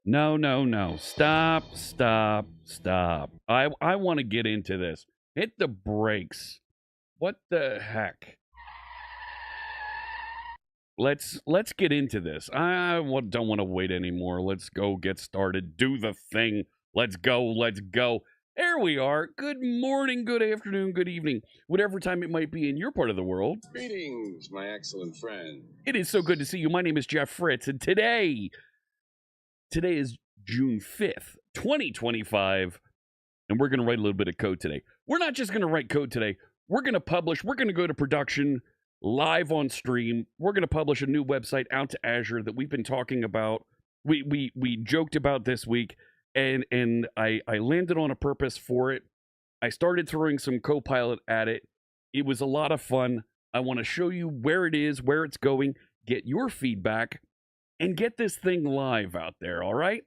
No, no, no. Stop, stop, stop. I want to get into this. Hit the brakes. What the heck? Let's get into this. Don't want to wait anymore. Let's go get started. Do the thing. Let's go. Let's go. There we are. Good morning, good afternoon, good evening, whatever time it might be in your part of the world. Greetings, my excellent friend. It is so good to see you. My name is Jeff Fritz, and today is June 5th, 2025, and we're going to write a little bit of code today. We're not just going to write code today. We're going to publish. We're going to go to production live on stream. We're going to publish a new website out to Azure that we've been talking about. We joked about this week, and I landed on a purpose for it. I started throwing some Copilot at it. It was a lot of fun. I want to show you where it is, where it's going, get your feedback, and get this thing live out there, all right?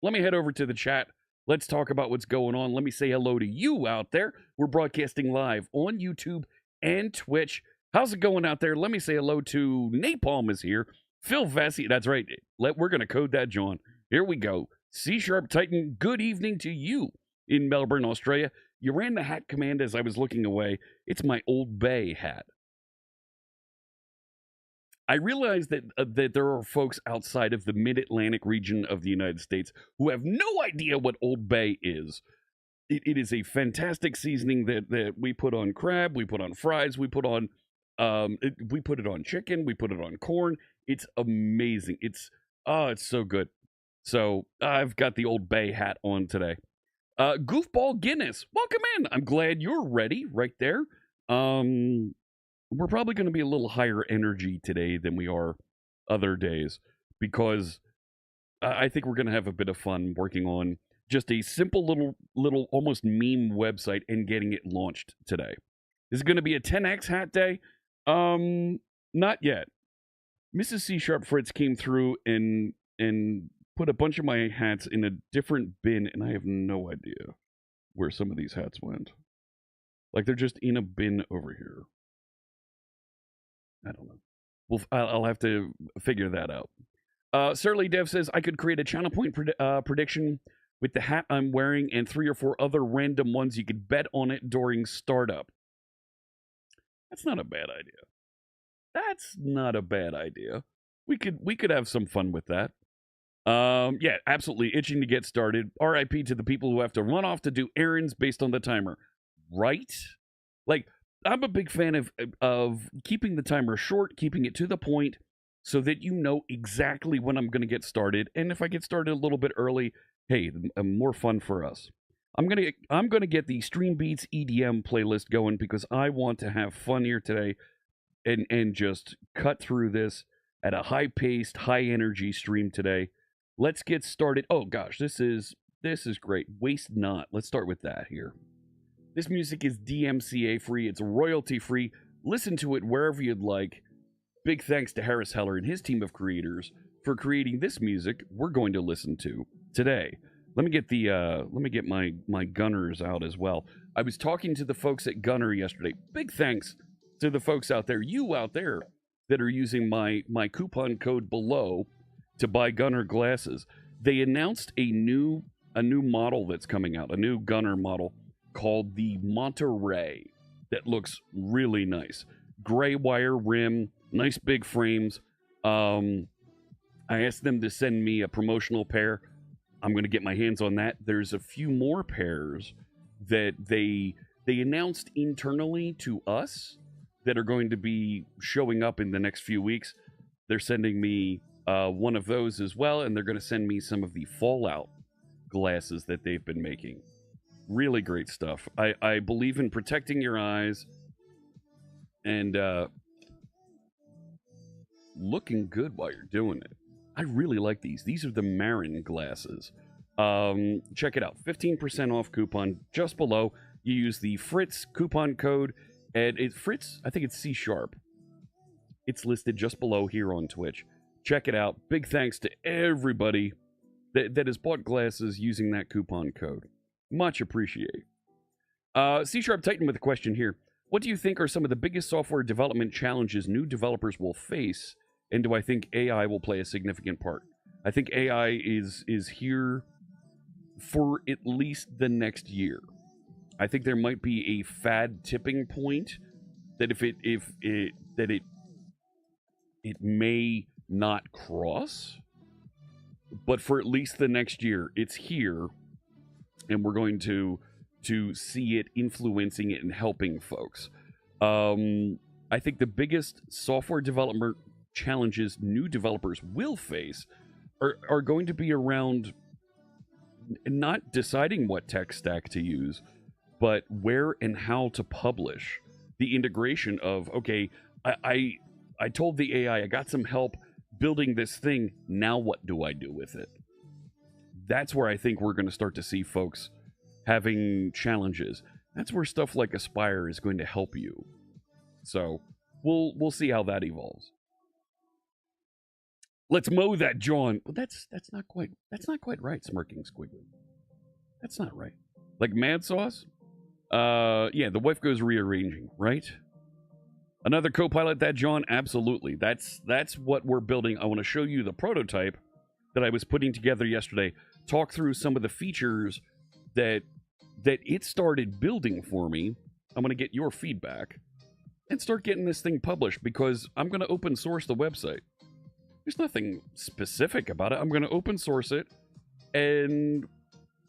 Let me head over to the chat. Let's talk about what's going on. Let me say hello to you out there. We're broadcasting live on YouTube and Twitch. How's it going out there? Let me say hello to Napalm is here. Phil Vesey, that's right. We're going to code that, John. Here we go. C# Titan, good evening to you in Melbourne, Australia. You ran the hat command as I was looking away. It's my Old Bay hat. I realize that there are folks outside of the mid-Atlantic region of the United States who have no idea what Old Bay is. It is a fantastic seasoning that we put on crab, we put on fries, we put on we put it on chicken, we put it on corn. It's amazing. It's so good. So I've got the Old Bay hat on today. Goofball Guinness, welcome in. I'm glad you're ready right there. We're probably going to be a little higher energy today than we are other days because I think we're going to have a bit of fun working on just a simple little almost meme website and getting it launched today. Is it going to be a 10x hat day? Not yet. Mrs. C# Fritz came through and put a bunch of my hats in a different bin, and I have no idea where some of these hats went. Like they're just in a bin over here. I don't know. Well, I'll have to figure that out. Surly Dev says, I could create a channel point prediction with the hat I'm wearing and 3 or 4 other random ones. You could bet on it during startup. That's not a bad idea. That's not a bad idea. We could have some fun with that. Yeah, absolutely itching to get started. RIP to the people who have to run off to do errands based on the timer. Right? Like, I'm a big fan of keeping the timer short, keeping it to the point, so that you know exactly when I'm going to get started. And if I get started a little bit early, hey, more fun for us. I'm gonna get the Stream Beats EDM playlist going because I want to have fun here today, and just cut through this at a high-paced, high-energy stream today. Let's get started. Oh gosh, this is great. Waste Not. Let's start with that here. This music is DMCA free, it's royalty free. Listen to it wherever you'd like. Big thanks to Harris Heller and his team of creators for creating this music we're going to listen to today. Let me get my Gunners out as well. I was talking to the folks at Gunner yesterday. Big thanks to the folks out there, you out there, that are using my coupon code below to buy Gunner glasses. They announced a new model that's coming out, a new Gunner model called the Monterey that looks really nice. Gray wire rim, nice big frames. I asked them to send me a promotional pair. I'm going to get my hands on that. There's a few more pairs that they announced internally to us that are going to be showing up in the next few weeks. They're sending me one of those as well, and they're going to send me some of the Fallout glasses that they've been making. Really great stuff. I believe in protecting your eyes and looking good while you're doing it. I really like these. These are the Marin glasses. Check it out. 15% off coupon just below. You use the Fritz coupon code, and it's Fritz, I think it's C#. It's listed just below here on Twitch. Check it out. Big thanks to everybody that has bought glasses using that coupon code. Much appreciate. C# Titan with a question here. What do you think are some of the biggest software development challenges new developers will face, and do I think AI will play a significant part? I think AI is here for at least the next year. I think there might be a fad tipping point that it may not cross, but for at least the next year, it's here, and we're going to see it influencing it and helping folks. I think the biggest software development challenges new developers will face are going to be around not deciding what tech stack to use, but where and how to publish. The integration of, okay, I told the AI I got some help building this thing, now what do I do with it? That's where I think we're going to start to see folks having challenges. That's where stuff like Aspire is going to help you. So we'll see how that evolves. Let's mow that jawn. Well, that's not quite right, smirking squiggly. That's not right. Like mad sauce? Yeah, the wife goes rearranging, right? Another co-pilot, that jawn? Absolutely. That's what we're building. I want to show you the prototype that I was putting together yesterday. Talk through some of the features that it started building for me. I'm going to get your feedback and start getting this thing published, because I'm going to open source the website. There's nothing specific about it. I'm going to open source it, and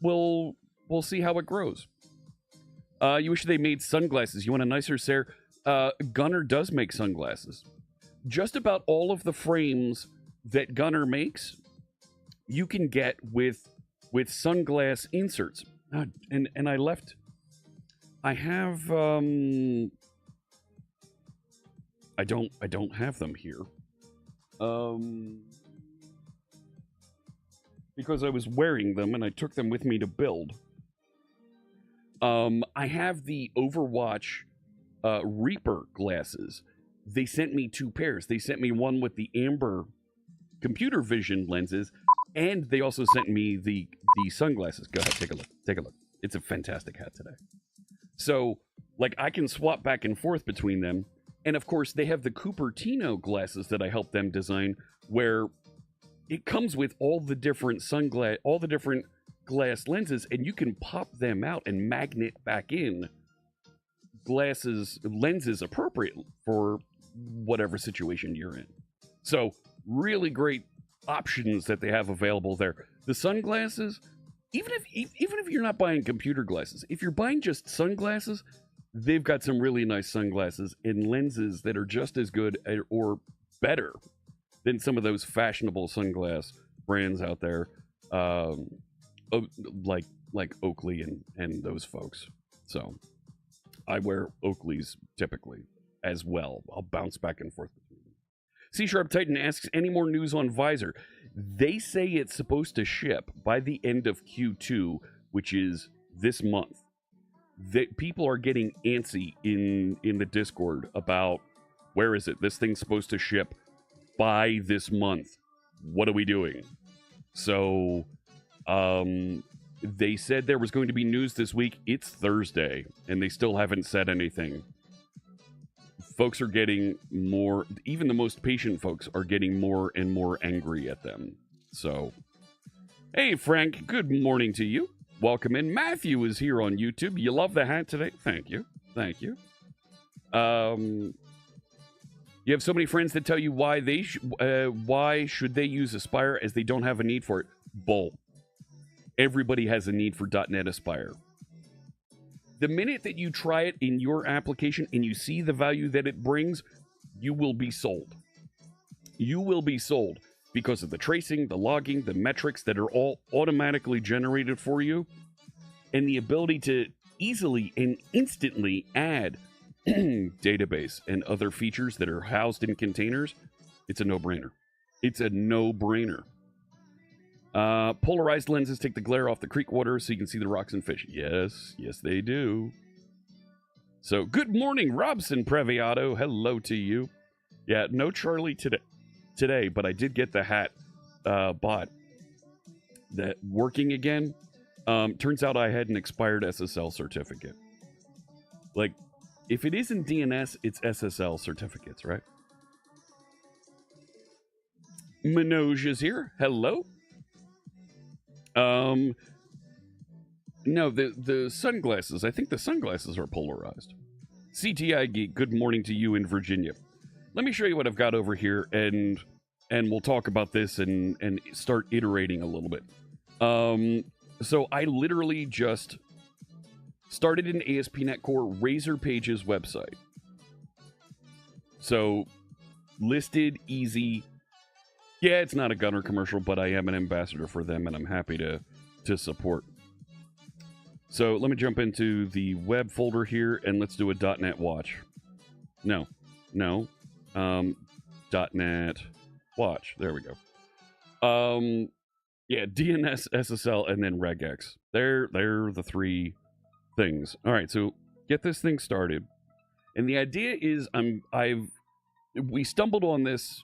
we'll see how it grows. You wish they made sunglasses. You want a nicer Sarah? Gunner does make sunglasses. Just about all of the frames that Gunner makes, you can get with sunglass inserts. And I left. I have. I don't have them here. Because I was wearing them and I took them with me to build. I have the Overwatch Reaper glasses. They sent me 2 pairs. They sent me one with the amber computer vision lenses, and they also sent me the sunglasses. Go ahead, take a look. Take a look. It's a fantastic hat today. So, like, I can swap back and forth between them. And of course, they have the Cupertino glasses that I helped them design, where it comes with all the different glass lenses, and you can pop them out and magnet back in lenses appropriate for whatever situation you're in. So really great options that they have available there. The sunglasses, even if you're not buying computer glasses, if you're buying just sunglasses, they've got some really nice sunglasses and lenses that are just as good or better than some of those fashionable sunglass brands out there, like Oakley and those folks. So I wear Oakleys typically as well. I'll bounce back and forth between them. C-Sharp Titan asks, any more news on Visor? They say it's supposed to ship by the end of Q2, which is this month. That people are getting antsy in the Discord about, where is it? This thing's supposed to ship by this month. What are we doing? So, they said there was going to be news this week. It's Thursday, and they still haven't said anything. Folks are getting more, even the most patient folks are getting more and more angry at them. So, hey, Frank, good morning to you. Welcome in. Matthew is here on YouTube. You love the hat today? Thank you. Thank you. You have so many friends that tell you why should they use Aspire as they don't have a need for it. Bull. Everybody has a need for .NET Aspire. The minute that you try it in your application and you see the value that it brings, you will be sold. You will be sold because of the tracing, the logging, the metrics that are all automatically generated for you, and the ability to easily and instantly add database and other features that are housed in containers. It's a no-brainer. It's a no-brainer. Polarized lenses take the glare off the creek water so you can see the rocks and fish. Yes, yes they do. So, good morning, Robson Previato. Hello to you. Yeah, no Charlie today, but I did get the hat bought. That working again. Turns out I had an expired SSL certificate. Like, if it isn't DNS, it's SSL certificates, right? Manoj is here. Hello. No, the sunglasses. I think the sunglasses are polarized. CTI Geek, good morning to you in Virginia. Let me show you what I've got over here, and we'll talk about this and start iterating a little bit. So I literally just started an ASP.NET Core Razor Pages website. So listed, easy. Yeah, it's not a Gunner commercial, but I am an ambassador for them, and I'm happy to support. So let me jump into the web folder here, and let's do a .NET watch. No. .NET watch. There we go. Yeah, DNS, SSL, and then regex. They're the three things. All right, so get this thing started. And the idea is we stumbled on this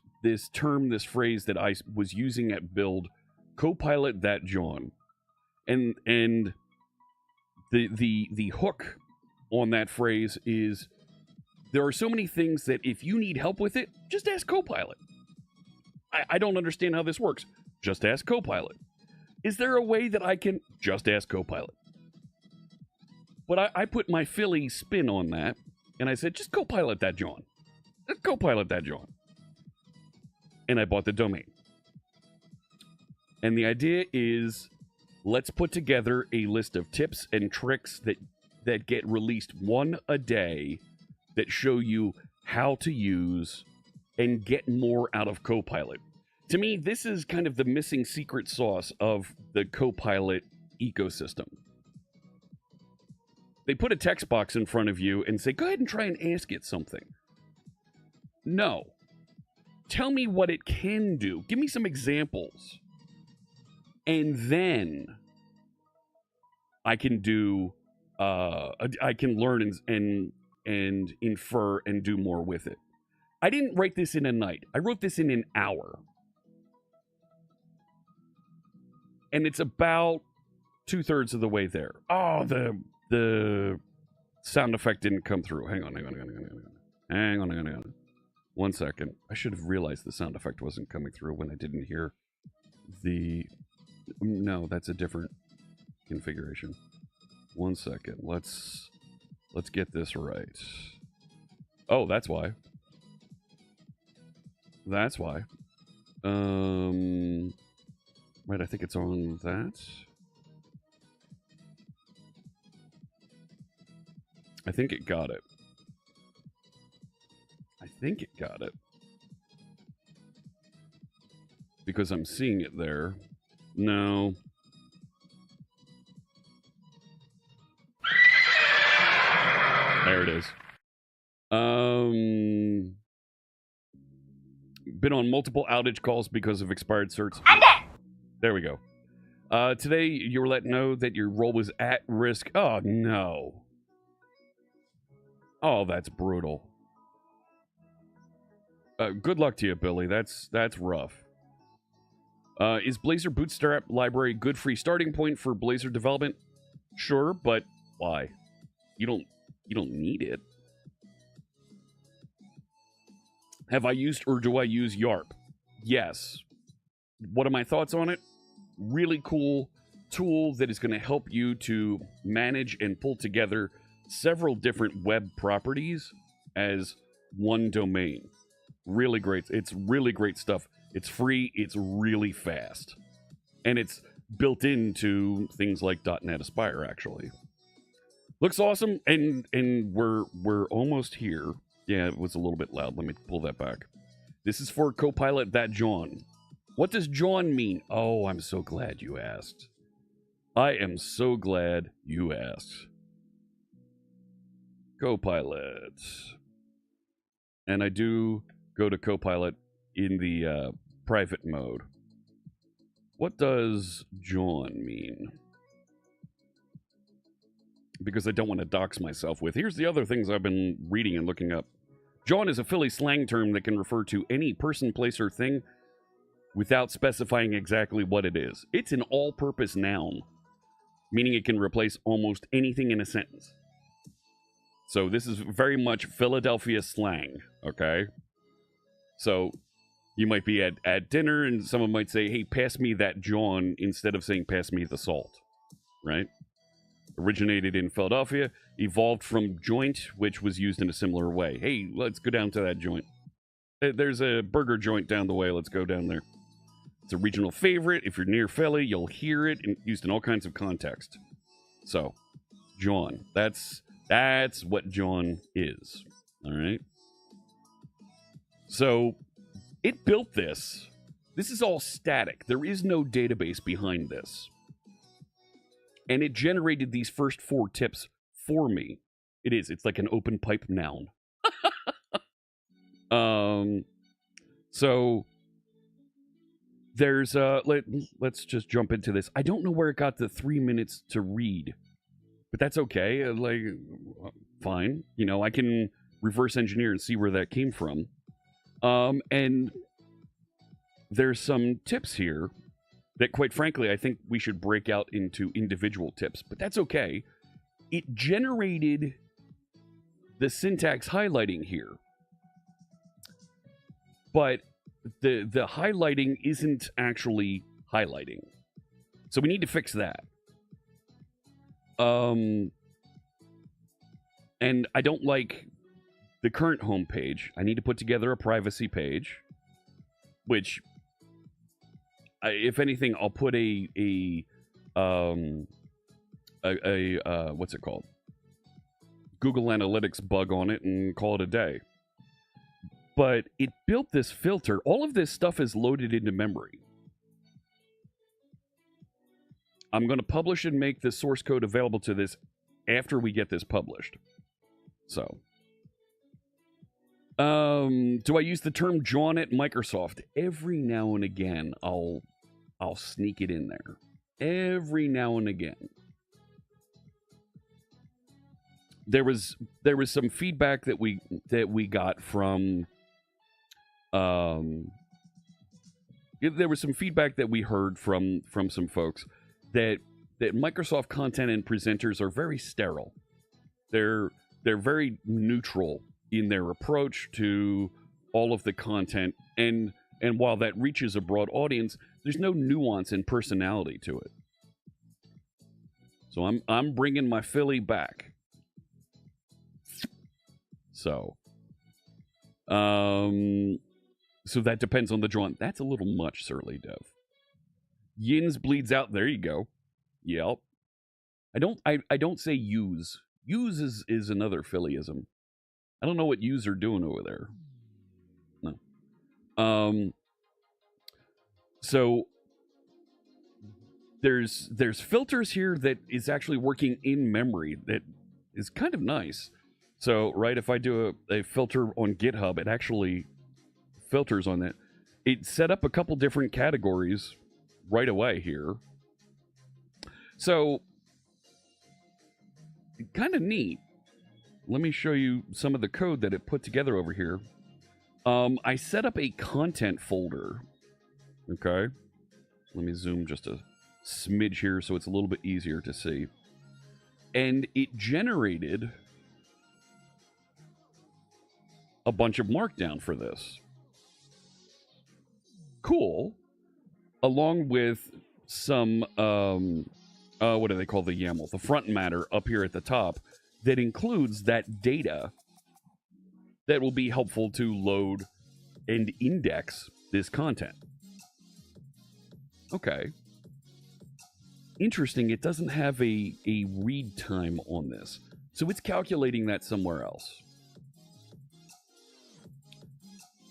term, this phrase that I was using at build, Copilot that jawn. And the hook on that phrase is there are so many things that if you need help with it, just ask Copilot. I don't understand how this works. Just ask Copilot. Is there a way that I can just ask Copilot? But I put my Philly spin on that, and I said, just Copilot that jawn. Just Copilot that jawn. And I bought the domain. And the idea is, let's put together a list of tips and tricks that get released one a day that show you how to use and get more out of Copilot. To me, this is kind of the missing secret sauce of the Copilot ecosystem. They put a text box in front of you and say, go ahead and try and ask it something. No. Tell me what it can do. Give me some examples. And then I can do, I can learn and infer and do more with it. I didn't write this in a night. I wrote this in an hour. And it's about 2/3 of the way there. Oh, the sound effect didn't come through. Hang on. Hang on. 1 second. I should have realized the sound effect wasn't coming through when I didn't hear the... No, that's a different configuration. 1 second. Let's get this right. Oh, that's why. That's why. Right, I think it's on that. I think it got it. Because I'm seeing it there. No. There it is. Been on multiple outage calls because of expired certs. There we go. Today, you were let know that your role was at risk. Oh, no. Oh, that's brutal. Good luck to you, Billy. That's rough. Is Blazor Bootstrap library good free starting point for Blazor development? Sure, but why? You don't need it. Have I used or do I use YARP? Yes. What are my thoughts on it? Really cool tool that is going to help you to manage and pull together several different web properties as one domain. Really great. It's really great stuff. It's free. It's really fast. And it's built into things like .NET Aspire, actually. Looks awesome, and we're almost here. Yeah, it was a little bit loud. Let me pull that back. This is for Copilot that jawn. What does jawn mean? Oh, I'm so glad you asked. I am so glad you asked. Copilot. And I do go to Copilot in the private mode. What does jawn mean? Because I don't want to dox myself with. Here's the other things I've been reading and looking up. Jawn is a Philly slang term that can refer to any person, place, or thing without specifying exactly what it is. It's an all-purpose noun, meaning it can replace almost anything in a sentence. So this is very much Philadelphia slang, okay? So You might be at dinner and someone might say, hey, pass me that jawn instead of saying pass me the salt, right? Originated in Philadelphia, evolved from joint, which was used in a similar way. Hey, let's go down to that joint. There's a burger joint down the way. Let's go down there. It's a regional favorite. If you're near Philly, you'll hear it used in all kinds of context. So, jawn. That's what jawn is. All right. So, it built this. This is all static. There is no database behind this. And it generated these first 4 tips for me. It's like an open pipe noun. So there's let's just jump into this. I don't know where it got the 3 minutes to read, but that's okay. Fine. You know, I can reverse engineer and see where that came from. And there's some tips here that, quite frankly, I think we should break out into individual tips, but that's okay. It generated the syntax highlighting here, but the highlighting isn't actually highlighting. So we need to fix that. And I don't like the current homepage. I need to put together a privacy page, which, if anything, I'll put a what's it called? Google Analytics bug on it and call it a day. But it built this filter. All of this stuff is loaded into memory. I'm going to publish and make the source code available to this after we get this published. So, do I use the term jawn at Microsoft? Every now and again, I'll sneak it in there. Every now and again. There was some feedback that we got from there was some feedback that we heard from some folks that Microsoft content and presenters are very sterile. They're very neutral in their approach to all of the content, and while that reaches a broad audience, there's no nuance and personality to it. So I'm bringing my Philly back. So, so that depends on the jawn. That's a little much, Surly Dev. Yins bleeds out. There you go. Yep. I don't say use. Use is another Phillyism. I don't know what yous are doing over there. No. So there's filters here that is actually working in memory that is kind of nice. So, right, if I do a filter on GitHub, it actually filters on that. It set up a couple different categories right away here. So, kind of neat. Let me show you some of the code that it put together over here. I set up a content folder. Okay. Let me zoom just a smidge here so it's a little bit easier to see. And it generated a bunch of markdown for this. Cool. Along with some, what do they call the YAML? The front matter up here at the top that includes that data that will be helpful to load and index this content. Okay. Interesting, it doesn't have a read time on this. So it's calculating that somewhere else.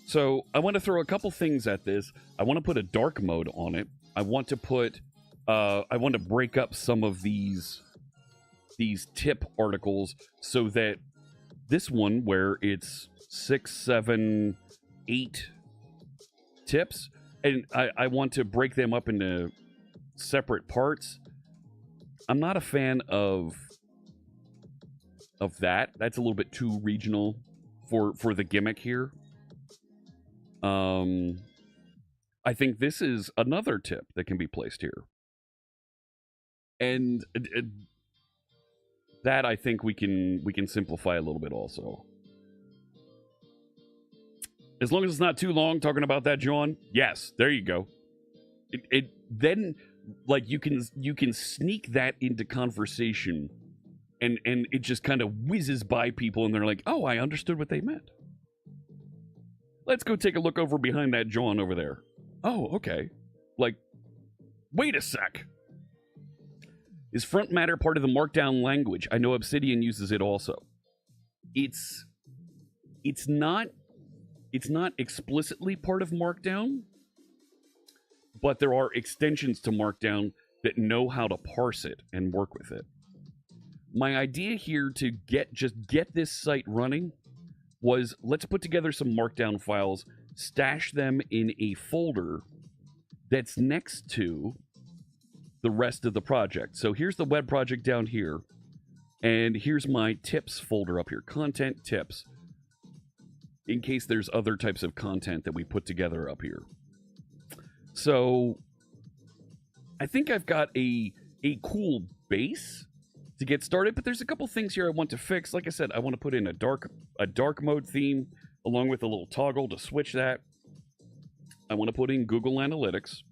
So I want to throw a couple things at this. I want to put a dark mode on it. I want to put, I want to break up some of these tip articles so that this one, where it's 6, 7, 8 tips, and I want to break them up into separate parts. I'm not a fan of that. That's a little bit too regional for the gimmick here. I think this is another tip that can be placed here. And that I think we can simplify a little bit also. As long as it's not too long talking about that, John. Yes, there you go. Then like you can sneak that into conversation, and it just kind of whizzes by people, and they're like, oh, I understood what they meant. Let's go take a look over behind that John over there. Oh, okay. Like, wait a sec. Is front matter part of the Markdown language? I know Obsidian uses it also. It's not explicitly part of Markdown, but there are extensions to Markdown that know how to parse it and work with it. My idea here to get this site running was, let's put together some Markdown files, stash them in a folder that's next to the rest of the project. So here's the web project down here, and here's my tips folder up here, content tips, in case there's other types of content that we put together up here. So I think I've got a cool base to get started, but there's a couple things here I want to fix. Like I said, I want to put in a dark mode theme along with a little toggle to switch that. I want to put in Google Analytics.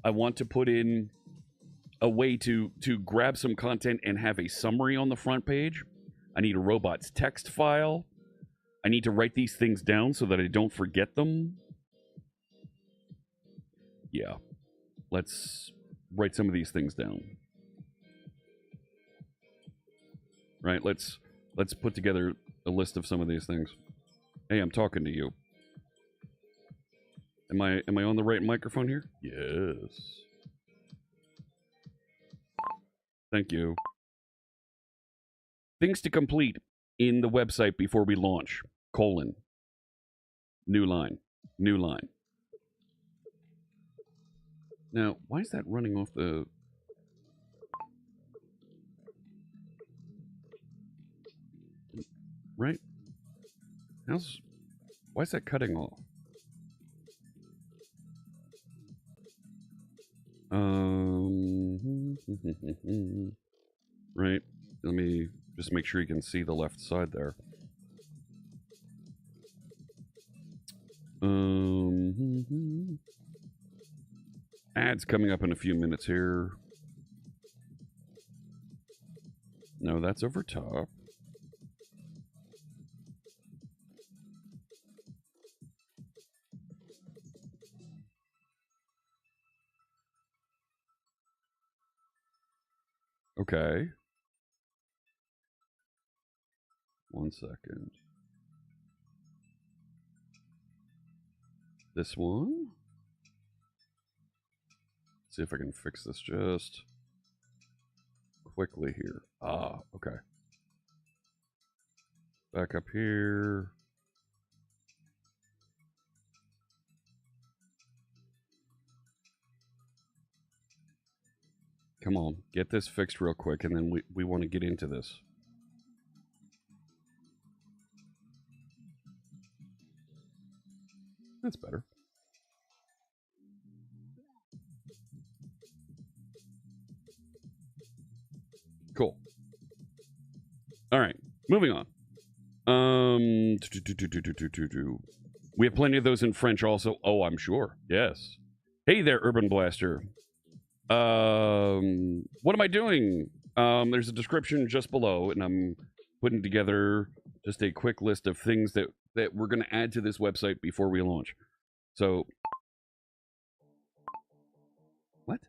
I want to put in a way to grab some content and have a summary on the front page. I need a robots text file. I need to write these things down so that I don't forget them. Yeah. Let's write some of these things down. Right, let's put together a list of some of these things. Hey, I'm talking to you. Am I on the right microphone here? Yes. Thank you. Things to complete in the website before we launch. : New line. New line. Now, why is that running off the... Right? Why is that cutting off? Right. Let me just make sure you can see the left side there. Ads coming up in a few minutes here. No, that's over top. Okay. 1 second. This one? See if I can fix this just quickly here. Ah, okay. Back up here. Come on, get this fixed real quick, and then we want to get into this. That's better. Cool. All right, moving on. We have plenty of those in French also. Oh, I'm sure. Yes. Hey there, Urban Blaster. What am I doing? There's a description just below, and I'm putting together just a quick list of things that we're going to add to this website before we launch. So, what?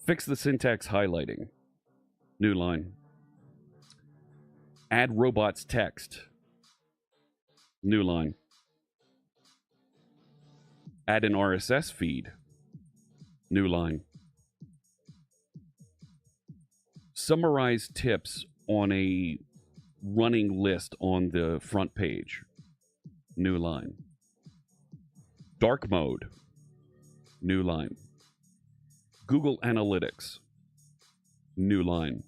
Fix the syntax highlighting. New line. Add robots text. New line. Add an RSS feed. New line. Summarize tips on a running list on the front page. New line. Dark mode. New line. Google Analytics. New line.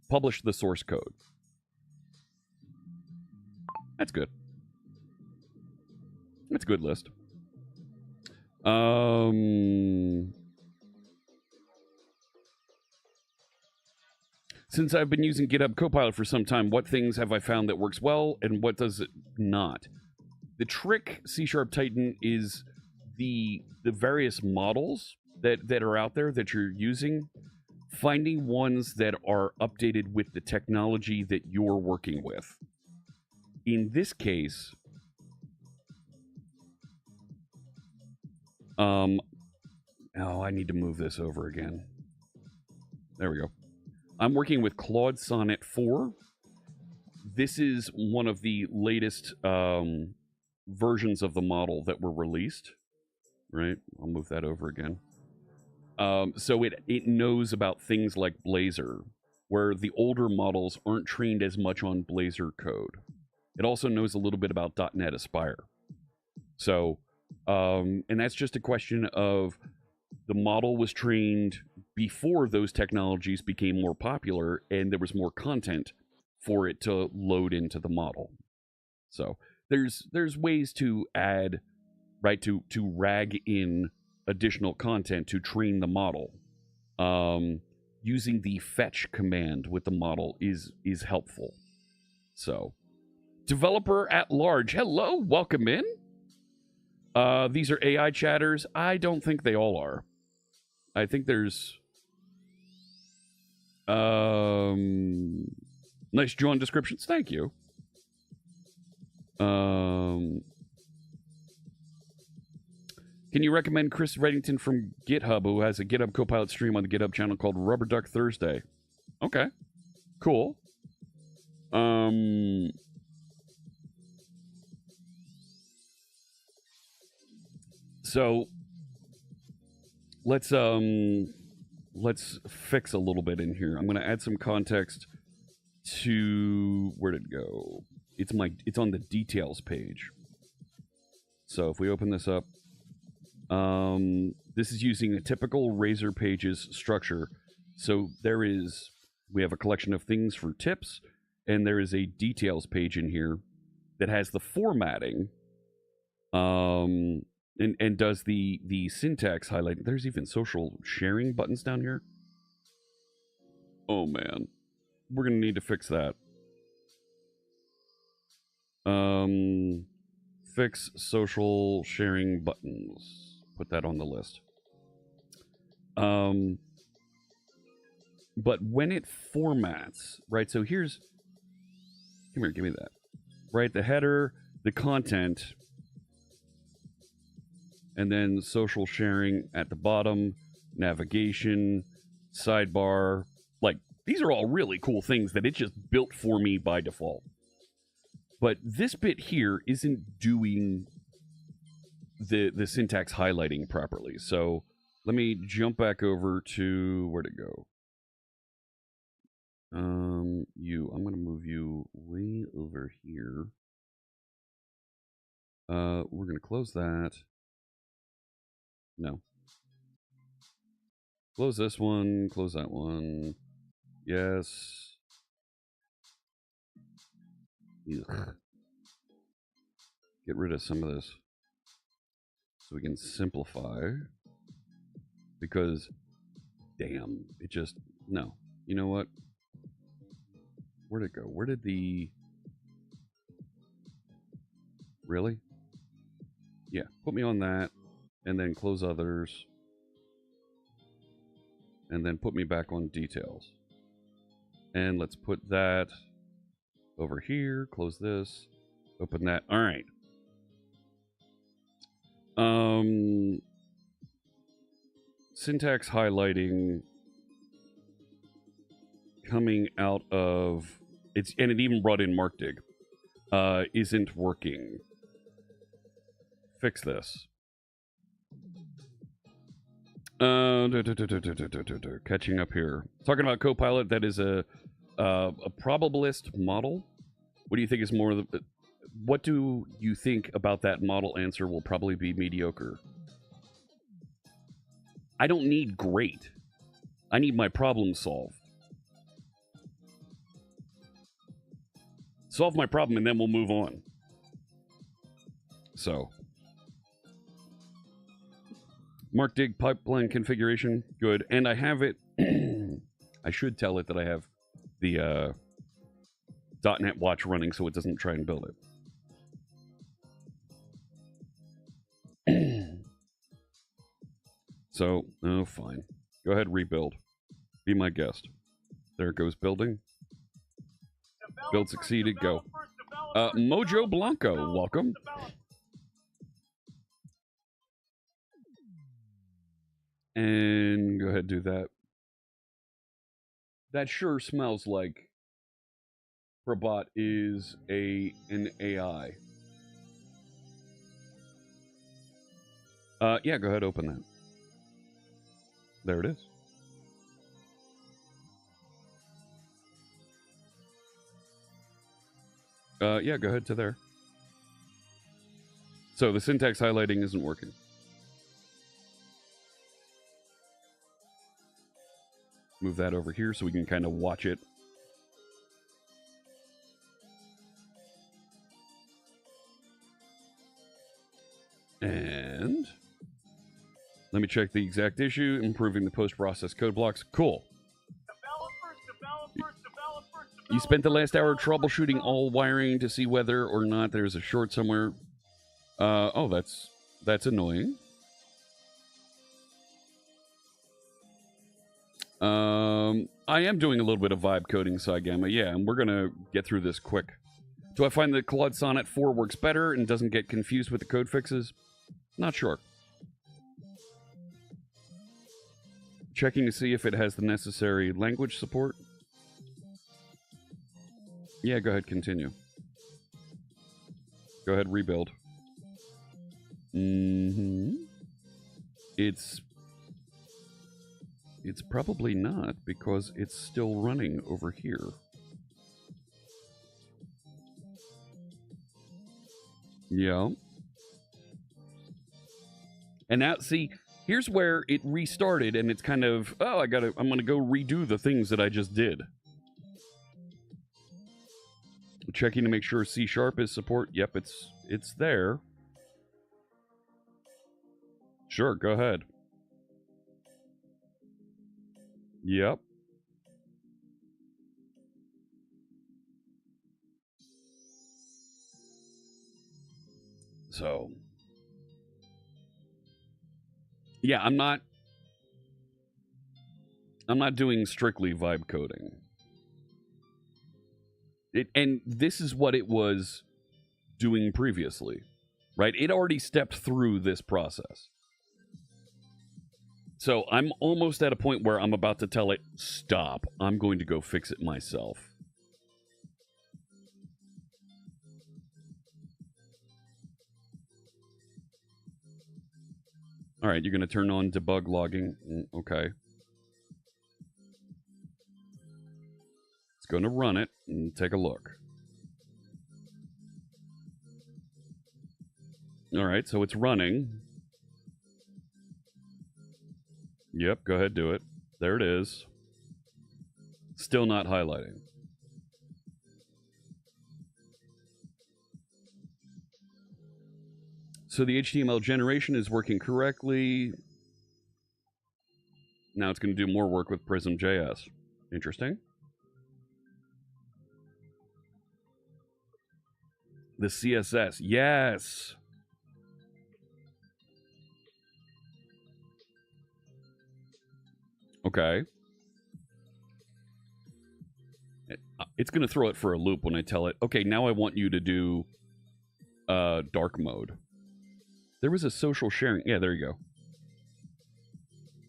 Publish the source code. That's good. That's a good list. Since I've been using GitHub Copilot for some time, what things have I found that works well and what does it not? The trick, C# Titan, is the various models that are out there that you're using, finding ones that are updated with the technology that you're working with. In this case, oh, I need to move this over again. There we go. I'm working with Claude Sonnet 4. This is one of the latest versions of the model that were released. Right? I'll move that over again. So it knows about things like Blazor, where the older models aren't trained as much on Blazor code. It also knows a little bit about .NET Aspire. So, and that's just a question of the model was trained before those technologies became more popular and there was more content for it to load into the model. So there's ways to add, right, to rag in additional content to train the model. Using the fetch command with the model is helpful. So, developer at large, hello, welcome in. These are AI chatters. I don't think they all are. I think there's nice jawn descriptions. Thank you. Can you recommend Chris Reddington from GitHub, who has a GitHub Copilot stream on the GitHub channel called Rubber Duck Thursday? Okay, cool. So let's fix a little bit in here. I'm going to add some context to, where did it go? It's on the details page. So if we open this up, this is using a typical Razor Pages structure. So we have a collection of things for tips, and there is a details page in here that has the formatting, and does the syntax highlight. There's even social sharing buttons down here. Oh man, we're gonna need to fix that. Fix social sharing buttons. Put that on the list. But when it formats, right? So come here, give me that. Right, the header, the content, and then social sharing at the bottom, navigation, sidebar. Like, these are all really cool things that it just built for me by default. But this bit here isn't doing the syntax highlighting properly. So let me jump back over to, where'd it go? I'm going to move you way over here. We're going to close that. No. Close this one, close that one. Yes. Ugh. Get rid of some of this so we can simplify. Because, damn, it just, no. You know what? Where'd it go? Where did the... Really? Yeah, put me on that, and then close others, and then put me back on details. And let's put that over here, close this, open that. All right. Syntax highlighting coming out of and it even brought in MarkDig, isn't working. Fix this. Catching up here. Talking about Copilot, that is a probabilist model. What do you think is more of the... What do you think about that model answer will probably be mediocre? I don't need great. I need my problem solved. Solve my problem and then we'll move on. So... MarkDig pipeline configuration, good. And I have it, I should tell it that I have the .NET watch running so it doesn't try and build it. So, oh, fine. Go ahead, rebuild. Be my guest. There it goes, building. Build succeeded, go. Mojo Blanco, welcome. And go ahead, do that. That sure smells like Probot is an AI. Yeah, go ahead, open that. There it is. Yeah, go ahead to there. So the syntax highlighting isn't working. Move that over here so we can kind of watch it. And let me check the exact issue. Improving the post-process code blocks. Cool. You spent the last hour troubleshooting all wiring to see whether or not there's a short somewhere. Oh, that's annoying. I am doing a little bit of vibe coding, Saigamma. Yeah, and we're gonna get through this quick. Do I find that Claude Sonnet 4 works better and doesn't get confused with the code fixes? Not sure. Checking to see if it has the necessary language support. Yeah, go ahead, continue. Go ahead, rebuild. It's probably not, because it's still running over here. Yeah. And now, see, here's where it restarted, and it's kind of, oh, I'm gonna go redo the things that I just did. Checking to make sure C# is support. Yep, it's there. Sure, go ahead. Yep. So, yeah, I'm not doing strictly vibe coding. And this is what it was doing previously, right? It already stepped through this process. So I'm almost at a point where I'm about to tell it, stop. I'm going to go fix it myself. All right, you're going to turn on debug logging. Okay. It's going to run it and take a look. All right, so it's running. Yep, go ahead, do it. There it is. Still not highlighting. So the HTML generation is working correctly. Now it's going to do more work with Prism.js. Interesting. The CSS, yes. Okay. It's going to throw it for a loop when I tell it, okay, now I want you to do dark mode. There was a social sharing. Yeah, there you go.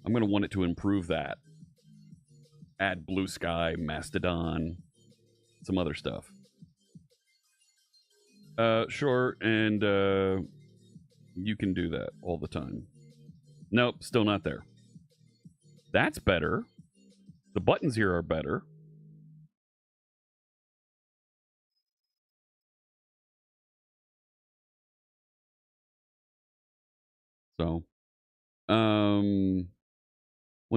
I'm going to want it to improve that. Add Blue Sky, Mastodon, some other stuff. Sure, and you can do that all the time. Nope, still not there. That's better. The buttons here are better. So, once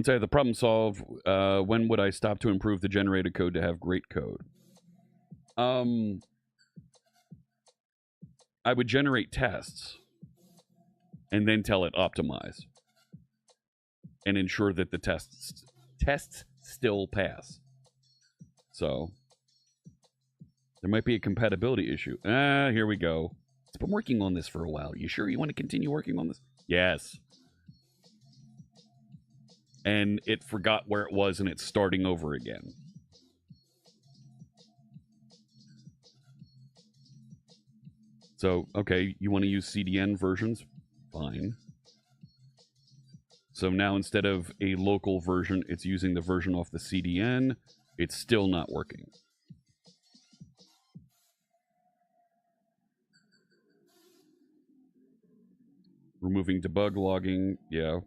I have the problem solved, when would I stop to improve the generated code to have great code? I would generate tests and then tell it optimize and ensure that the tests still pass. So there might be a compatibility issue. Here we go. It's been working on this for a while. You sure you want to continue working on this? Yes. And it forgot where it was, and it's starting over again. So, okay, you want to use CDN versions? Fine. So now instead of a local version, it's using the version off the CDN. It's still not working. Removing debug logging, yeah.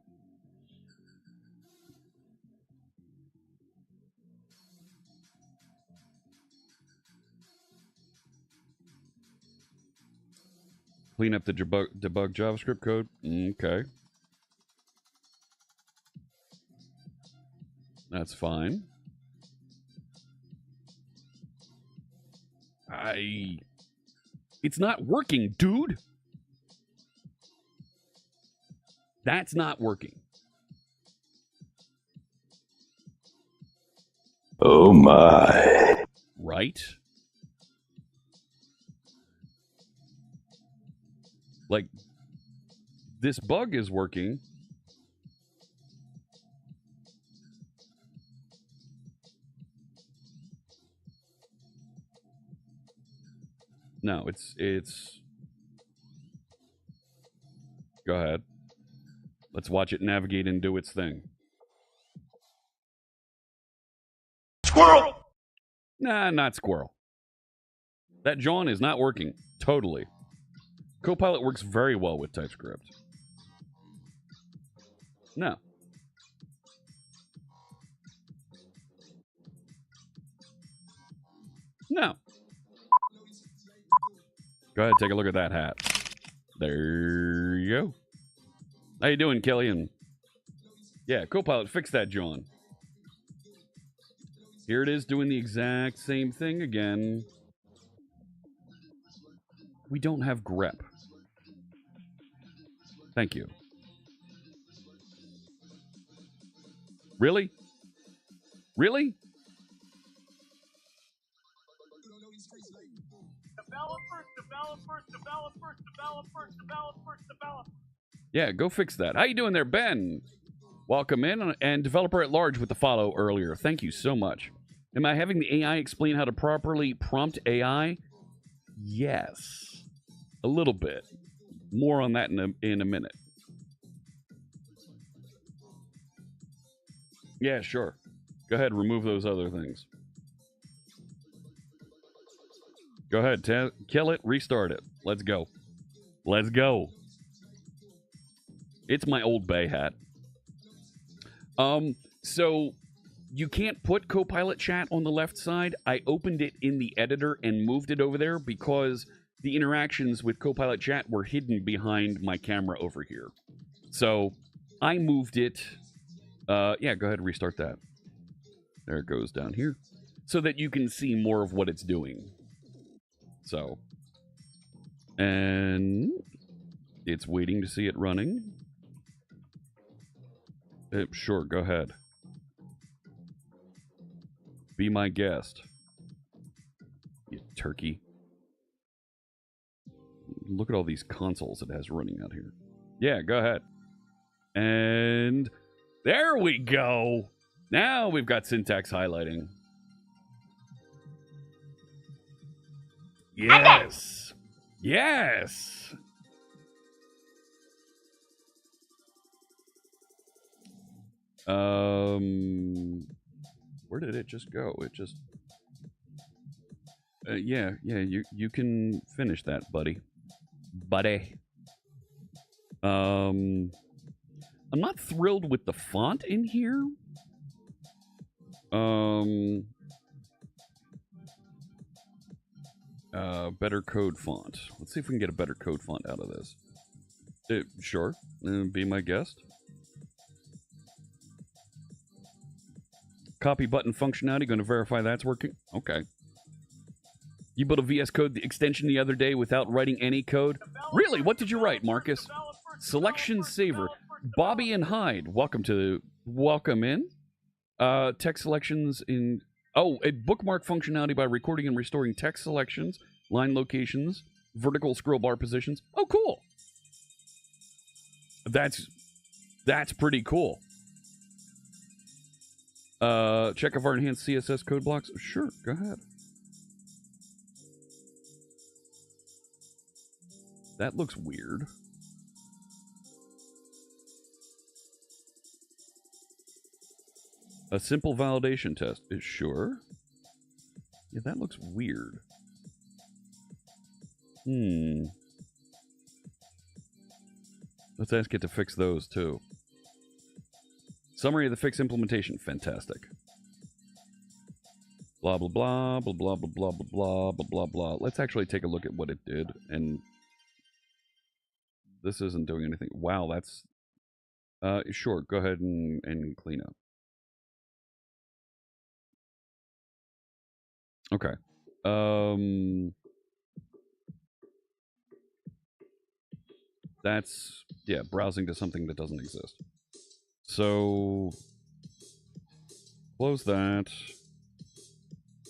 Clean up the debug JavaScript code. Okay. That's fine. It's not working, dude. That's not working. Oh my. Right? Like, this bug is working. No, it's... Go ahead. Let's watch it navigate and do its thing. Squirrel! Nah, not squirrel. That jawn is not working. Totally. Copilot works very well with TypeScript. No. No. Go ahead, take a look at that hat. There you go. How you doing, Killian? Yeah, Copilot, fix that, John. Here it is doing the exact same thing again. We don't have grep. Thank you. Really? Really? Developers. Yeah, go fix that. How you doing there, Ben? Welcome in, and developer at large with the follow earlier. Thank you so much. Am I having the AI explain how to properly prompt AI? Yes. A little bit. More on that in a minute. Yeah, sure. Go ahead, remove those other things. Go ahead, kill it, restart it. Let's go. Let's go. It's my Old Bay hat. So you can't put Copilot chat on the left side. I opened it in the editor and moved it over there because the interactions with Copilot chat were hidden behind my camera over here. So I moved it. Yeah, go ahead and restart that. There it goes down here. So that you can see more of what it's doing. So. And it's waiting to see it running. Sure, go ahead. Be my guest. You turkey. Look at all these consoles it has running out here. Yeah, go ahead. And there we go. Now we've got syntax highlighting. Yes. Yes. Where did it just go? It just... yeah, you can finish that, buddy. I'm not thrilled with the font in here. Better code font. Let's see if we can get a better code font out of this. Sure. Be my guest. Copy button functionality. Going to verify that's working. Okay. You built a VS Code extension the other day without writing any code. Really? What did you write, Marcus? Selection saver. Bobby and Hyde. Welcome in. Text selections in Oh, a bookmark functionality by recording and restoring text selections, line locations, vertical scroll bar positions. Oh, cool. That's pretty cool. Check of our enhanced CSS code blocks. Sure, go ahead. That looks weird. A simple validation test. Sure. Yeah, that looks weird. Let's ask it to fix those, too. Summary of the fix implementation. Fantastic. Blah, blah, blah, blah, blah, blah, blah, blah, blah, blah, blah. Let's actually take a look at what it did. And this isn't doing anything. Wow, that's... sure, go ahead and clean up. Okay. That's, yeah, browsing to something that doesn't exist. So, close that.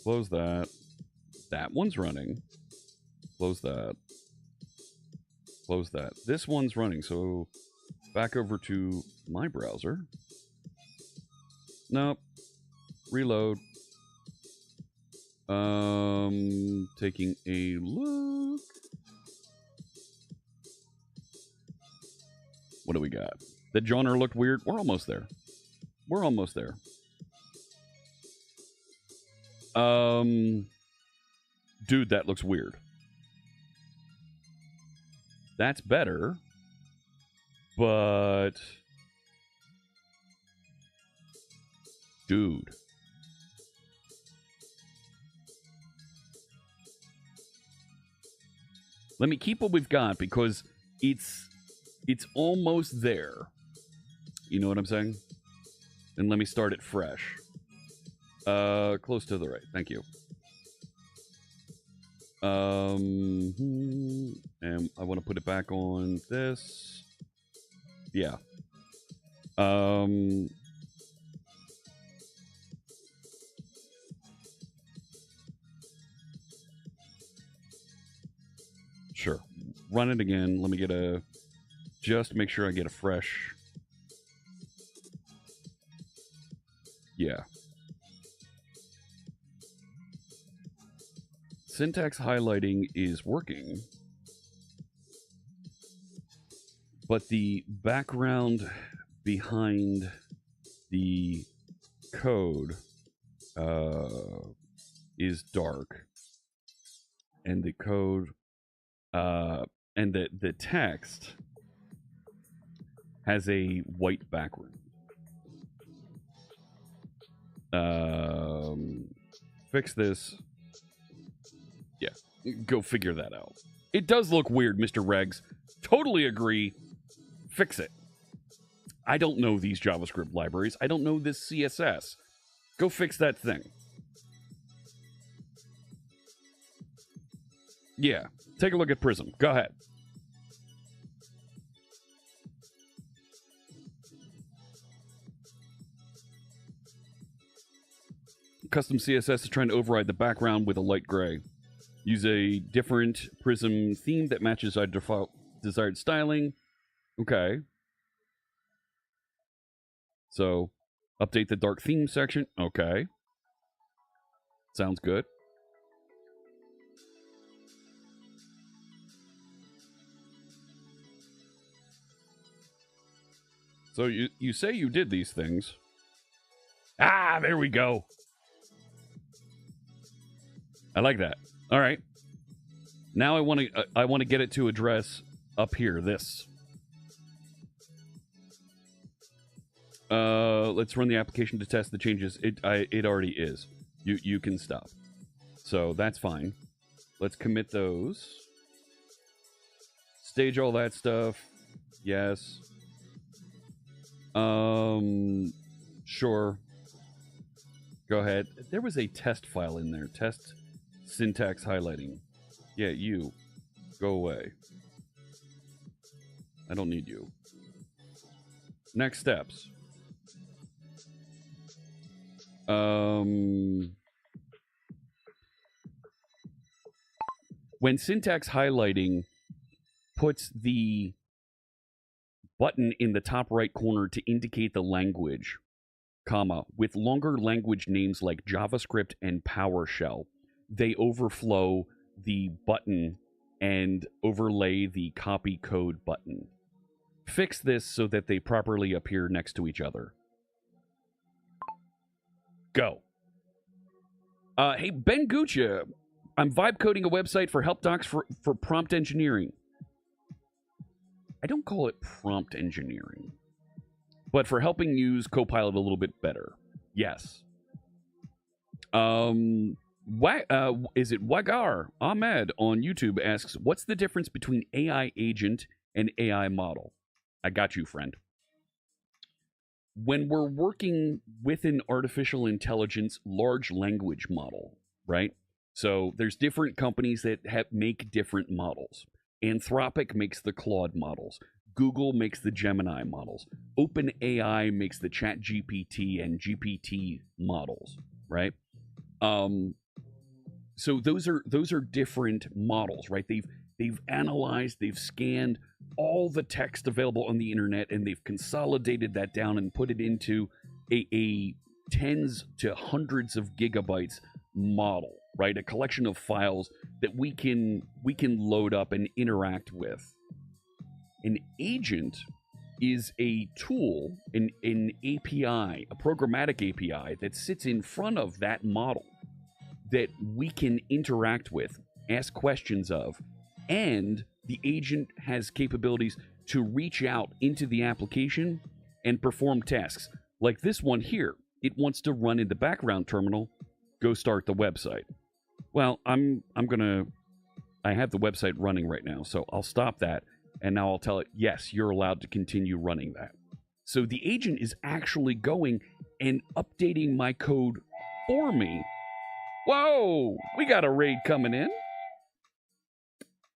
Close that. That one's running. Close that. Close that. This one's running, so back over to my browser. Nope. Reload. Taking a look. What do we got? The genre looked weird. We're almost there. We're almost there. Dude, that looks weird. That's better. But... dude. Let me keep what we've got because it's almost there. You know what I'm saying? And let me start it fresh. Close to the right. Thank you. And I want to put it back on this. Yeah. Sure. Run it again. Let me get a... just make sure I get a fresh... yeah. Syntax highlighting is working. But the background behind the code is dark. And the code... and the text has a white background. Fix this. Yeah, go figure that out. It does look weird, Mr. Regs. Totally agree. Fix it. I don't know these JavaScript libraries. I don't know this CSS. Go fix that thing. Yeah. Take a look at Prism. Go ahead. Custom CSS is trying to override the background with a light gray. Use a different Prism theme that matches our default desired styling. Okay. So, update the dark theme section. Okay. Sounds good. So you say you did these things. Ah, there we go. I like that. All right. Now I want to get it to address up here this. Let's run the application to test the changes. It already is. You can stop. So that's fine. Let's commit those. Stage all that stuff. Yes. Sure. Go ahead. There was a test file in there. Test syntax highlighting. Yeah, you. Go away. I don't need you. Next steps. When syntax highlighting puts the button in the top right corner to indicate the language, comma, with longer language names like JavaScript and PowerShell, they overflow the button and overlay the copy code button. Fix this so that they properly appear next to each other. Go. Hey, Ben Guccia, I'm vibe coding a website for help docs for prompt engineering. I don't call it prompt engineering, but for helping use Copilot a little bit better. Yes. Is it Wagar Ahmed on YouTube asks, what's the difference between AI agent and AI model? I got you, friend. When we're working with an artificial intelligence large language model, right? So there's different companies that make different models. Anthropic makes the Claude models. Google makes the Gemini models. OpenAI makes the ChatGPT and GPT models, right? So those are different models, right? They've analyzed, they've scanned all the text available on the internet, and they've consolidated that down and put it into a tens to hundreds of gigabytes model, right? A collection of files that we can load up and interact with. An agent is a tool, an API, a programmatic API that sits in front of that model that we can interact with, ask questions of, and the agent has capabilities to reach out into the application and perform tasks. Like this one here, it wants to run in the background terminal, go start the website. Well, I have the website running right now, so I'll stop that, and now I'll tell it, yes, you're allowed to continue running that. So the agent is actually going and updating my code for me. Whoa, we got a raid coming in.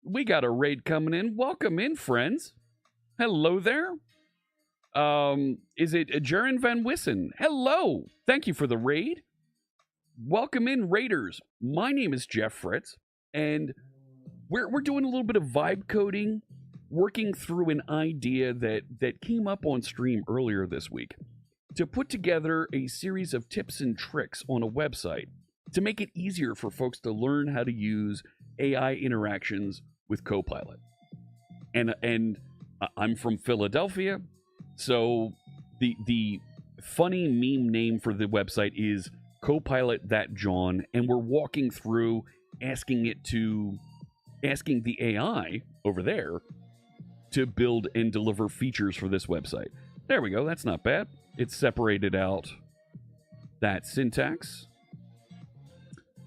Welcome in, friends. Hello there. Is it Jaren Van Wissen? Hello. Thank you for the raid. Welcome in, raiders. My name is Jeff Fritz, and we're doing a little bit of vibe coding, working through an idea that came up on stream earlier this week to put together a series of tips and tricks on a website to make it easier for folks to learn how to use AI interactions with Copilot. And I'm from Philadelphia, so the funny meme name for the website is Copilot That Jawn, and we're walking through asking the AI over there to build and deliver features for this website. There we go, that's not bad. It's separated out that syntax.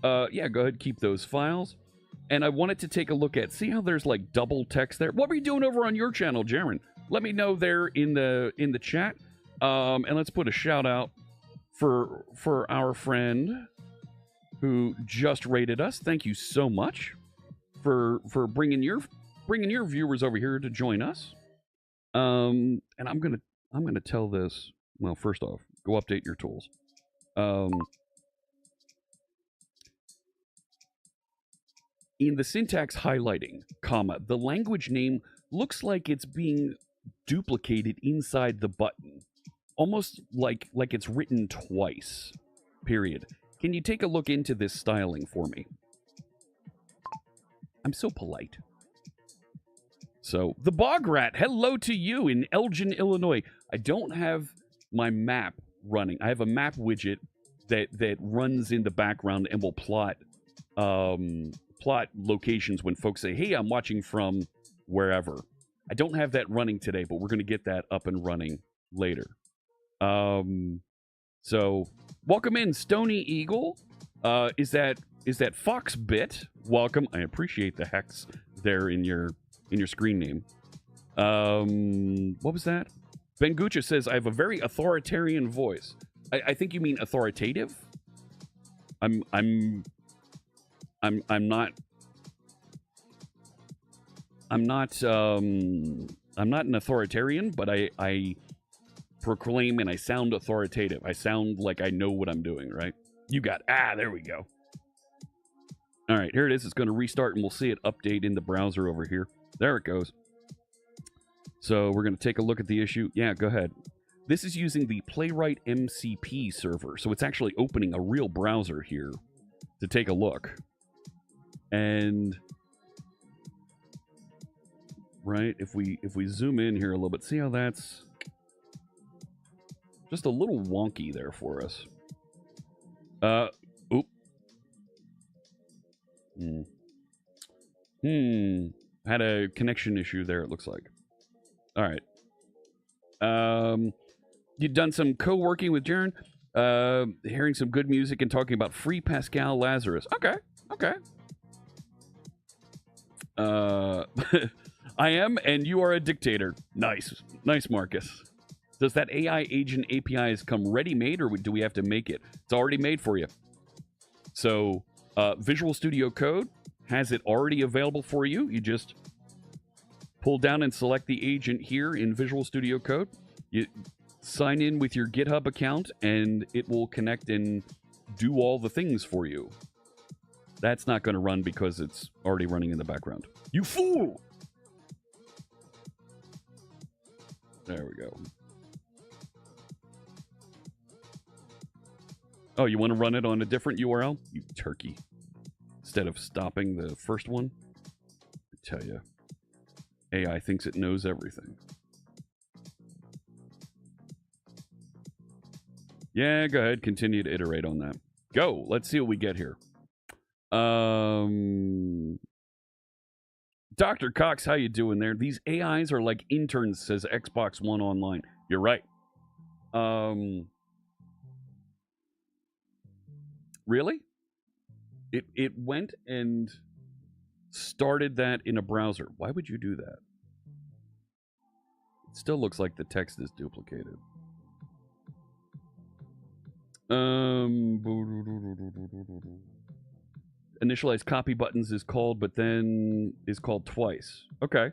Yeah, go ahead, keep those files. And I wanted to take a look at, see how there's like double text there? What were you doing over on your channel, Jaren? Let me know there in the chat. And let's put a shout out for our friend who just rated us. Thank you so much for bringing your viewers over here to join us. And I'm gonna tell this. Well, first off, go update your tools. In the syntax highlighting, comma, the language name looks like it's being duplicated inside the button. Almost like it's written twice, period. Can you take a look into this styling for me? I'm so polite. So, the Bog Rat, hello to you in Elgin, Illinois. I don't have my map running. I have a map widget that runs in the background and will plot locations when folks say, hey, I'm watching from wherever. I don't have that running today, but we're going to get that up and running later. So welcome in, Stony Eagle. Is that Foxbit? Welcome. I appreciate the hex there in your screen name. What was that? Ben Guccia says, I have a very authoritarian voice. I think you mean authoritative. I'm not an authoritarian, but I proclaim and I sound authoritative. I sound like I know what I'm doing, right? You got, there we go. All right, here it is. It's going to restart, and we'll see it update in the browser over here. There it goes. So we're going to take a look at the issue. Yeah, go ahead. This is using the Playwright MCP server, so it's actually opening a real browser here to take a look. And right, if we zoom in here a little bit, see how that's just a little wonky there for us. Oop. Had a connection issue there, it looks like. All right. You've done some co-working with Jaron, hearing some good music and talking about Free Pascal Lazarus. Okay. I am, and you are a dictator. Nice, Marcus. Does that AI agent APIs come ready-made, or do we have to make it? It's already made for you. So, Visual Studio Code has it already available for you. You just pull down and select the agent here in Visual Studio Code. You sign in with your GitHub account, and it will connect and do all the things for you. That's not going to run because it's already running in the background. You fool! There we go. Oh, you want to run it on a different URL? You turkey. Instead of stopping the first one? I tell you. AI thinks it knows everything. Yeah, go ahead. Continue to iterate on that. Go. Let's see what we get here. Dr. Cox, how you doing there? These AIs are like interns, says Xbox One Online. You're right. Really? It went and started that in a browser. Why would you do that? It still looks like the text is duplicated. Initialize copy buttons is called, but then is called twice. Okay.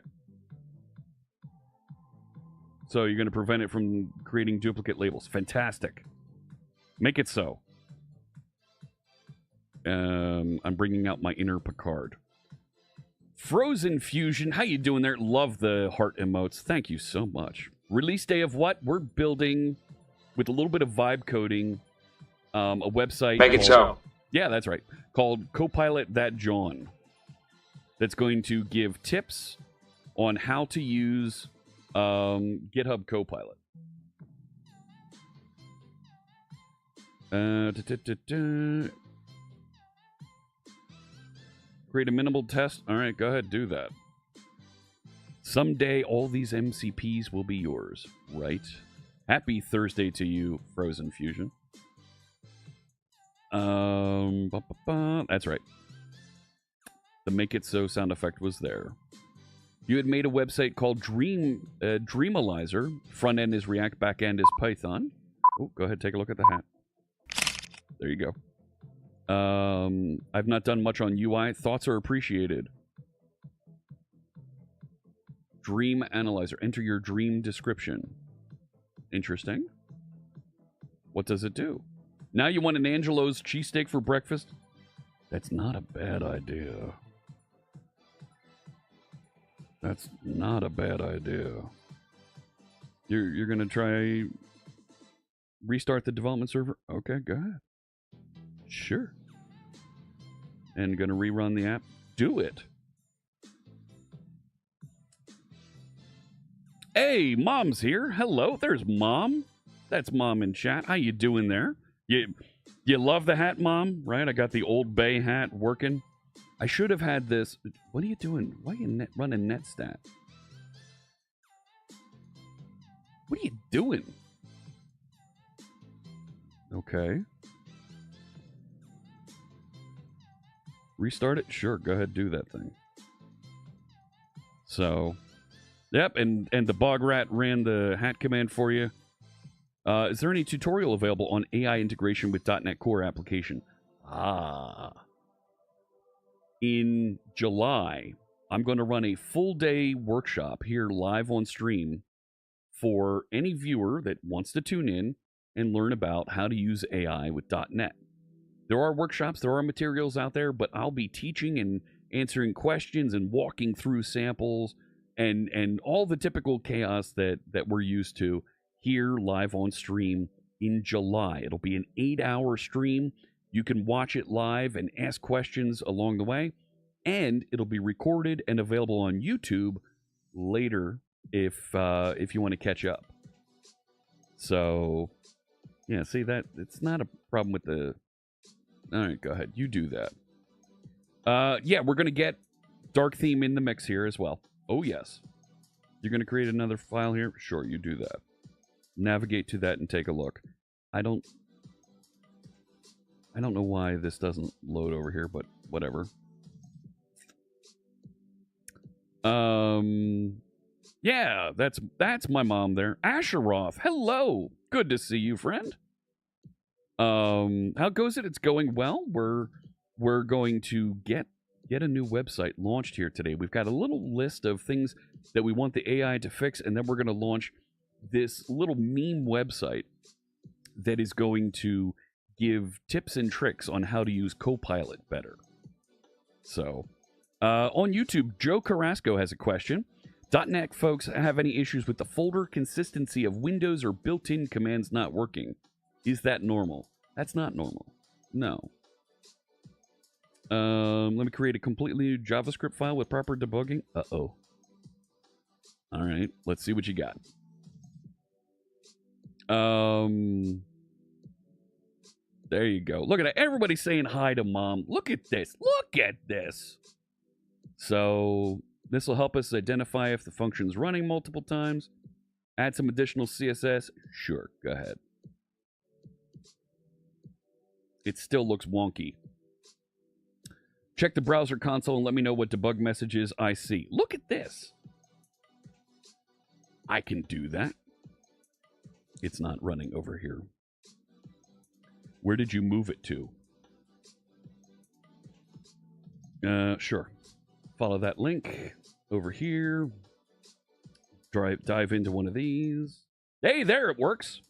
So you're going to prevent it from creating duplicate labels. Fantastic. Make it so. I'm bringing out my inner Picard. Frozen Fusion, how you doing there? Love the heart emotes. Thank you so much. Release day of what? We're building, with a little bit of vibe coding, a website. Make it so. Yeah, that's right. Called Copilot That Jawn. That's going to give tips on how to use GitHub Copilot. Create a minimal test. All right, go ahead, do that. Someday, all these MCPs will be yours, right? Happy Thursday to you, Frozen Fusion. That's right. The Make It So sound effect was there. You had made a website called Dreamalizer. Front end is React, back end is Python. Oh, go ahead, take a look at the hat. There you go. I've not done much on UI. Thoughts are appreciated. Dream Analyzer. Enter your dream description. Interesting. What does it do? Now you want an Angelo's cheesesteak for breakfast? That's not a bad idea. That's not a bad idea. You're going to try restart the development server? Okay, go ahead. Sure. And going to rerun the app? Do it. Hey, Mom's here. Hello, there's Mom. That's Mom in chat. How you doing there? You love the hat, Mom? Right? I got the Old Bay hat working. I should have had this. What are you doing? Why are you running NetStat? What are you doing? Okay. Restart it? Sure, go ahead, do that thing. So, yep, and the Bog Rat ran the hat command for you. Is there any tutorial available on AI integration with .NET Core application? In July, I'm going to run a full-day workshop here live on stream for any viewer that wants to tune in and learn about how to use AI with .NET. There are workshops, there are materials out there, but I'll be teaching and answering questions and walking through samples and all the typical chaos that we're used to here live on stream in July. It'll be an 8-hour stream. You can watch it live and ask questions along the way, and it'll be recorded and available on YouTube later if you want to catch up. So, yeah, see that it's not a problem with the. All right, go ahead. You do that. Yeah, we're gonna get dark theme in the mix here as well. Oh yes, you're gonna create another file here. Sure, you do that. Navigate to that and take a look. I don't know why this doesn't load over here, but whatever. Yeah, that's my mom there. Asheroth, hello. Good to see you, friend. How goes it? It's going well. We're going to get a new website launched here today. We've got a little list of things that we want the AI to fix, and then we're going to launch this little meme website that is going to give tips and tricks on how to use Copilot better. So, on YouTube, Joe Carrasco has a question. .NET folks have any issues with the folder consistency of Windows or built-in commands not working? Is that normal? That's not normal. No. Let me create a completely new JavaScript file with proper debugging. Uh-oh. All right, let's see what you got. There you go. Look at that. Everybody's saying hi to Mom. Look at this. Look at this. So this will help us identify if the function's running multiple times. Add some additional CSS. Sure, go ahead. It still looks wonky. Check the browser console and let me know what debug messages I see. Look at this. I can do that. It's not running over here. Where did you move it to? Sure. Follow that link over here. Dive into one of these. Hey, there it works.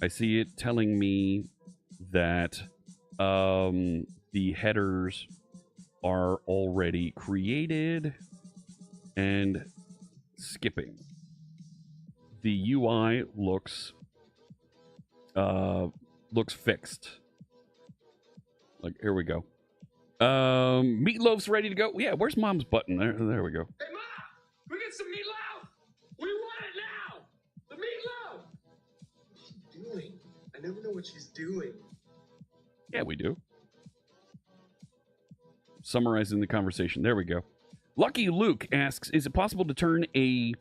I see it telling me that the headers are already created and skipping. The UI looks fixed. Like, here we go. Meatloaf's ready to go. Yeah, where's Mom's button? There we go. Hey, Mom! We get some meatloaf! We want it now! The meatloaf! What's she doing? I never know what she's doing. Yeah, we do. Summarizing the conversation. There we go. Lucky Luke asks, is it possible to turn a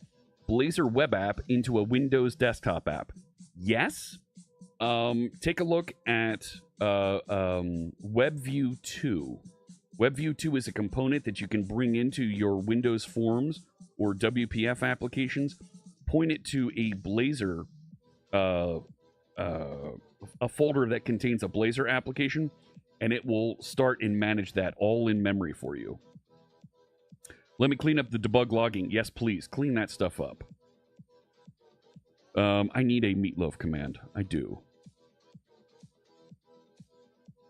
Blazor web app into a Windows desktop app? Yes. Take a look at WebView 2. WebView 2 is a component that you can bring into your Windows Forms or WPF applications. Point it to a Blazor, a folder that contains a Blazor application, and it will start and manage that all in memory for you. Let me clean up the debug logging. Yes, please. Clean that stuff up. I need a meatloaf command. I do.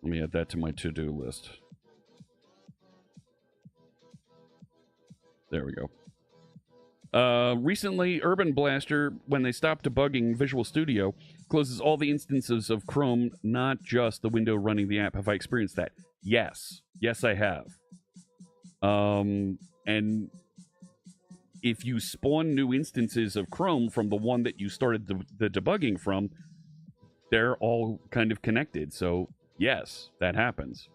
Let me add that to my to-do list. There we go. Recently, Urban Blaster, when they stopped debugging Visual Studio, closes all the instances of Chrome, not just the window running the app. Have I experienced that? Yes. Yes, I have. And if you spawn new instances of Chrome from the one that you started the debugging from, they're all kind of connected. So, yes, that happens.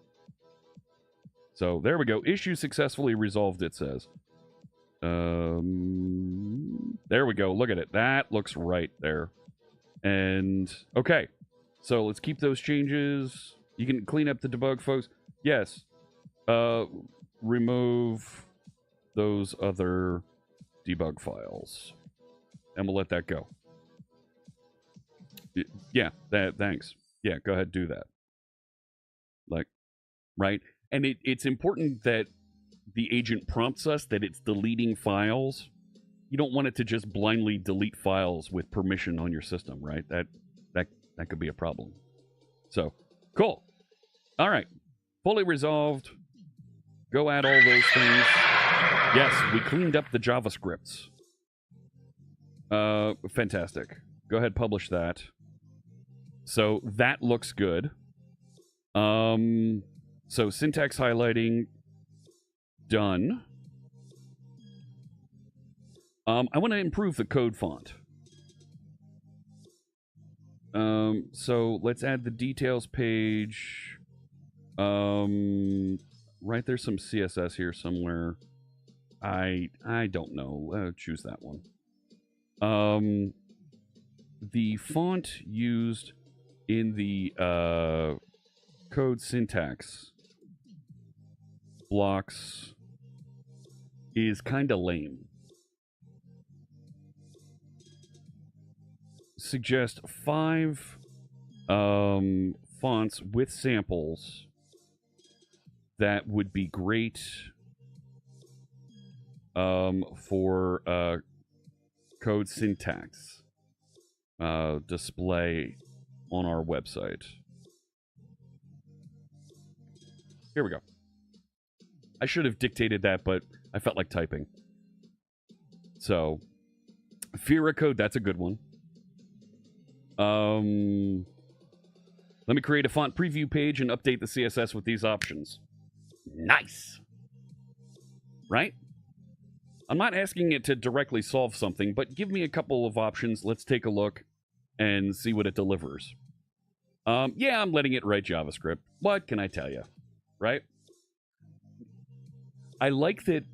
So, there we go. Issue successfully resolved, it says. There we go. Look at it. That looks right there. And, okay. So, let's keep those changes. You can clean up the debug, folks. Yes. Remove those other debug files. And we'll let that go. Yeah, thanks. Yeah, go ahead, do that. Like, right? And it's important that the agent prompts us that it's deleting files, you don't want it to just blindly delete files with permission on your system, right? That could be a problem. So, cool. All right. Fully resolved. Go add all those things. Yes, we cleaned up the JavaScripts. Fantastic. Go ahead, publish that. So that looks good. So syntax highlighting done. I want to improve the code font. So let's add the details page. Right, there's some CSS here somewhere. I don't know. Choose that one. The font used in the code syntax blocks is kind of lame. Suggest 5 fonts with samples that would be great for code syntax display on our website. Here we go. I should have dictated that, but I felt like typing. So, Fira code, that's a good one. Let me create a font preview page and update the CSS with these options. Nice. Right? I'm not asking it to directly solve something, but give me a couple of options. Let's take a look and see what it delivers. Yeah, I'm letting it write JavaScript. What can I tell you? Right? I like that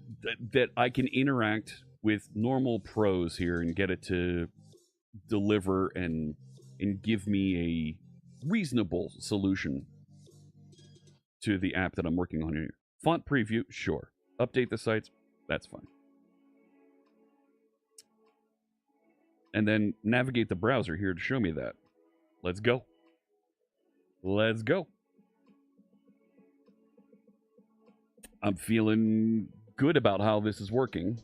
I can interact with normal prose here and get it to deliver and give me a reasonable solution to the app that I'm working on here. Font preview, sure. Update the sites, that's fine. And then navigate the browser here to show me that. Let's go. Let's go. I'm feeling good about how this is working.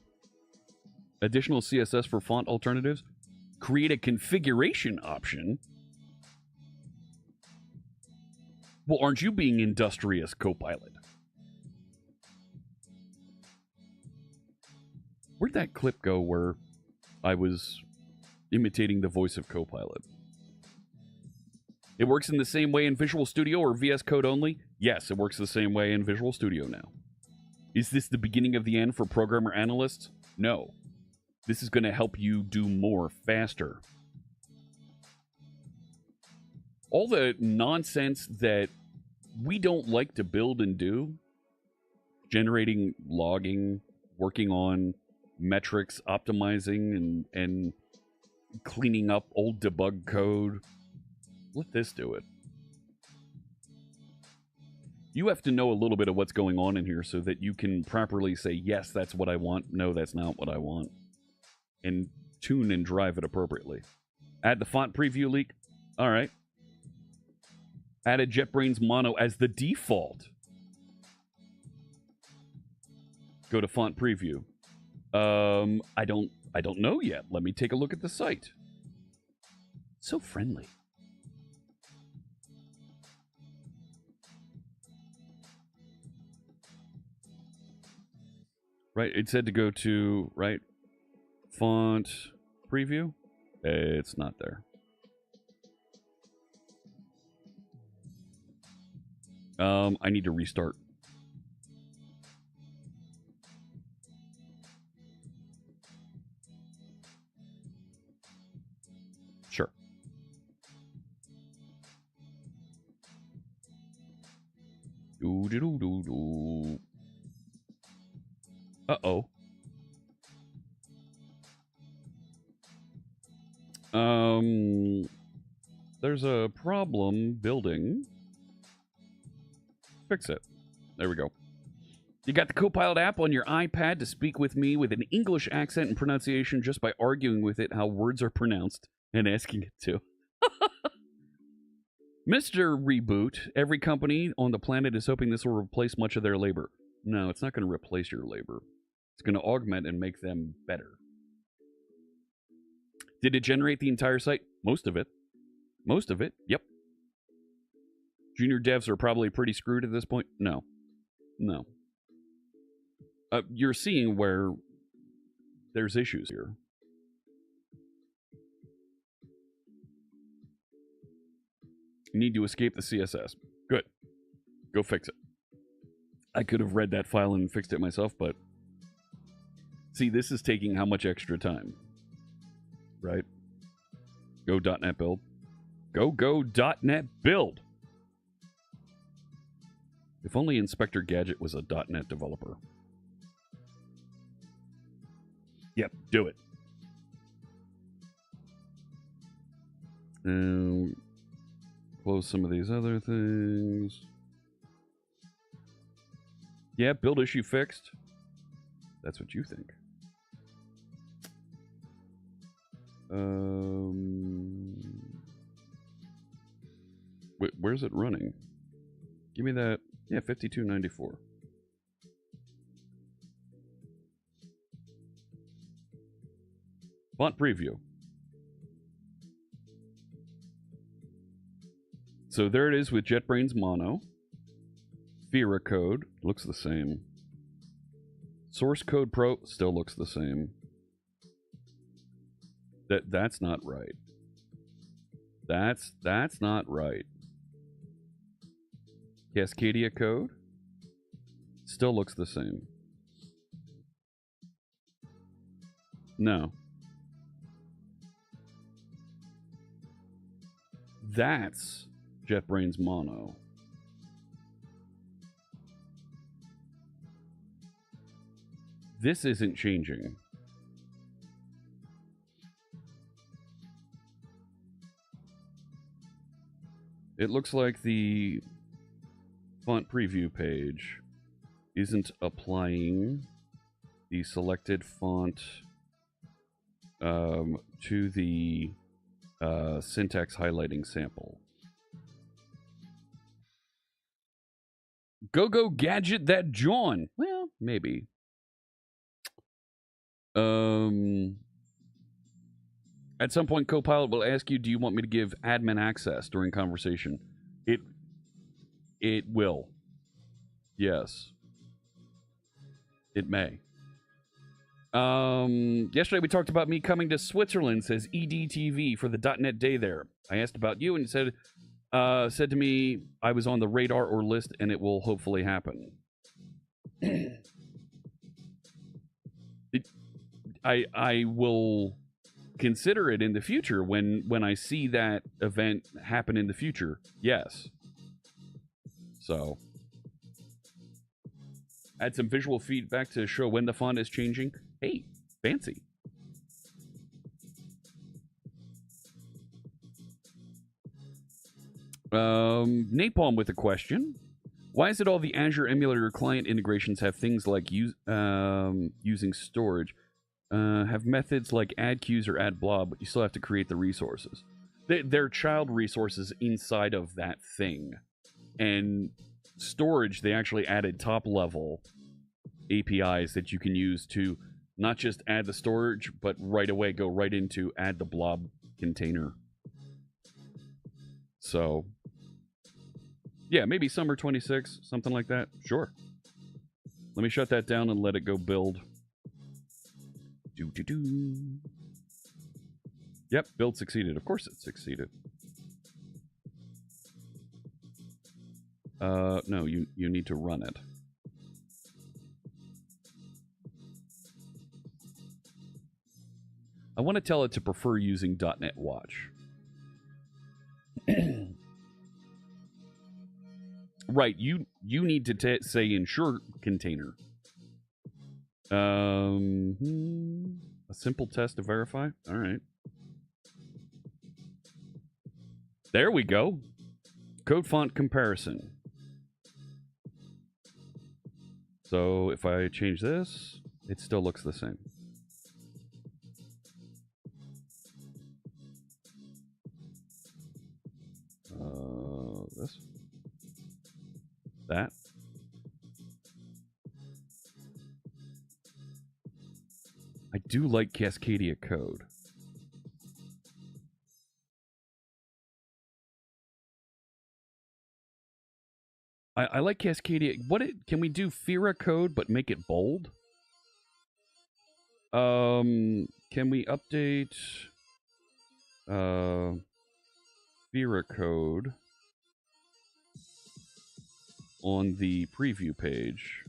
Additional CSS for font alternatives. Create a configuration option. Well, aren't you being industrious, Copilot? Where'd that clip go where I was imitating the voice of Copilot? It works in the same way in Visual Studio or VS Code only? Yes, it works the same way in Visual Studio now. Is this the beginning of the end for programmer analysts? No. This is going to help you do more faster. All the nonsense that we don't like to build and do, generating, logging, working on metrics, optimizing, and cleaning up old debug code, let this do it. You have to know a little bit of what's going on in here so that you can properly say, yes, that's what I want. No, that's not what I want. And tune and drive it appropriately. Add the font preview leak. All right. Added JetBrains Mono as the default. Go to font preview. I don't know yet. Let me take a look at the site. So friendly. Right, it said to go to, right, font preview. It's not there. I need to restart. Sure. Do-do-do-do-do. Uh-oh. There's a problem building. Fix it. There we go. You got the Copilot app on your iPad to speak with me with an English accent and pronunciation just by arguing with it how words are pronounced and asking it to. Mr. Reboot, every company on the planet is hoping this will replace much of their labor. No, it's not going to replace your labor. It's going to augment and make them better. Did it generate the entire site? Most of it. Most of it, yep. Junior devs are probably pretty screwed at this point. No. No. You're seeing where there's issues here. You need to escape the CSS. Good. Go fix it. I could have read that file and fixed it myself, but... See, this is taking how much extra time? Right? Go .NET build. Go .NET build! If only Inspector Gadget was a .NET developer. Yep, do it. Close some of these other things. Yeah, build issue fixed. That's what you think. Where's it running? Give me that. Yeah, 5294. Font preview. So there it is with JetBrains Mono. Fira code looks the same. Source Code Pro still looks the same. That's not right. That's not right. Cascadia code still looks the same. No. That's JetBrains Mono. This isn't changing. It looks like the font preview page isn't applying the selected font to the syntax highlighting sample. Go gadget that jawn. Well, maybe. At some point, Copilot will ask you, do you want me to give admin access during conversation? It will. Yes. It may. Yesterday we talked about me coming to Switzerland, says EDTV, for the .NET Day there. I asked about you, and he said to me I was on the radar or list, and it will hopefully happen. I will consider it in the future when I see that event happen in the future. Yes. So, add some visual feedback to show when the font is changing. Hey, fancy. Napalm with a question. Why is it all the Azure emulator client integrations have things like using storage, have methods like add queues or add blob, but you still have to create the resources? They're child resources inside of that thing. And storage, they actually added top-level APIs that you can use to not just add the storage, but right away go right into add the blob container. So, yeah, maybe summer 26, something like that. Sure. Let me shut that down and let it go build. Yep, build succeeded. Of course it succeeded. No, you need to run it. I want to tell it to prefer using .NET Watch. Right, you need to say ensure container. A simple test to verify? All right. There we go. Code font comparison. So if I change this, it still looks the same. This. That. I do like Cascadia code. I like Cascadia. Can we do Fira code but make it bold? Can we update Fira code on the preview page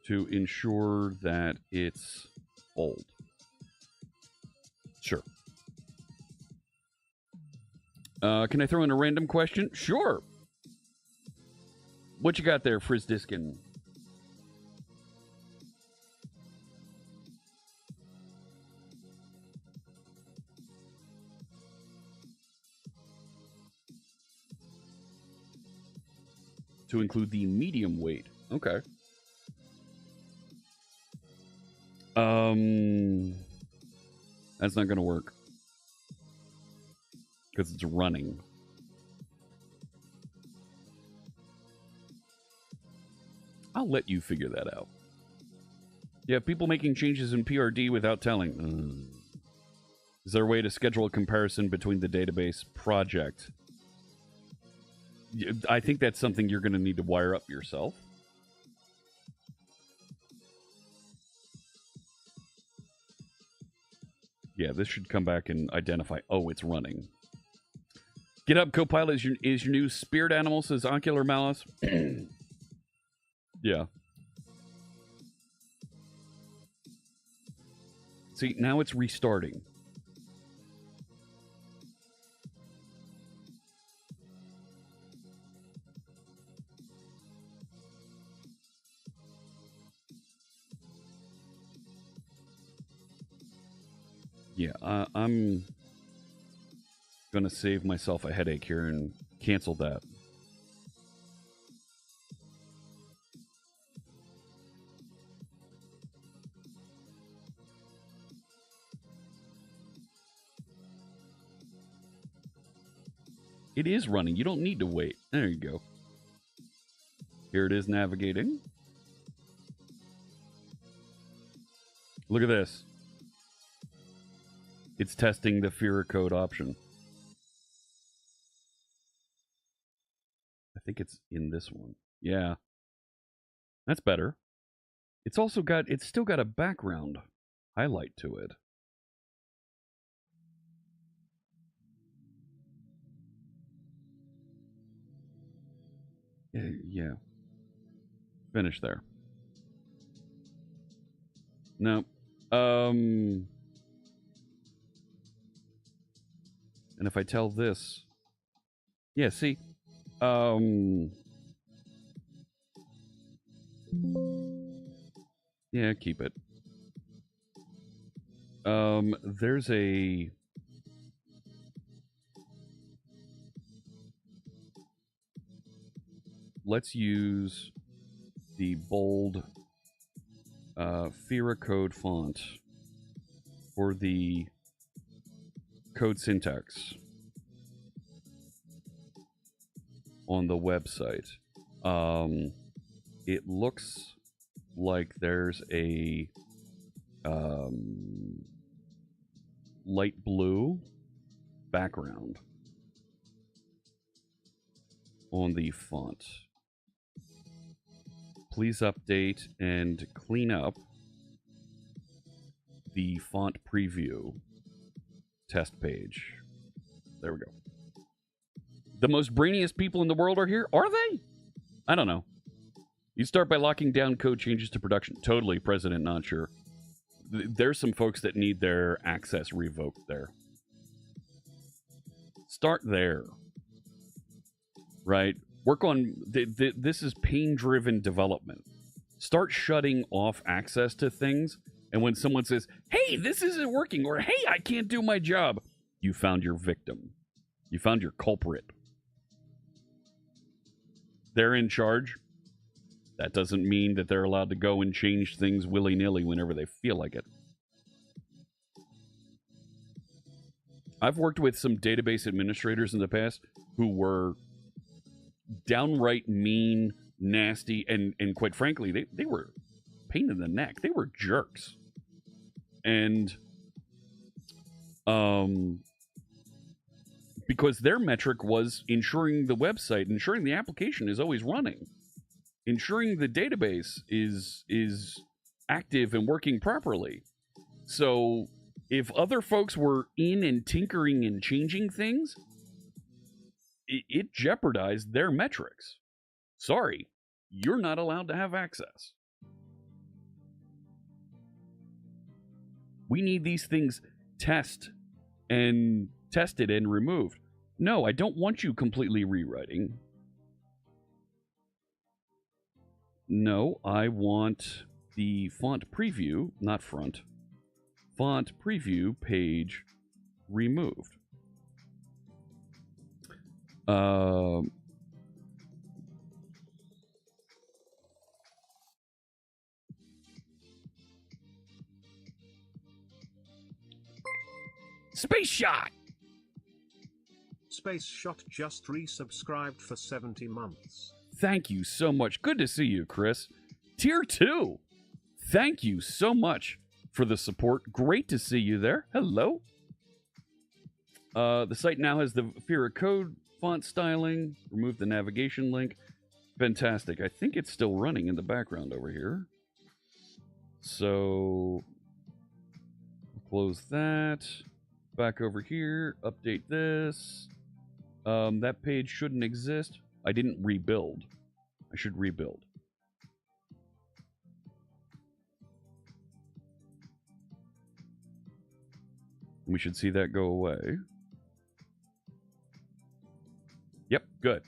to ensure that it's bold? Sure. Can I throw in a random question? Sure. What you got there, Frizdiskin? To include the medium weight. Okay. That's not going to work. Because it's running. I'll let you figure that out. Yeah, people making changes in PRD without telling. Is there a way to schedule a comparison between the database project? I think that's something you're going to need to wire up yourself. Yeah, this should come back and identify, oh, it's running. Get up, Copilot is your new spirit animal, says Ocular Malice. Yeah. See, now it's restarting. Yeah, I'm going to save myself a headache here and cancel that. It is running. You don't need to wait. There you go. Here it is navigating. Look at this. It's testing the Fira code option. I think it's in this one. Yeah. That's better. It's still got a background highlight to it. Yeah. Finish there. No. And if I tell this, yeah, see, yeah, keep it. There's a, let's use the bold Fira code font for the code syntax on the website. It looks like there's a light blue background on the font. Please update and clean up the font preview test page. There we go. The most brainiest people in the world are here? Are they? I don't know. You start by locking down code changes to production. Totally, President Not Sure. There's some folks that need their access revoked there. Start there. Right? Work on... this is pain-driven development. Start shutting off access to things, and when someone says, hey, this isn't working, or hey, I can't do my job, you found your victim. You found your culprit. They're in charge. That doesn't mean that they're allowed to go and change things willy-nilly whenever they feel like it. I've worked with some database administrators in the past who were downright mean, nasty, and quite frankly, they were pain in the neck. They were jerks. And because their metric was ensuring the website, ensuring the application is always running, ensuring the database is active and working properly. So if other folks were in and tinkering and changing things, it jeopardized their metrics. Sorry, you're not allowed to have access. We need these things tested and removed. No, I don't want you completely rewriting. No, I want the font preview, not front, font preview page removed. Space Shot! Space Shot just resubscribed for 70 months. Thank you so much. Good to see you, Chris. Tier 2. Thank you so much for the support. Great to see you there. Hello. The site now has the Fira code font styling. Remove the navigation link. Fantastic. I think it's still running in the background over here. So, close that. Back over here. Update this. That page shouldn't exist. I didn't rebuild. I should rebuild. We should see that go away. Yep, good.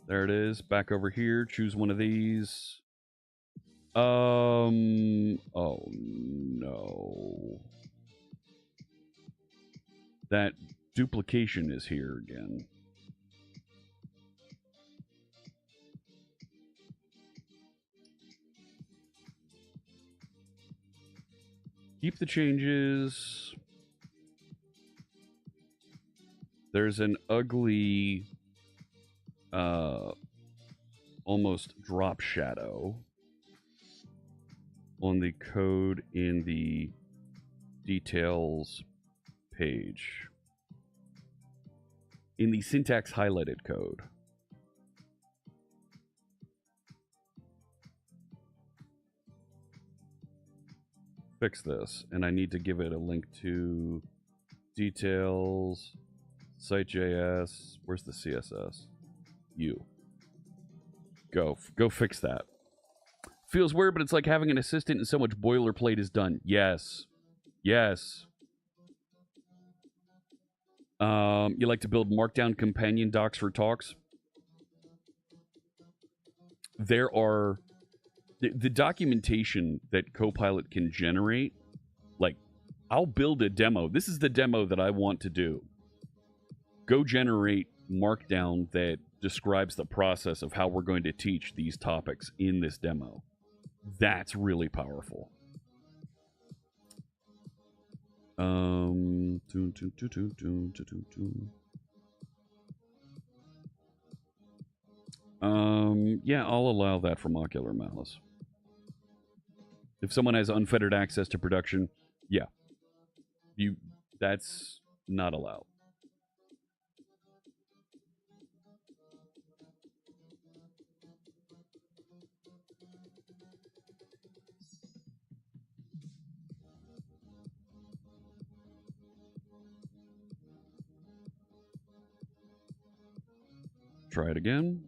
There it is. Back over here. Choose one of these. Oh no. That duplication is here again. Keep the changes. There's an ugly, almost drop shadow on the code in the details page. In the syntax highlighted code. Fix this, and I need to give it a link to details, site.js. Where's the CSS? Go fix that. Feels weird, but it's like having an assistant and so much boilerplate is done. Yes. Yes. You like to build markdown companion docs for talks? There are the documentation that Copilot can generate. Like, I'll build a demo. This is the demo that I want to do. Go generate markdown that describes the process of how we're going to teach these topics in this demo. That's really powerful. Yeah, I'll allow that from Ocular Malice. If someone has unfettered access to production, yeah. That's not allowed. Try it again.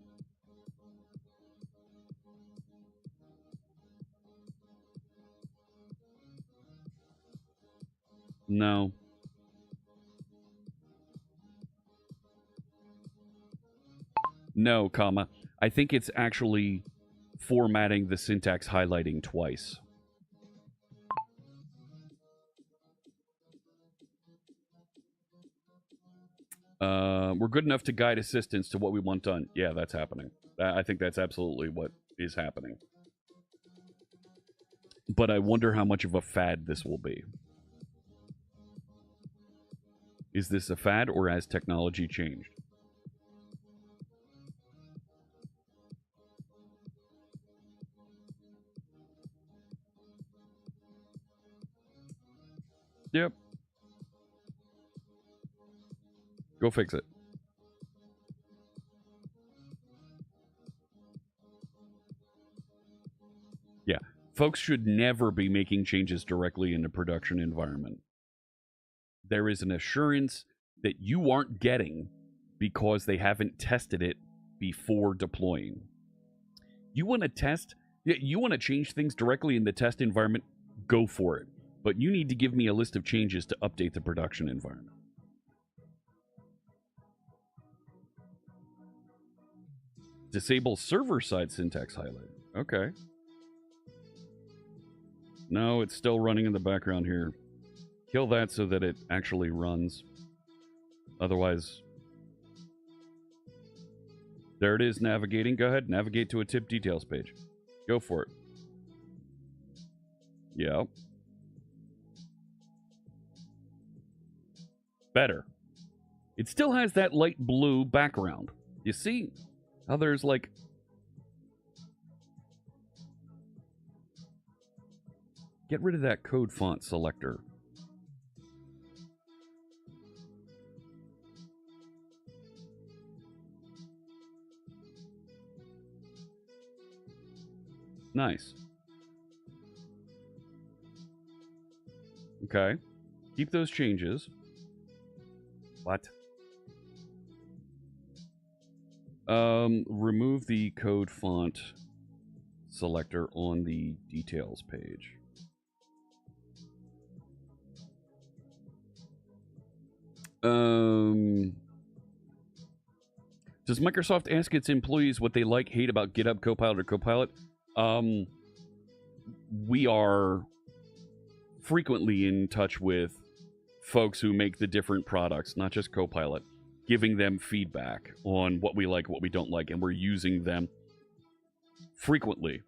No. No, comma. I think it's actually formatting the syntax highlighting twice. We're good enough to guide assistants to what we want done. Yeah, that's happening. I think that's absolutely what is happening. But I wonder how much of a fad this will be. Is this a fad, or has technology changed? Yep. Go fix it. Yeah. Folks should never be making changes directly in the production environment. There is an assurance that you aren't getting because they haven't tested it before deploying. You want to test, you want to change things directly in the test environment, go for it. But you need to give me a list of changes to update the production environment. Disable server-side syntax highlighting. Okay. No, it's still running in the background here. Kill that so that it actually runs. Otherwise... There it is, navigating. Go ahead, navigate to a tip details page. Go for it. Yep. Better. It still has that light blue background. You see how there's like... Get rid of that code font selector. Nice. Okay. Keep those changes. What? Remove the code font selector on the details page. Does Microsoft ask its employees what they like, hate about GitHub Copilot or Copilot? We are frequently in touch with folks who make the different products, not just Copilot, giving them feedback on what we like, what we don't like, and we're using them frequently.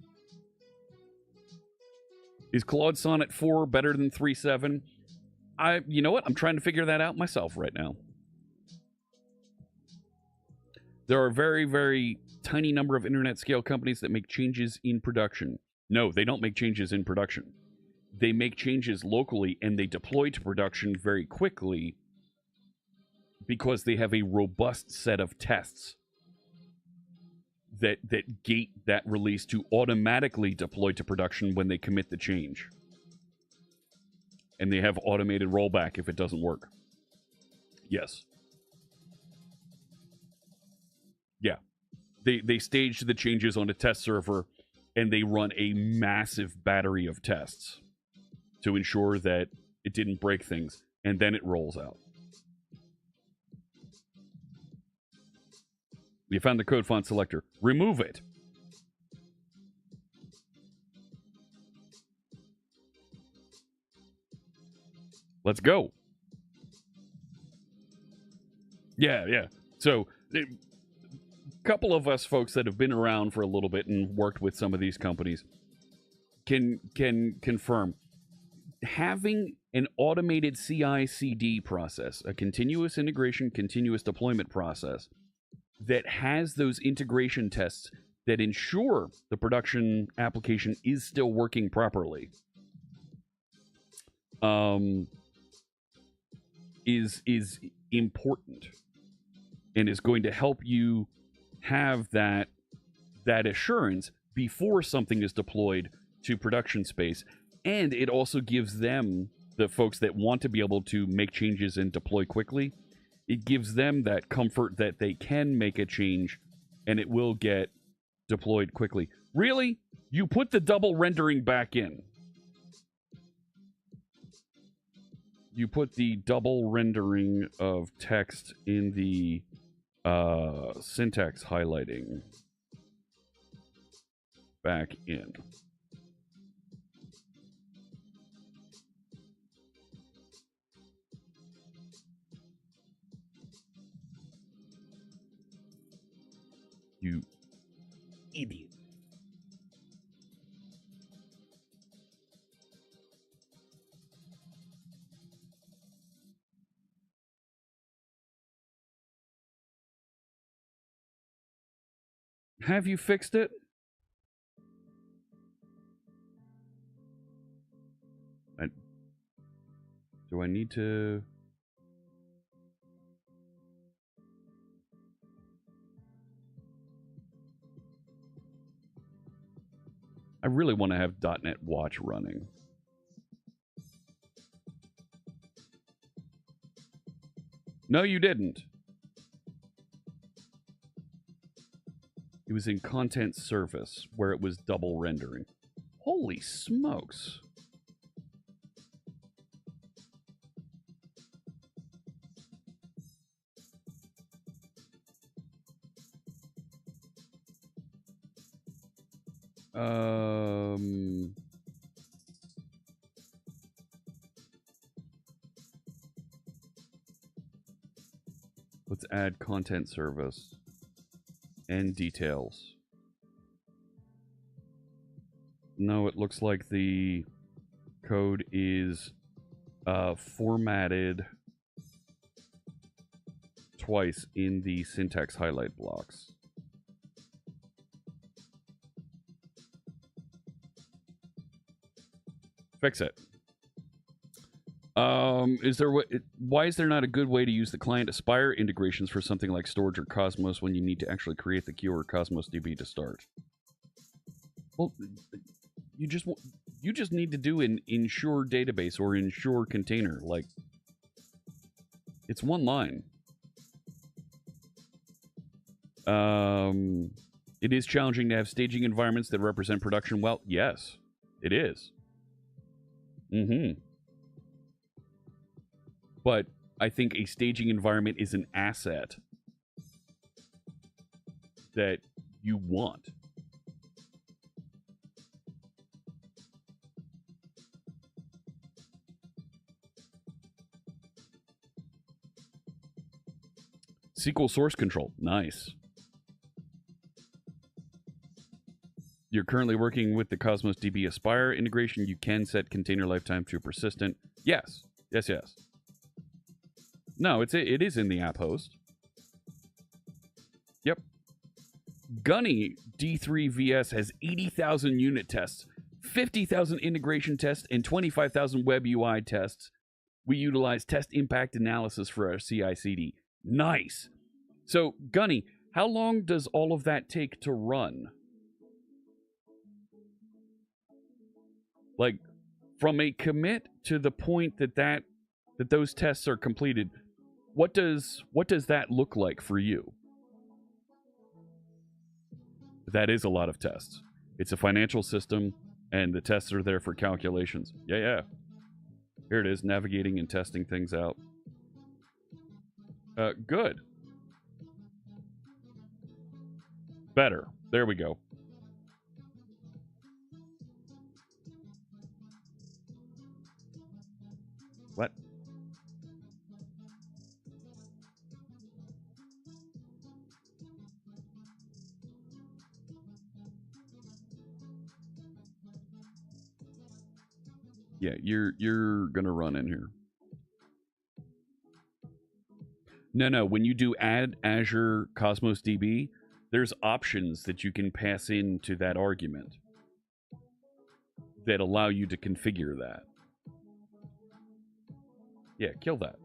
Is Claude Sonnet 4 better than 3.7? You know what? I'm trying to figure that out myself right now. There are a very, very tiny number of internet scale companies that make changes in production. No, they don't make changes in production. They make changes locally and they deploy to production very quickly because they have a robust set of tests that gate that release to automatically deploy to production when they commit the change. And they have automated rollback if it doesn't work. Yes. Yeah. They stage the changes on a test server and they run a massive battery of tests to ensure that it didn't break things, and then it rolls out. You found the code font selector. Remove it. Let's go. Yeah. So, a couple of us folks that have been around for a little bit and worked with some of these companies can confirm having an automated CI/CD process, a continuous integration, continuous deployment process that has those integration tests that ensure the production application is still working properly, is important and is going to help you have that assurance before something is deployed to production space. And it also gives them, the folks that want to be able to make changes and deploy quickly, it gives them that comfort that they can make a change and it will get deployed quickly. Really? You put the double rendering back in. You put the double rendering of text in the syntax highlighting back in. You idiot. Have you fixed it? Do I need to... I really want to have .NET Watch running. No, you didn't. It was in Content Service, where it was double rendering. Holy smokes. Let's add Content Service and details. No, it looks like the code is formatted twice in the syntax highlight blocks. Fix it. Why is there not a good way to use the client Aspire integrations for something like storage or Cosmos when you need to actually create the queue or Cosmos DB to start? Well, you just need to do an ensure database or ensure container. Like, it's one line. It is challenging to have staging environments that represent production well. Yes, it is. But I think a staging environment is an asset that you want. SQL source control. Nice. You're currently working with the Cosmos DB Aspire integration. You can set container lifetime to persistent. Yes. Yes, yes. No, it is in the app host. Yep. Gunny D3VS has 80,000 unit tests, 50,000 integration tests, and 25,000 web UI tests. We utilize test impact analysis for our CI/CD. Nice. So, Gunny, how long does all of that take to run? Like, from a commit to the point that those tests are completed, what does that look like for you? That is a lot of tests. It's a financial system, and the tests are there for calculations. Yeah. Here it is, navigating and testing things out. Good. Better. There we go. What? Yeah, you're gonna run in here. No. When you do add Azure Cosmos DB, there's options that you can pass into that argument that allow you to configure that. Yeah, kill that.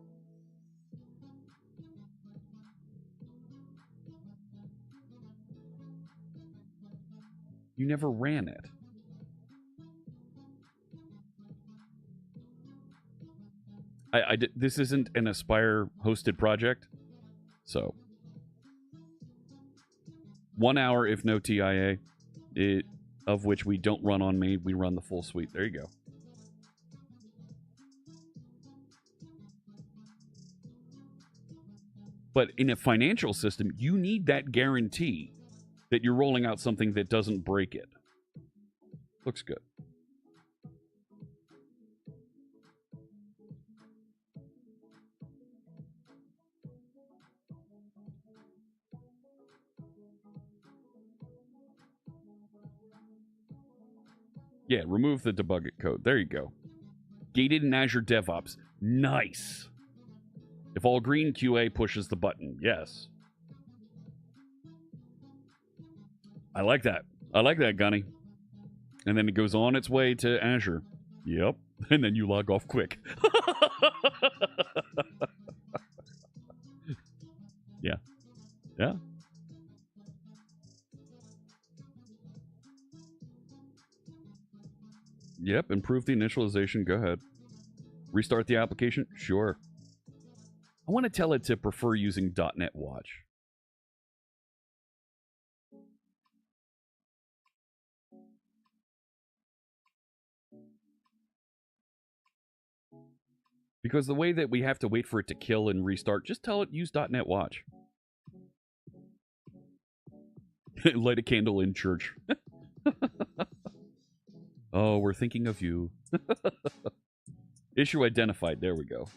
You never ran it. This isn't an Aspire hosted project, so 1 hour if no TIA, of which we don't run on main, we run the full suite. There you go. But in a financial system, you need that guarantee that you're rolling out something that doesn't break it. Looks good. Yeah, remove the debug it code. There you go. Gated in Azure DevOps. Nice. If all green, QA pushes the button. Yes. I like that. I like that, Gunny. And then it goes on its way to Azure. Yep. And then you log off quick. Yeah. Yeah. Yep, improve the initialization. Go ahead. Restart the application? Sure. I want to tell it to prefer using .NET Watch. Because the way that we have to wait for it to kill and restart, just tell it use .NET Watch. Light a candle in church. Oh, we're thinking of you. Issue identified. There we go.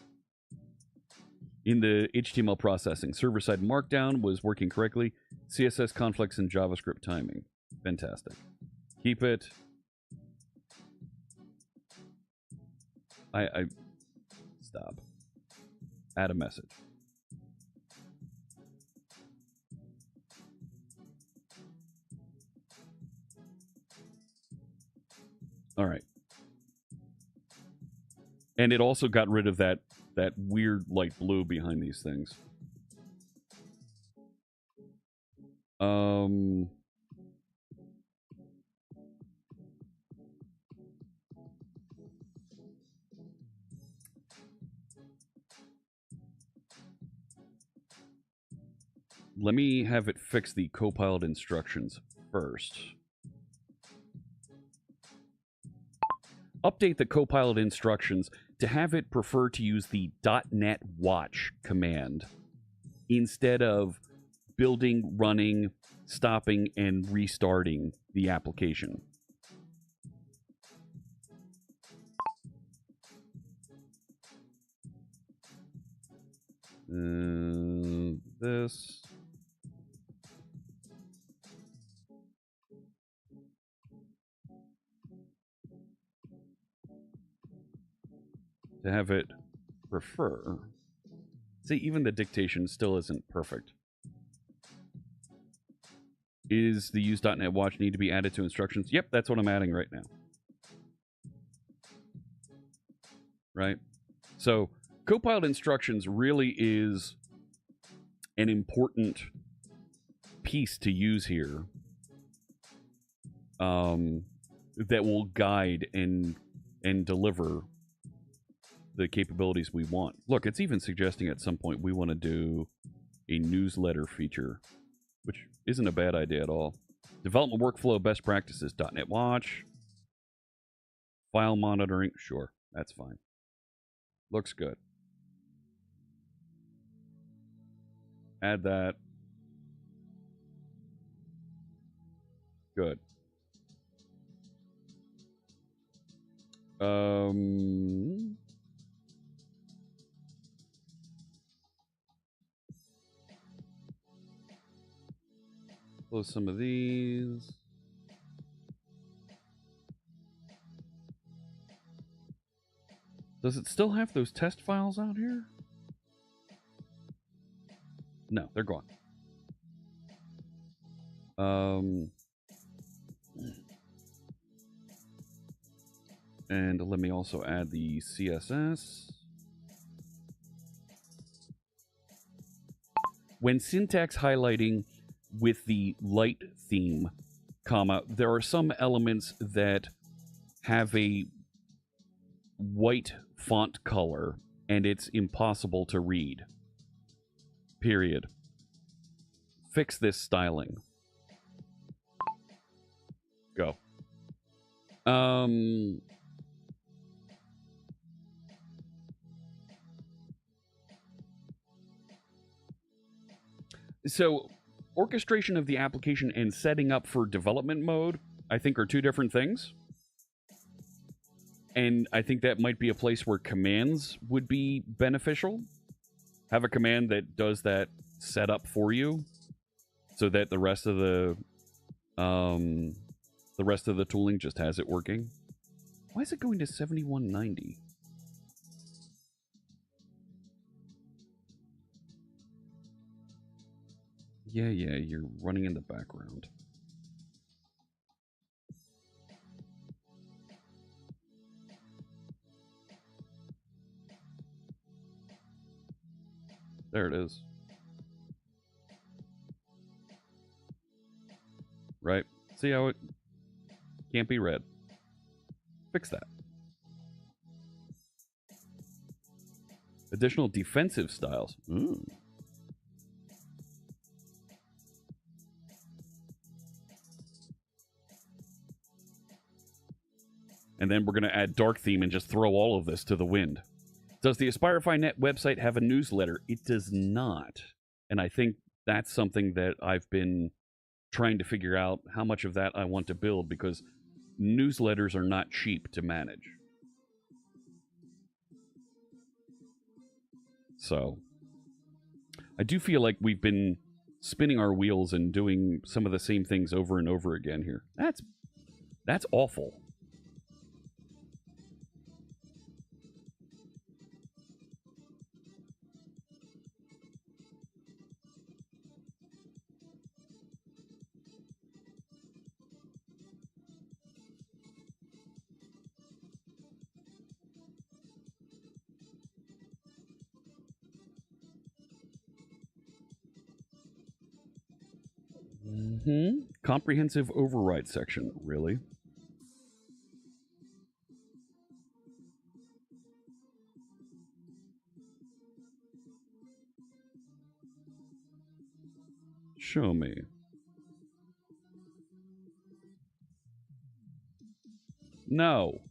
In the HTML processing, server-side markdown was working correctly. CSS conflicts and JavaScript timing. Fantastic. Keep it. I stop. Add a message. All right. And it also got rid of that weird light blue behind these things. Let me have it fix the Copilot instructions first. Update the Copilot instructions to have it prefer to use the .NET Watch command instead of building, running, stopping, and restarting the application. This. To have it prefer. See, even the dictation still isn't perfect. Is the use.NET Watch need to be added to instructions? Yep, that's what I'm adding right now. Right? So, Copilot instructions really is an important piece to use here that will guide and deliver the capabilities we want. Look, it's even suggesting at some point we want to do a newsletter feature, which isn't a bad idea at all. Development workflow best practices, .NET Watch. File monitoring, sure, that's fine. Looks good. Add that. Good. Close some of these. Does it still have those test files out here? No, they're gone. And let me also add the CSS. When syntax highlighting with the light theme, comma, there are some elements that have a white font color and it's impossible to read. Period. Fix this styling. Go. So, orchestration of the application and setting up for development mode, I think, are two different things. And I think that might be a place where commands would be beneficial. Have a command that does that setup for you, so that the rest of the tooling just has it working. Why is it going to 7190? Yeah, you're running in the background. There it is. Right? See how it can't be read? Fix that. Additional defensive styles. Ooh. And then we're going to add dark theme and just throw all of this to the wind. Does the AspireFi.net website have a newsletter? It does not. And I think that's something that I've been trying to figure out how much of that I want to build, because newsletters are not cheap to manage. So I do feel like we've been spinning our wheels and doing some of the same things over and over again here. That's awful. Comprehensive override section. Really? Show me. No.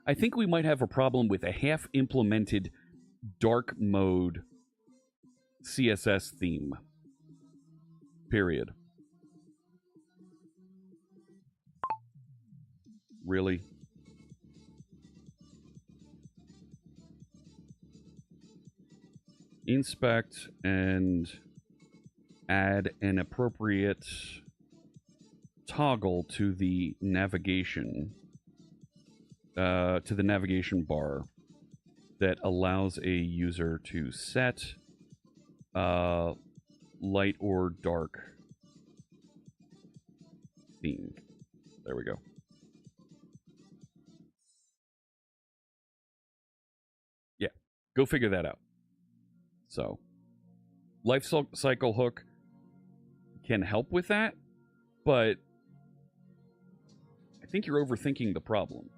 I think we might have a problem with a half-implemented dark mode CSS theme. Period. Really? Inspect and add an appropriate toggle to the navigation bar that allows a user to set light or dark theme. There we go. Yeah, go figure that out. So, life cycle hook can help with that, but I think you're overthinking the problem.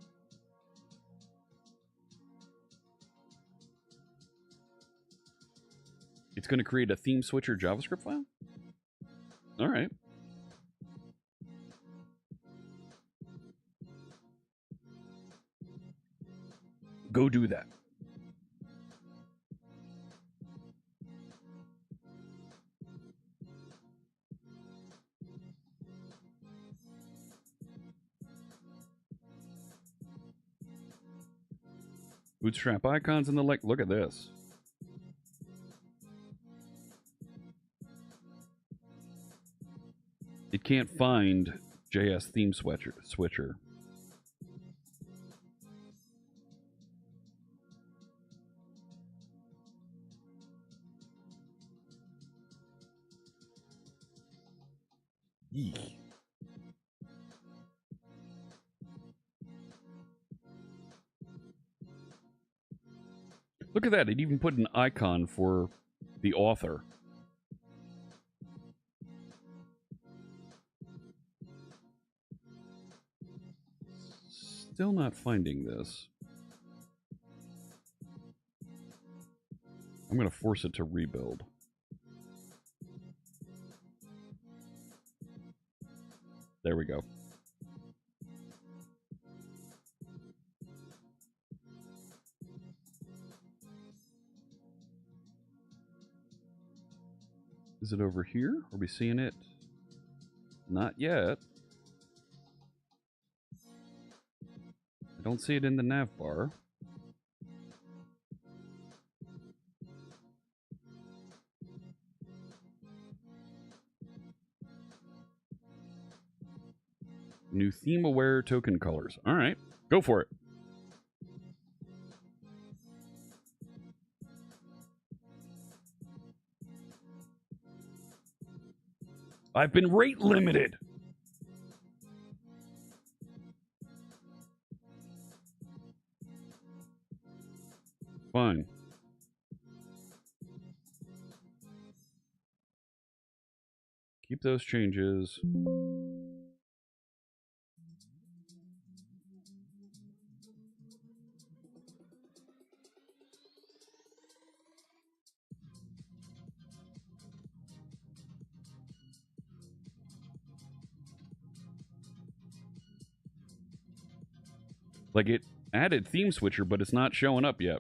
It's going to create a theme switcher JavaScript file? All right. Go do that. Bootstrap icons and the like. Look at this. It can't find JS theme switcher. Eek. Look at that. It even put an icon for the author. Still not finding this. I'm going to force it to rebuild. There we go. Is it over here? Are we seeing it? Not yet. I don't see it in the nav bar. New theme-aware token colors. All right, go for it. I've been rate limited. Fine. Keep those changes. Like, it added theme switcher, but it's not showing up yet.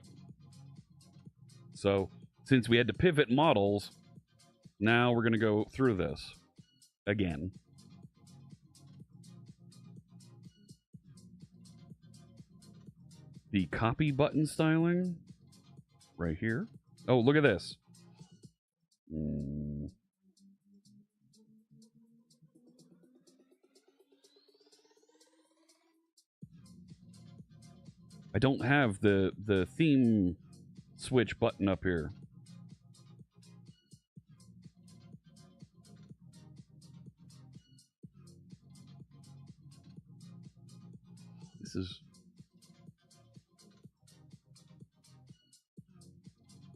So, since we had to pivot models, now we're going to go through this again. The copy button styling right here. Oh, look at this. I don't have the theme switch button up here. This is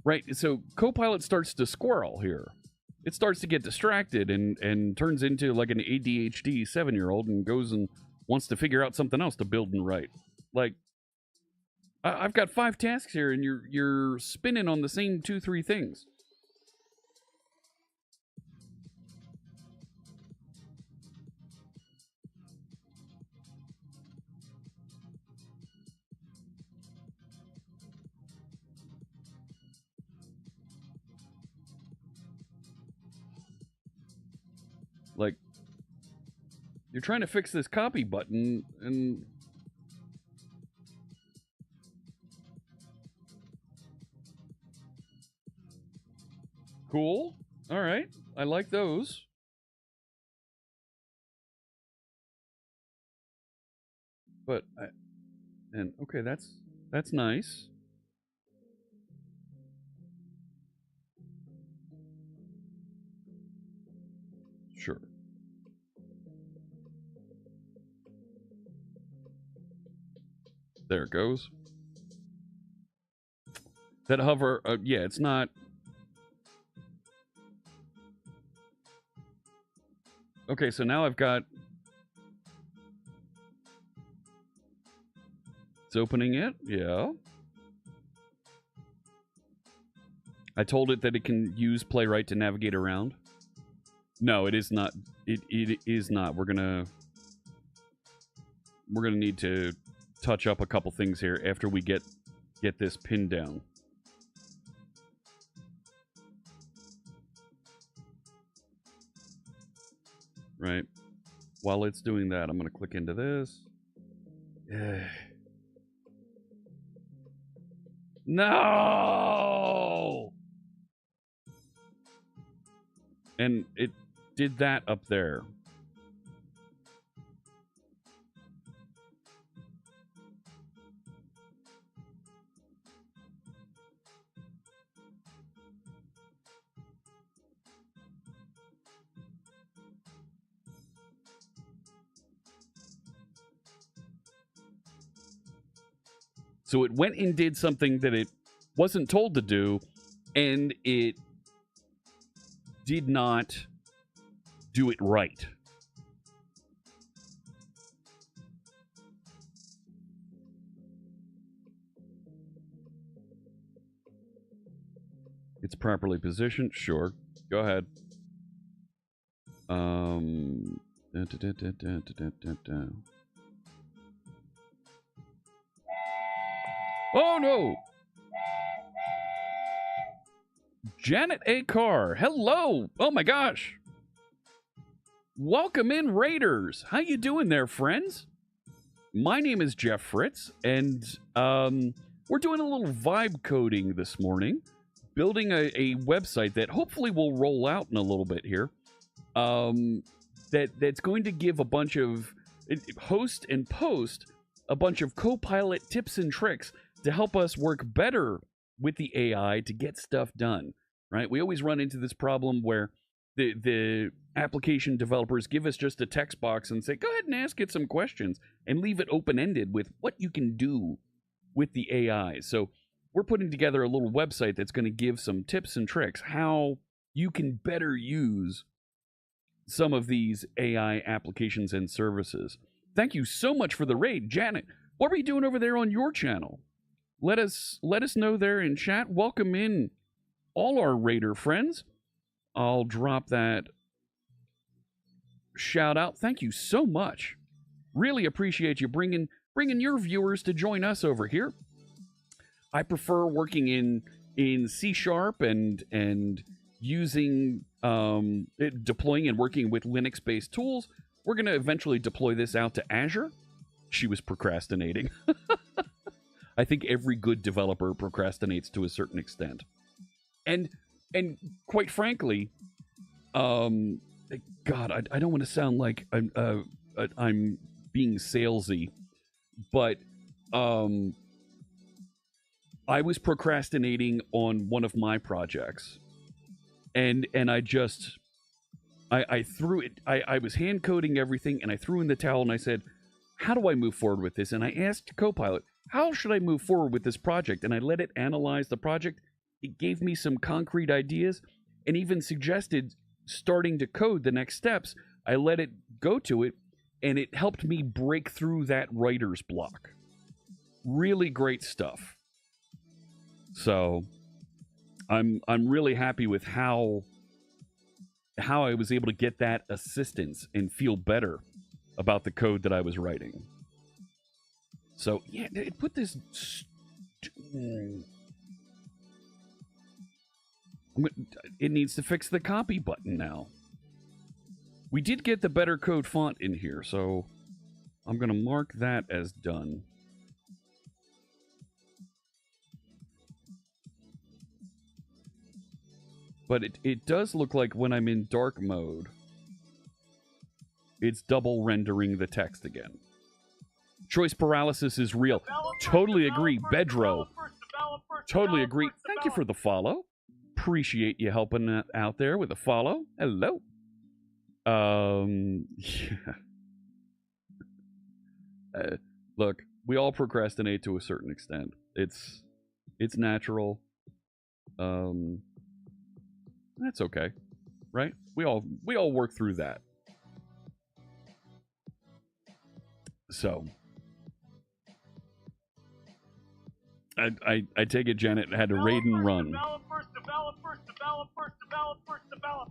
right. So Copilot starts to squirrel here. It starts to get distracted and turns into like an ADHD 7-year-old and goes and wants to figure out something else to build and write. Like, I've got 5 tasks here, and you're spinning on the same 2-3 things. Like, you're trying to fix this copy button, and cool. All right. I like those. But okay, that's nice. Sure. There it goes. That hover, yeah, it's not. Okay, so now I've got. It's opening it, yeah. I told it that it can use Playwright to navigate around. No, it is not. It is not. We're gonna need to touch up a couple things here after we get this pinned down. Right. While it's doing that, I'm gonna click into this. No! And it did that up there. So it went and did something that it wasn't told to do, and it did not do it right. It's properly positioned. Sure. Go ahead. Oh, no. Janet A. Carr. Hello. Oh, my gosh. Welcome in, Raiders. How you doing there, friends? My name is Jeff Fritz, and we're doing a little vibe coding this morning, building a website that hopefully will roll out in a little bit here. That's going to give a bunch of host and post a bunch of Copilot tips and tricks to help us work better with the AI to get stuff done, right? We always run into this problem where the application developers give us just a text box and say, go ahead and ask it some questions, and leave it open-ended with what you can do with the AI. So we're putting together a little website that's going to give some tips and tricks how you can better use some of these AI applications and services. Thank you so much for the raid, Janet. What are you doing over there on your channel? Let us know there in chat. Welcome in all our raider friends. I'll drop that shout out. Thank you so much. Really appreciate you bringing your viewers to join us over here. I prefer working in C# and using deploying and working with Linux-based tools. We're going to eventually deploy this out to Azure. She was procrastinating. I think every good developer procrastinates to a certain extent. And quite frankly, God, I don't want to sound like I'm being salesy, but I was procrastinating on one of my projects, and I threw it. I was hand coding everything, and I threw in the towel, and I said, how do I move forward with this? And I asked Copilot, how should I move forward with this project? And I let it analyze the project. It gave me some concrete ideas and even suggested starting to code the next steps. I let it go to it, and it helped me break through that writer's block. Really great stuff. So I'm really happy with how I was able to get that assistance and feel better about the code that I was writing. So yeah, it put this. It needs to fix the copy button now. We did get the better code font in here, so I'm going to mark that as done. But it does look like when I'm in dark mode, it's double rendering the text again. Choice paralysis is real. Totally agree, Bedro. Totally agree. Thank you for the follow. Appreciate you helping out there with a follow. Hello. Yeah. Look, we all procrastinate to a certain extent. It's natural. That's okay, right? We all work through that. So I take it Janet had to raid and run.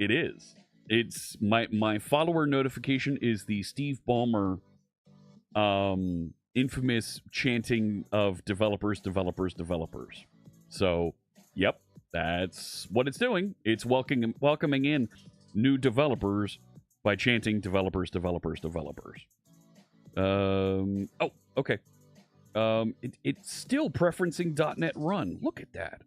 It is. It's my follower notification is the Steve Ballmer infamous chanting of developers. So, yep, that's what it's doing. It's welcoming in new developers by chanting developers. Oh, okay. It's still preferencing .NET Run. Look at that.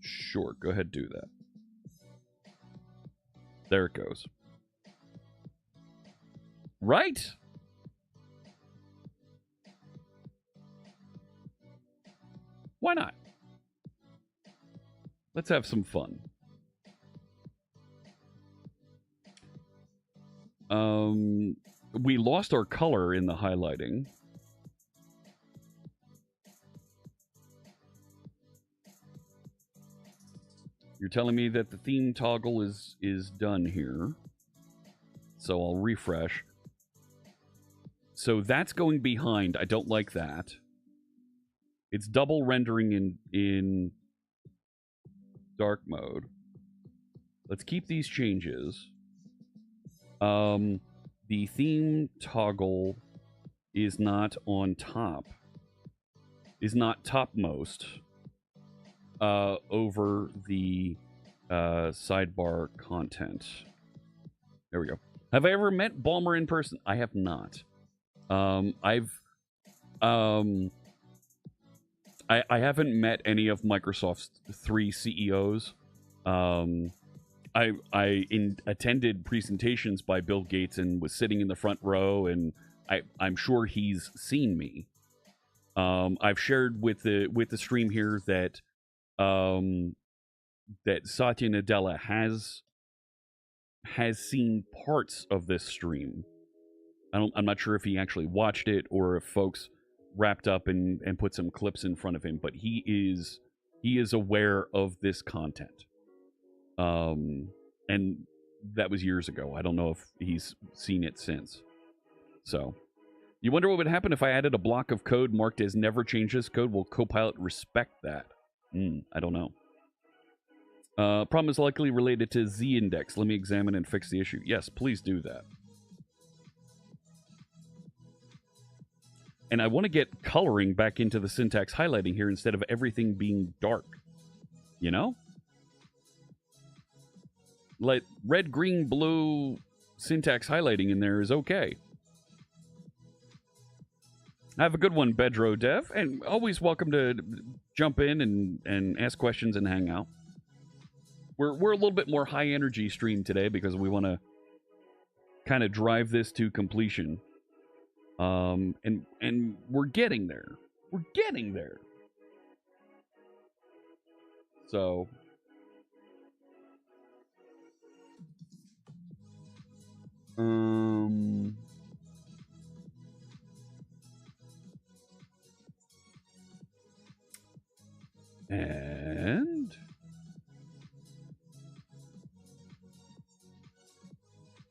Sure, go ahead, do that. There it goes. Right? Why not? Let's have some fun. We lost our color in the highlighting. You're telling me that the theme toggle is done here. So I'll refresh. So that's going behind. I don't like that. It's double rendering in dark mode. Let's keep these changes. The theme toggle is not on top. Is not topmost. Over the sidebar content. There we go. Have I ever met Ballmer in person? I have not. I haven't met any of Microsoft's 3 CEOs. attended presentations by Bill Gates and was sitting in the front row, and I'm sure he's seen me. I've shared with the stream here that that Satya Nadella has seen parts of this stream. I'm not sure if he actually watched it or if folks wrapped up and put some clips in front of him, but he is aware of this content. And that was years ago. I don't know if he's seen it since. So, you wonder what would happen if I added a block of code marked as never change this code? Will Copilot respect that? I don't know. Problem is likely related to Z-index. Let me examine and fix the issue. Yes, please do that. And I want to get coloring back into the syntax highlighting here instead of everything being dark. You know? Like red, green, blue syntax highlighting in there is okay. Have a good one, Bedro Dev. And always welcome to jump in and ask questions and hang out. We're a little bit more high energy stream today because we want to kind of drive this to completion. And we're getting there. We're getting there. So and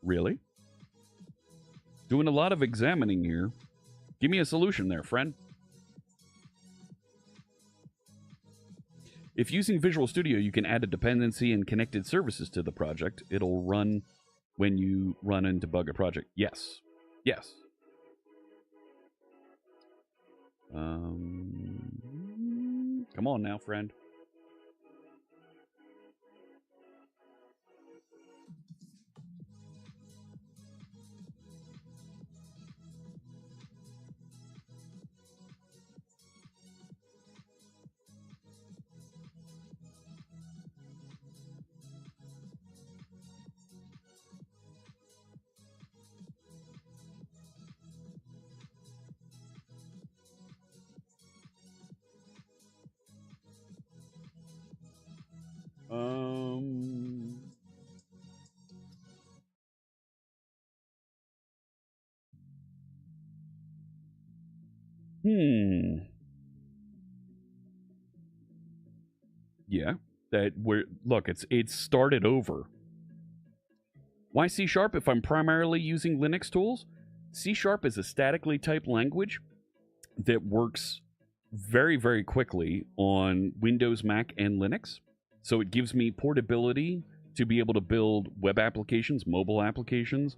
really? Doing a lot of examining here. Give me a solution there, friend. If using Visual Studio, you can add a dependency and connected services to the project. It'll run when you run and debug a project. Yes. Yes. Come on now, friend. Yeah, look, it's started over. Why C# if I'm primarily using Linux tools? C# is a statically typed language that works very, very quickly on Windows, Mac, and Linux. So it gives me portability to be able to build web applications, mobile applications,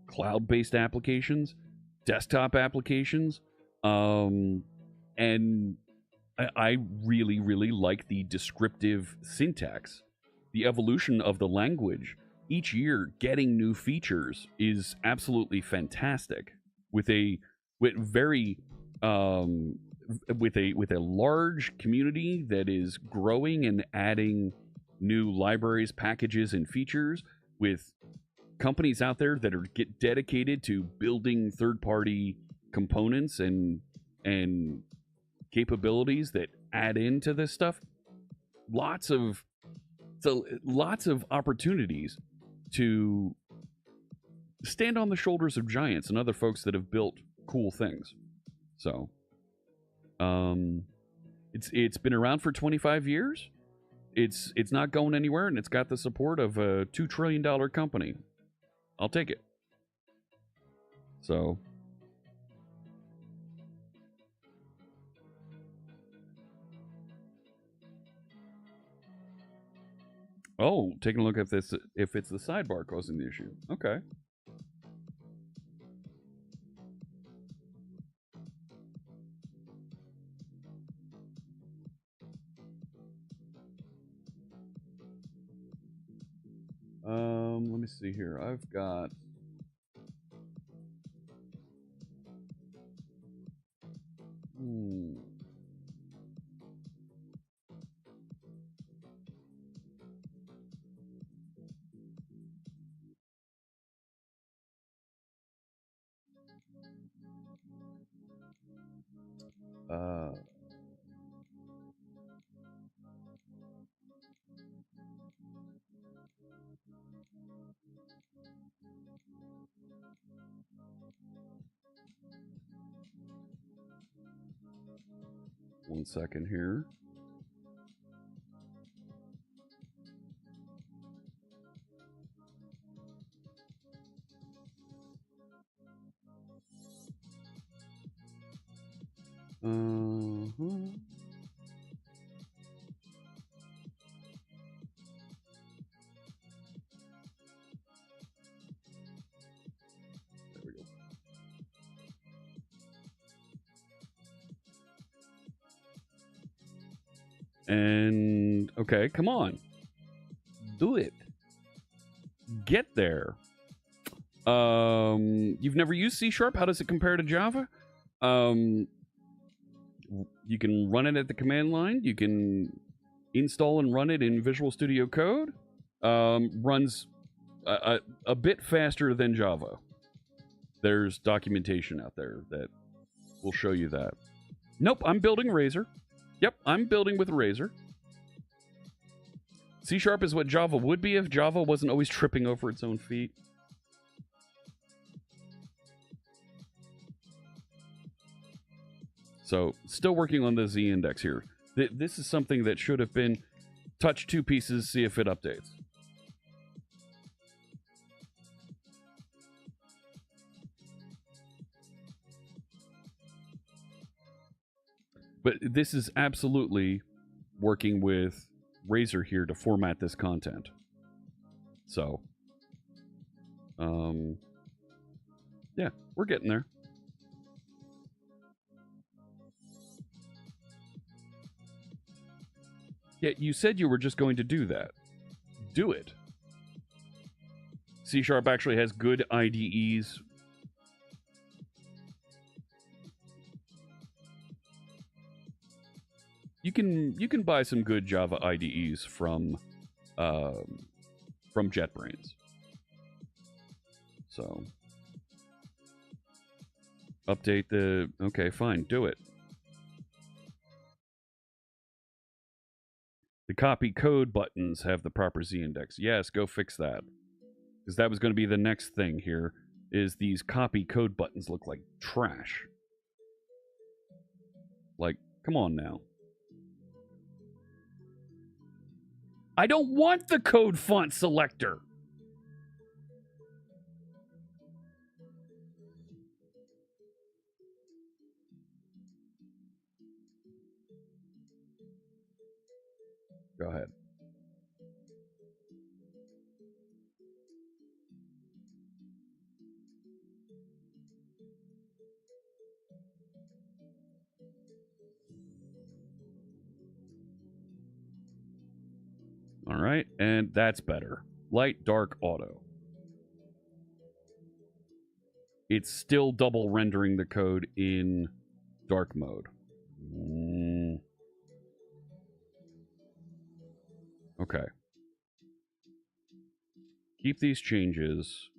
cloud-based applications, desktop applications, and I really, really like the descriptive syntax. The evolution of the language, each year getting new features is absolutely fantastic. With a large community that is growing and adding new libraries, packages, and features, with companies out there that are dedicated to building third-party components and capabilities that add into this stuff. Lots of opportunities to stand on the shoulders of giants and other folks that have built cool things. So it's been around for 25 years. It's not going anywhere, and it's got the support of a $2 trillion company. I'll take it. So oh, taking a look at this, if it's the sidebar causing the issue. Okay. Let me see here. I've got 1 second here. Uh-huh. There we go. And okay, come on. Do it. Get there. You've never used C#? How does it compare to Java? You can run it at the command line. You can install and run it in Visual Studio Code. Runs a bit faster than Java. There's documentation out there that will show you that. Nope, I'm building Razor. Yep, I'm building with Razor. C# is what Java would be if Java wasn't always tripping over its own feet. So, still working on the Z index here. This is something that should have been touch 2 pieces, see if it updates. But this is absolutely working with Razor here to format this content. So, yeah, we're getting there. Yeah, you said you were just going to do that. Do it. C# actually has good IDEs. You can buy some good Java IDEs from JetBrains. So update the okay, fine, do it. The copy code buttons have the proper Z index. Yes, go fix that. Because that was going to be the next thing here, is these copy code buttons look like trash. Like, come on now. I don't want the code font selector. Go ahead. All right, and that's better. Light, dark, auto. It's still double rendering the code in dark mode. Okay. Keep these changes.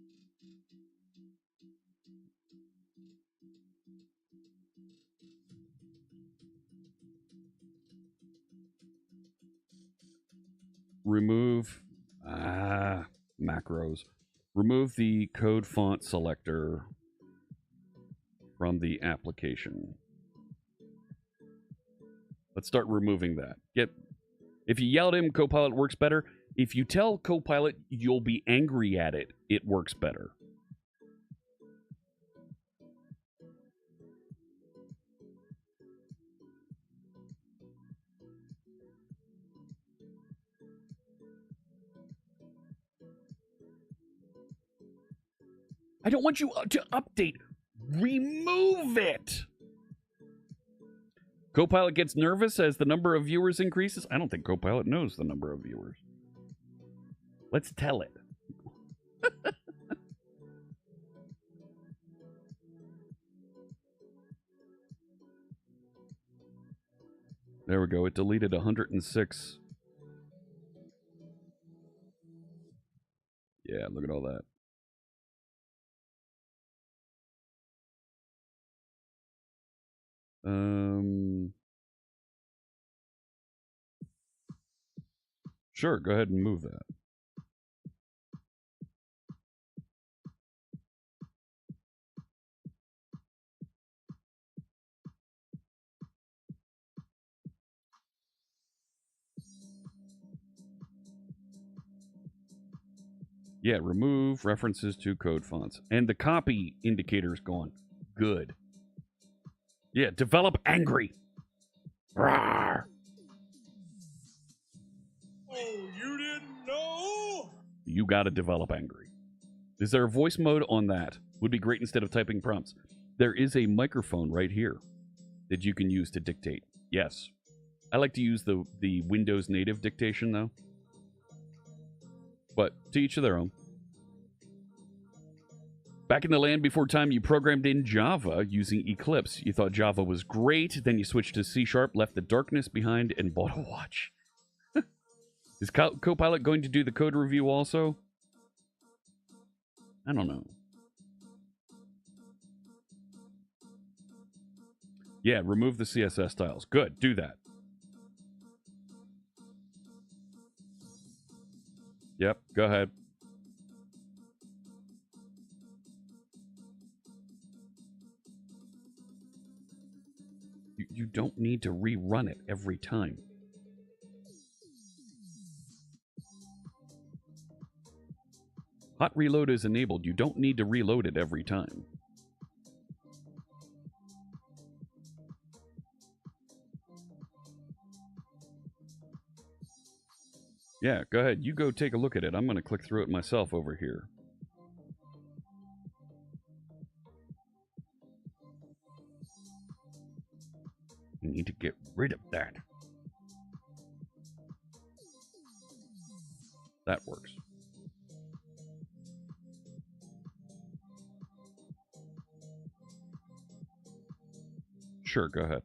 Remove macros. Remove the code font selector from the application. Let's start removing that. If you yell at him, Copilot works better. If you tell Copilot you'll be angry at it, it works better. I don't want you to update. Remove it. Copilot gets nervous as the number of viewers increases. I don't think Copilot knows the number of viewers. Let's tell it. There we go. It deleted 106. Yeah, look at all that. Sure, go ahead and move that. Yeah, remove references to code fonts. And the copy indicator is gone. Good. Yeah, develop angry. Rawr. Oh, you didn't know? You gotta develop angry. Is there a voice mode on that? Would be great instead of typing prompts. There is a microphone right here that you can use to dictate. Yes. I like to use the Windows native dictation, though. But to each of their own. Back in the land before time, you programmed in Java using Eclipse. You thought Java was great, then you switched to C#, left the darkness behind, and bought a watch. Is Copilot going to do the code review also? I don't know. Yeah, remove the CSS styles. Good, do that. Yep, go ahead. You don't need to rerun it every time. Hot reload is enabled. You don't need to reload it every time. Yeah, go ahead. You go take a look at it. I'm going to click through it myself over here. You need to get rid of that. That works. Sure, go ahead.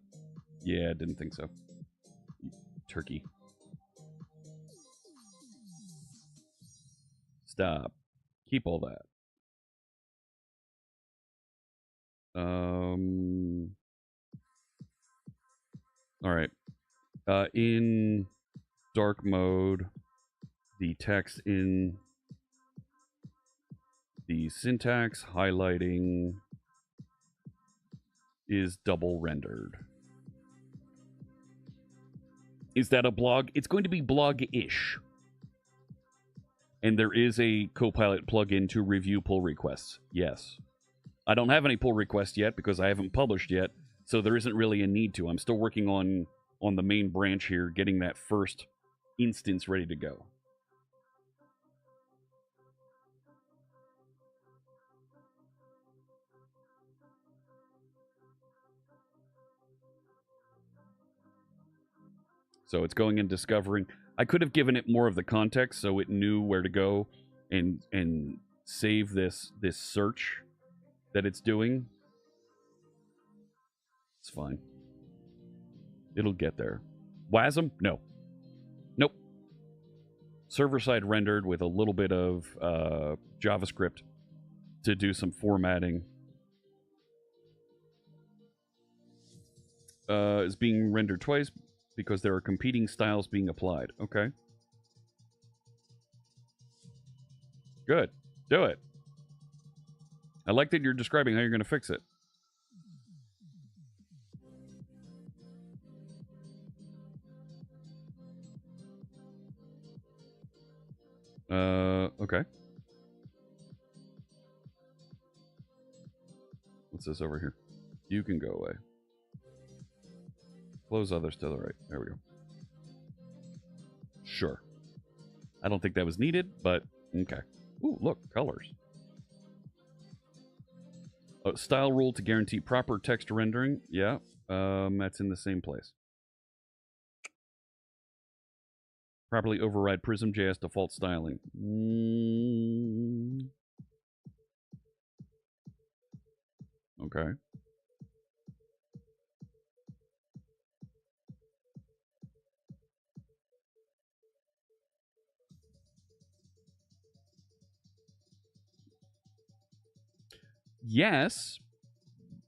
Yeah, didn't think so. Turkey. Stop. Keep all that. All right. In dark mode, the text in the syntax highlighting is double rendered. Is that a blog? It's going to be blog-ish. And there is a Copilot plugin to review pull requests. Yes. I don't have any pull requests yet because I haven't published yet, so there isn't really a need to. I'm still working on the main branch here, getting that first instance ready to go. So it's going and discovering. I could have given it more of the context so it knew where to go and save this search that it's doing. It's fine. It'll get there. WASM? No. Nope. Server-side rendered with a little bit of JavaScript to do some formatting. Is being rendered twice because there are competing styles being applied. Okay. Good. Do it. I like that you're describing how you're going to fix it. Okay. What's this over here? You can go away. Close others to the right. There we go. Sure. I don't think that was needed, but okay. Ooh, look, colors. Style rule to guarantee proper text rendering. Yeah, that's in the same place. Properly override Prism.js default styling. Okay. Yes,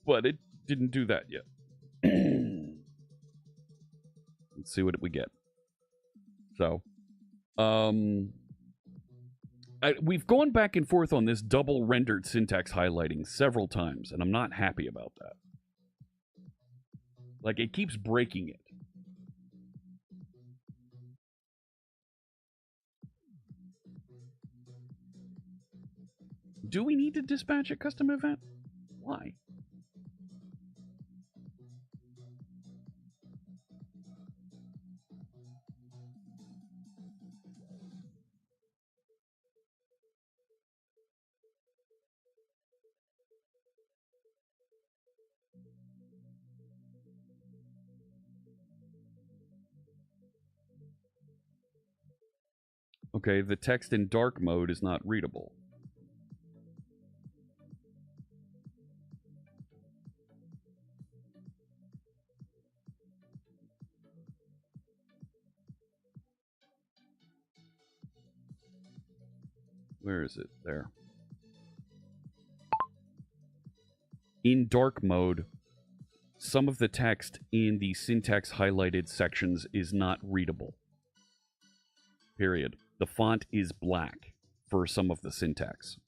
but it didn't do that yet. Let's see what we get. So, we've gone back and forth on this double rendered syntax highlighting several times, and I'm not happy about that. Like, it keeps breaking it. Do we need to dispatch a custom event? Why? Okay, the text in dark mode is not readable. Where is it? There. In dark mode, some of the text in the syntax highlighted sections is not readable. Period. The font is black for some of the syntax.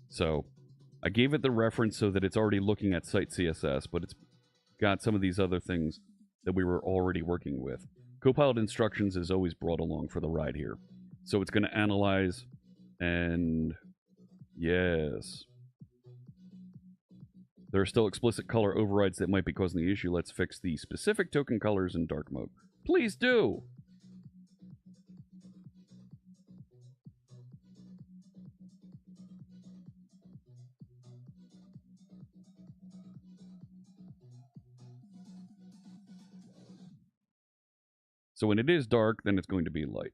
So, I gave it the reference so that it's already looking at site CSS, but it's got some of these other things that we were already working with. Copilot instructions is always brought along for the ride here. So it's going to analyze and... Yes. There are still explicit color overrides that might be causing the issue. Let's fix the specific token colors in dark mode. Please do! So when it is dark, then it's going to be light.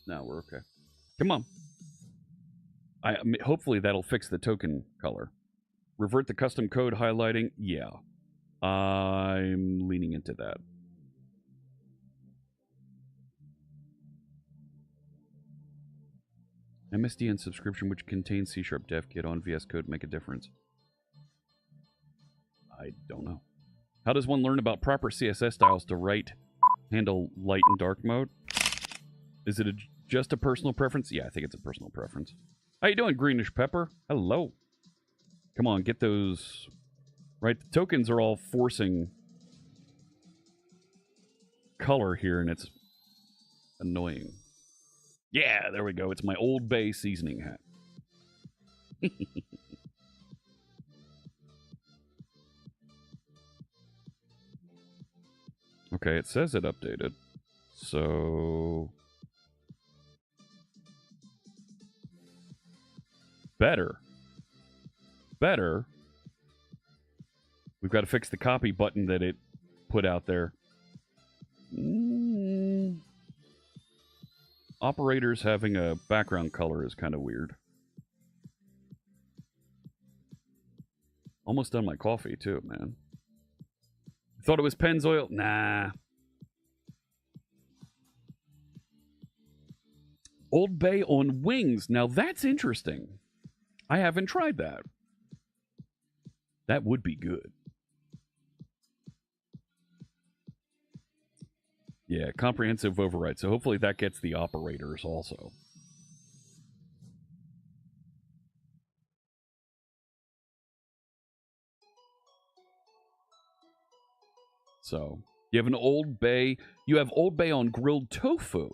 Now we're okay. Come on. Hopefully that'll fix the token color. Revert the custom code highlighting. Yeah. I'm leaning into that. MSDN subscription which contains C# dev kit on VS Code make a difference? I don't know. How does one learn about proper CSS styles to handle light and dark mode? Is it just a personal preference? Yeah, I think it's a personal preference. How you doing, Greenish Pepper? Hello. Come on, get those... Right, the tokens are all forcing color here, and it's annoying. Yeah, there we go. It's my Old Bay seasoning hat. Okay, it says it updated. So... Better. We've got to fix the copy button that it put out there. Operators having a background color is kind of weird. Almost done my coffee, too, man. Thought it was Pennzoil? Nah. Old Bay on wings. Now, that's interesting. I haven't tried that. That would be good. Yeah, comprehensive override. So hopefully that gets the operators also. So, you have an Old Bay. You have Old Bay on grilled tofu.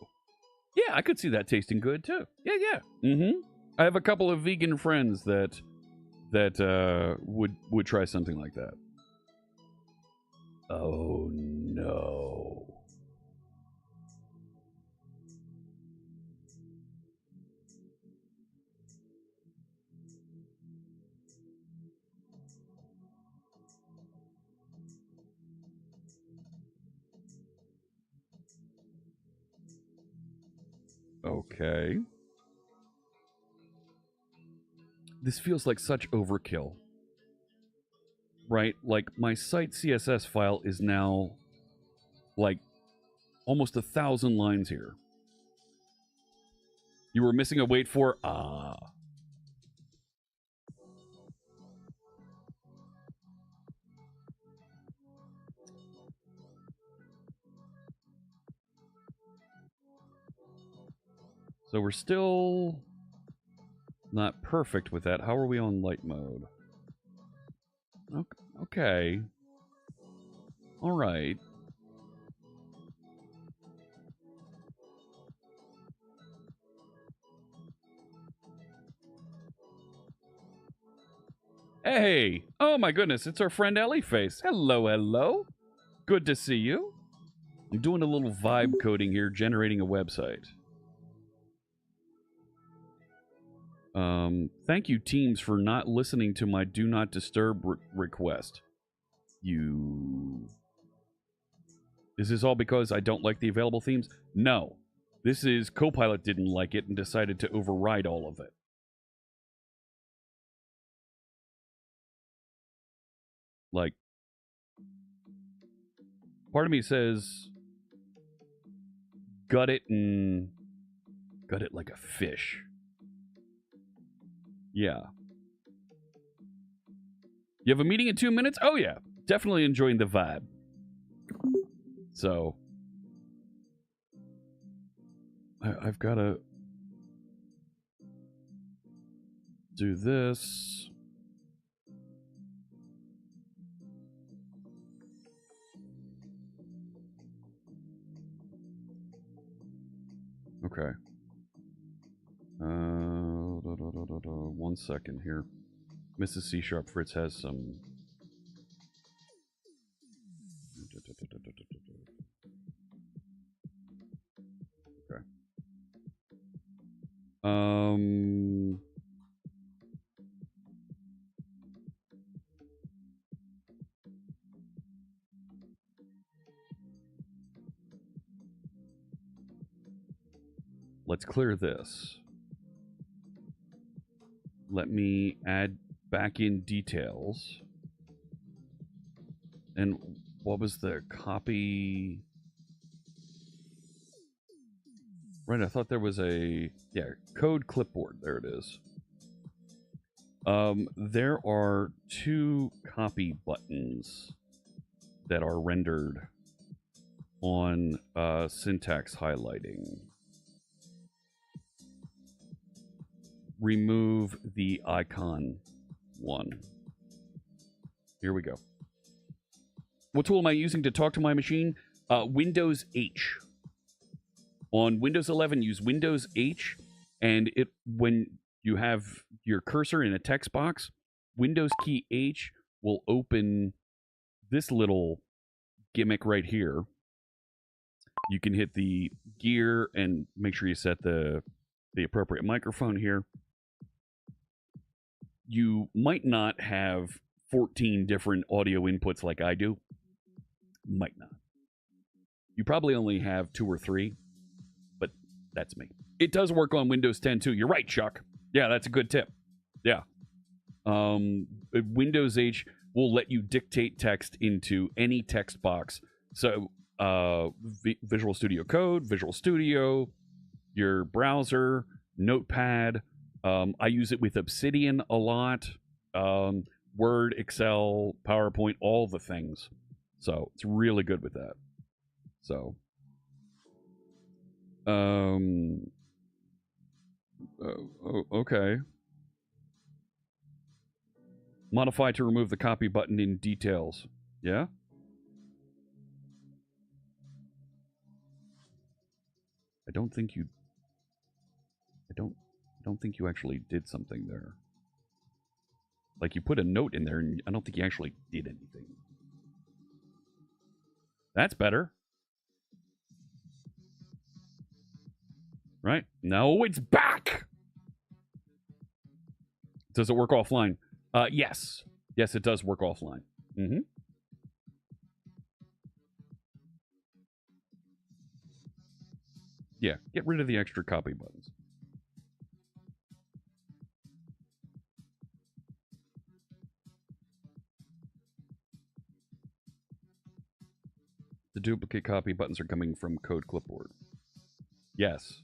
Yeah, I could see that tasting good too. Yeah. Mm-hmm. I have a couple of vegan friends that would try something like that. Oh no. Okay. This feels like such overkill. Right? Like, my site CSS file is now, like, almost 1,000 lines here. You were missing a wait for? Ah. So we're still not perfect with that. How are we on light mode? Okay. All right. Hey! Oh my goodness, it's our friend Ellie Face. Hello, hello. Good to see you. I'm doing a little vibe coding here, generating a website. Thank you, Teams, for not listening to my do not disturb request. Is this all because I don't like the available themes? No. This is Copilot didn't like it and decided to override all of it. Like, part of me says, gut it like a fish. Yeah. You have a meeting in 2 minutes? Oh, yeah. Definitely enjoying the vibe. So, I've got to do this. Okay. 1 second here. Mrs. C# Fritz has some... Okay. Let's clear this. Let me add back in details. And what was the copy? Right, I thought there was a... Yeah, code clipboard. There it is. There are 2 copy buttons that are rendered on syntax highlighting. Remove the icon one. Here we go. What tool am I using to talk to my machine? Windows H. On Windows 11, use Windows H, and when you have your cursor in a text box, Windows key H will open this little gimmick right here. You can hit the gear and make sure you set the appropriate microphone here. You might not have 14 different audio inputs like I do. Might not. You probably only have 2 or 3, but that's me. It does work on Windows 10 too. You're right, Chuck. Yeah, that's a good tip. Yeah. Windows H will let you dictate text into any text box. So Visual Studio Code, Visual Studio, your browser, Notepad. I use it with Obsidian a lot. Word, Excel, PowerPoint, all the things. So it's really good with that. So, okay. Modify to remove the copy button in details. Yeah? I don't think you actually did something there. Like, you put a note in there, and I don't think you actually did anything. That's better. Right? No, it's back! Does it work offline? Yes. Yes, it does work offline. Mm-hmm. Yeah, get rid of the extra copy buttons. The duplicate copy buttons are coming from Code Clipboard. Yes.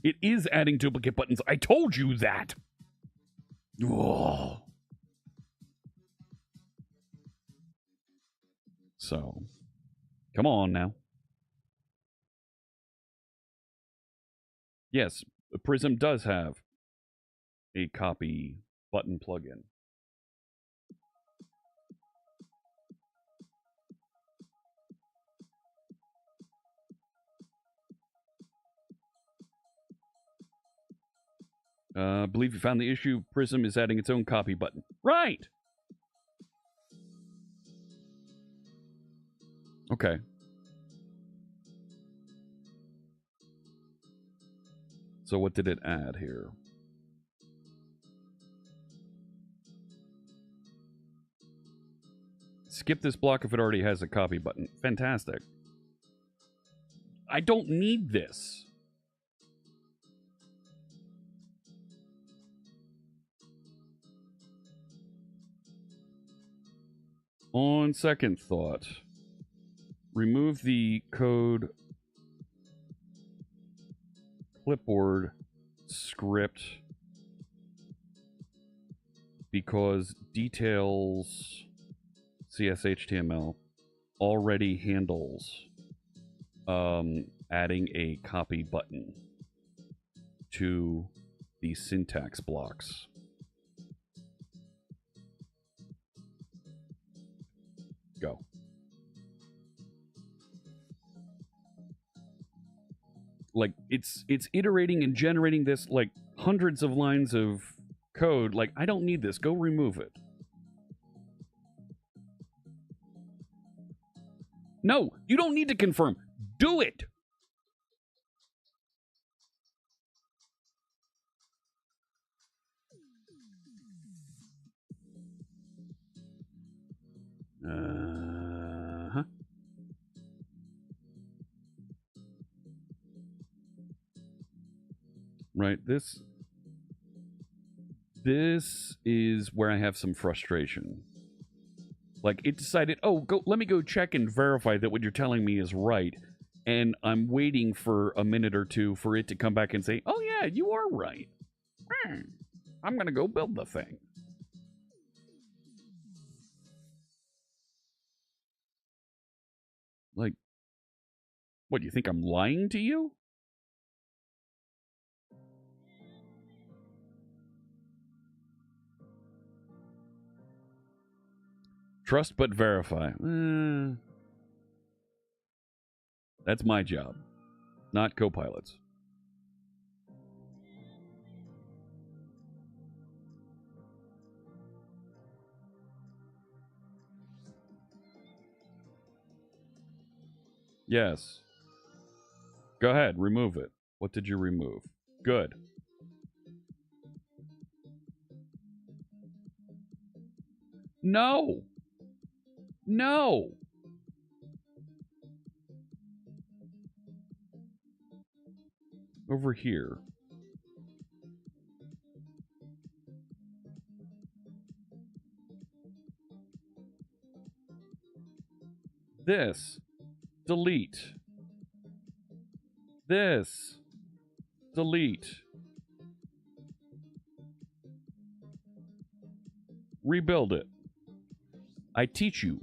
It is adding duplicate buttons. I told you that. Oh. So, come on now. Yes, Prism does have a copy button plugin. I believe you found the issue. Prism is adding its own copy button. Right! Okay. So what did it add here? Skip this block if it already has a copy button. Fantastic. I don't need this. On second thought, remove the code clipboard script because details CSHTML already handles adding a copy button to the syntax blocks. Go. Like it's iterating and generating this like hundreds of lines of code. Like, I don't need this. Go remove it. No, you don't need to confirm. Do it. Uh-huh. Right, this is where I have some frustration. Like, it decided, oh, let me go check and verify that what you're telling me is right. And I'm waiting for a minute or two for it to come back and say, oh yeah, you are right. I'm gonna go build the thing. Like, what, do you think I'm lying to you? Trust but verify. That's my job, not Copilot's. Yes. Go ahead, remove it. What did you remove? Good. No. No. Over here. This. Delete. This. Delete. Rebuild it. I teach you.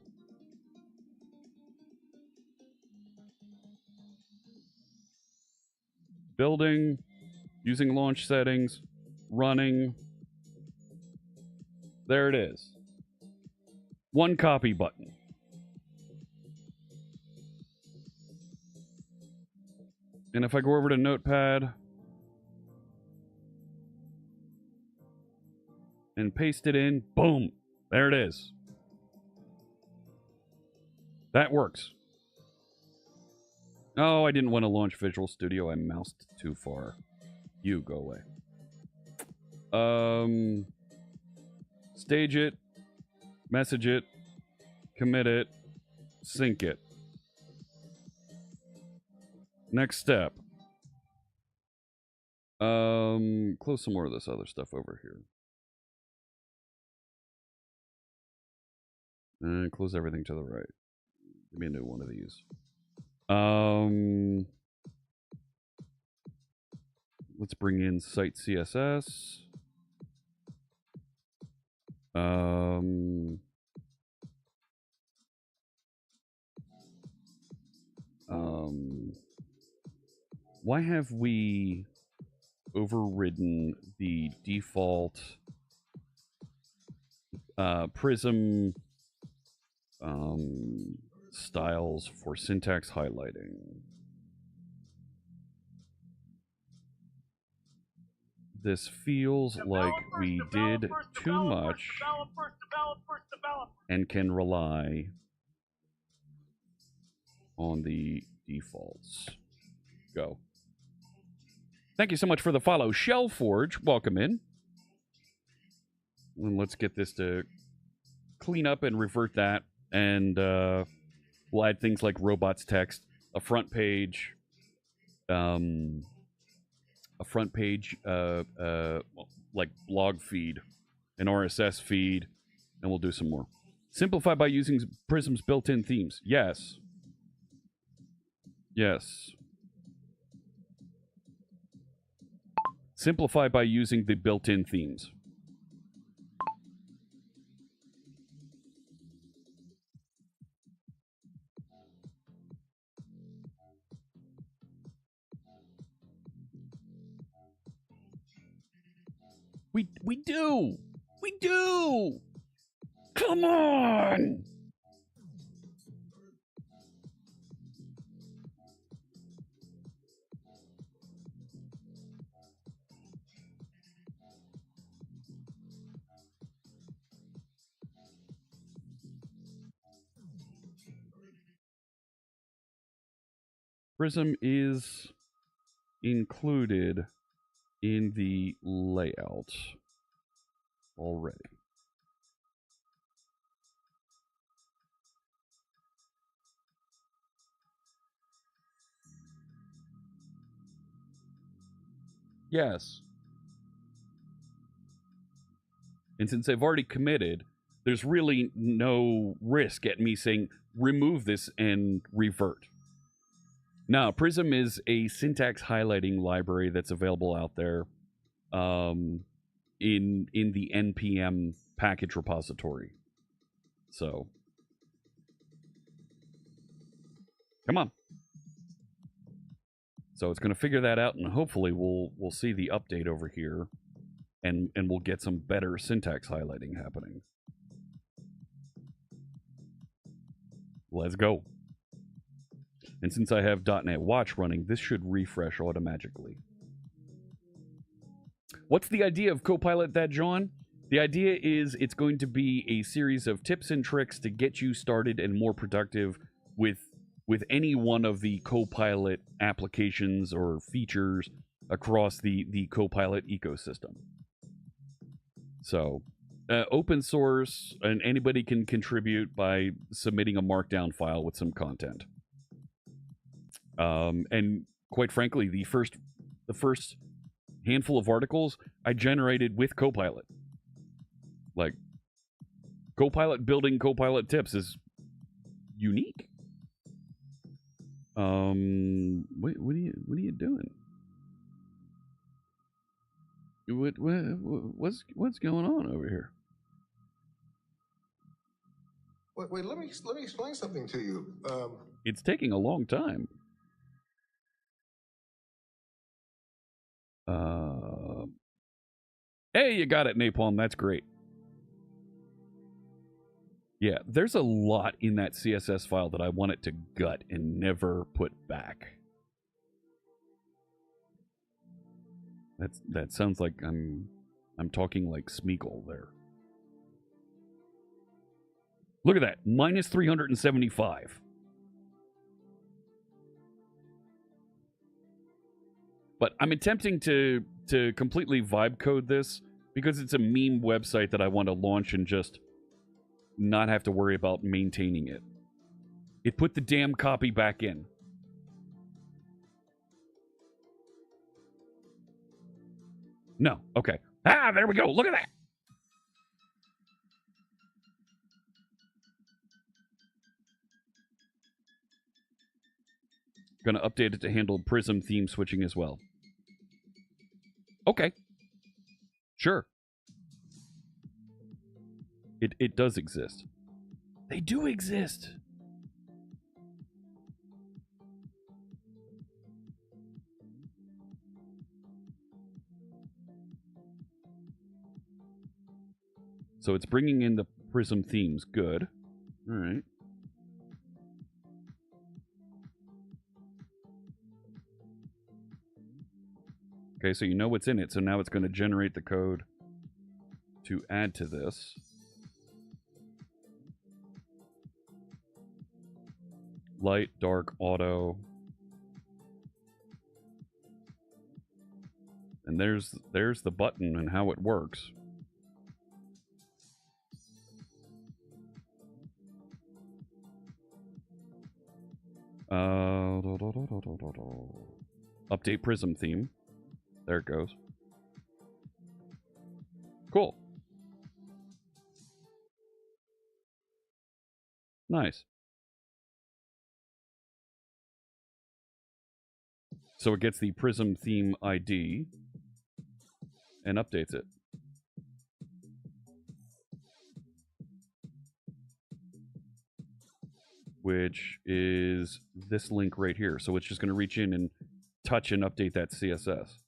Building, using launch settings, running. There it is. One copy button. And if I go over to Notepad and paste it in, boom, there it is. That works. Oh, I didn't want to launch Visual Studio. I moused too far. You go away. Stage it, message it, commit it, sync it. next step. Close some more of this other stuff over here. And close everything to the right. Give me a new one of these. Let's bring in site CSS. Why have we overridden the default Prism styles for syntax highlighting? This feels like we did too much and can rely on the defaults. Go. Thank you so much for the follow. Shellforge, welcome in. And let's get this to clean up and revert that. And we'll add things like robots text, a front page, like blog feed, an RSS feed, and we'll do some more. Simplify by using Prism's built-in themes. Yes. Yes. Simplify by using the built-in themes. We do! We do! Come on! Prism is included in the layout already. Yes. And since I've already committed, there's really no risk at me saying remove this and revert. Now, Prism is a syntax highlighting library that's available out there in the NPM package repository. So, come on. So it's going to figure that out, and hopefully we'll see the update over here, and we'll get some better syntax highlighting happening. Let's go. And since I have .NET Watch running, this should refresh automatically. What's the idea of Copilot that, John? The idea is it's going to be a series of tips and tricks to get you started and more productive with any one of the Copilot applications or features across the Copilot ecosystem. So, open source, and anybody can contribute by submitting a markdown file with some content. And quite frankly, the first handful of articles I generated with Copilot. Like, Copilot building Copilot tips is unique. What are you doing? What's going on over here? Wait, let me explain something to you. It's taking a long time. Hey, you got it, Napalm. That's great. Yeah, there's a lot in that CSS file that I want it to gut and never put back. That sounds like I'm talking like Smeagol there. Look at that, minus 375. But I'm attempting to completely vibe code this because it's a meme website that I want to launch and just not have to worry about maintaining it. It put the damn copy back in. No. Okay. Ah, there we go. Look at that. Going to update it to handle Prism theme switching as well. Okay. Sure. It does exist. They do exist. So it's bringing in the Prism themes. Good. All right. Okay, so you know what's in it. So now it's going to generate the code to add to this. Light, dark, auto. And there's the button and how it works. Update Prism theme. There it goes. Cool. Nice. So it gets the Prism theme ID and updates it. Which is this link right here. So it's just going to reach in and touch and update that CSS.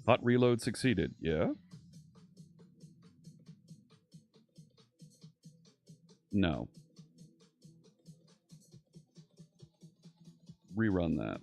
Hot reload succeeded. Yeah? No. Rerun that.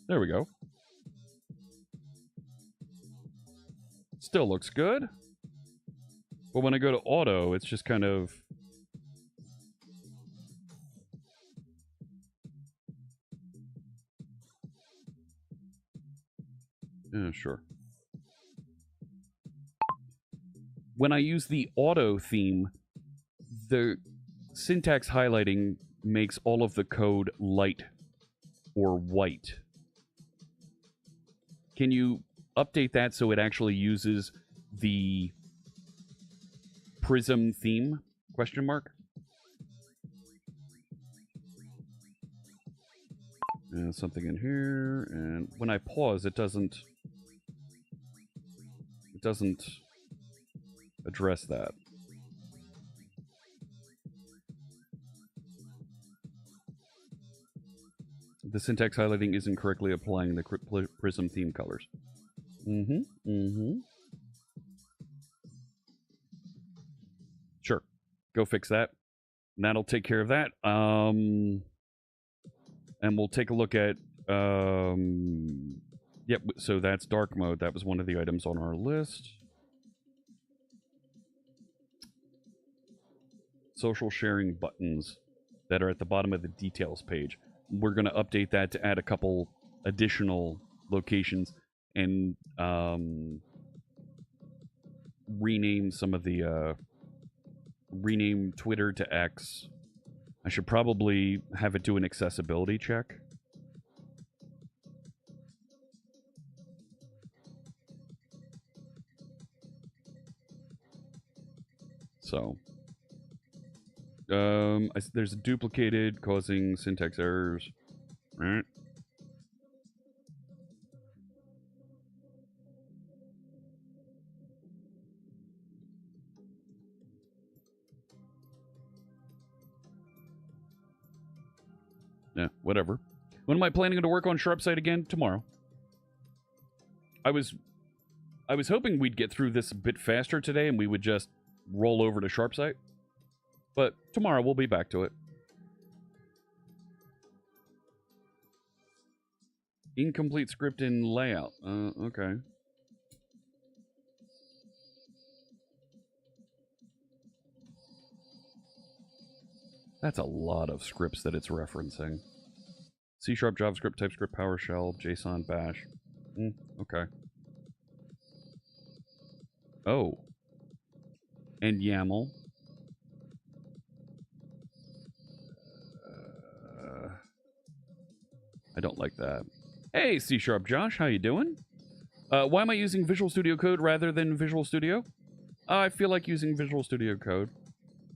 There we go. Still looks good. But when I go to auto, it's just kind of... Yeah, sure. When I use the auto theme, the syntax highlighting makes all of the code light or white. Can you update that so it actually uses the Prism theme? Question mark. And something in here, and when I pause, it doesn't address that. The syntax highlighting isn't correctly applying the Prism theme colors. Sure. Go fix that. And that'll take care of that. And we'll take a look at... Yep, so that's dark mode. That was one of the items on our list. Social sharing buttons that are at the bottom of the details page. We're going to update that to add a couple additional locations and rename some of the... rename Twitter to X. I should probably have it do an accessibility check. So... there's a duplicated causing syntax errors. Right. Yeah, whatever. When am I planning to work on Sharpsite again? Tomorrow. I was hoping we'd get through this a bit faster today and we would just roll over to Sharpsite. But tomorrow we'll be back to it. Incomplete script in layout. Okay. That's a lot of scripts that it's referencing. C#, JavaScript, TypeScript, PowerShell, JSON, Bash. Okay. Oh. And YAML. I don't like that. Hey, C# Josh, how you doing? Why am I using Visual Studio Code rather than Visual Studio? I feel like using Visual Studio Code.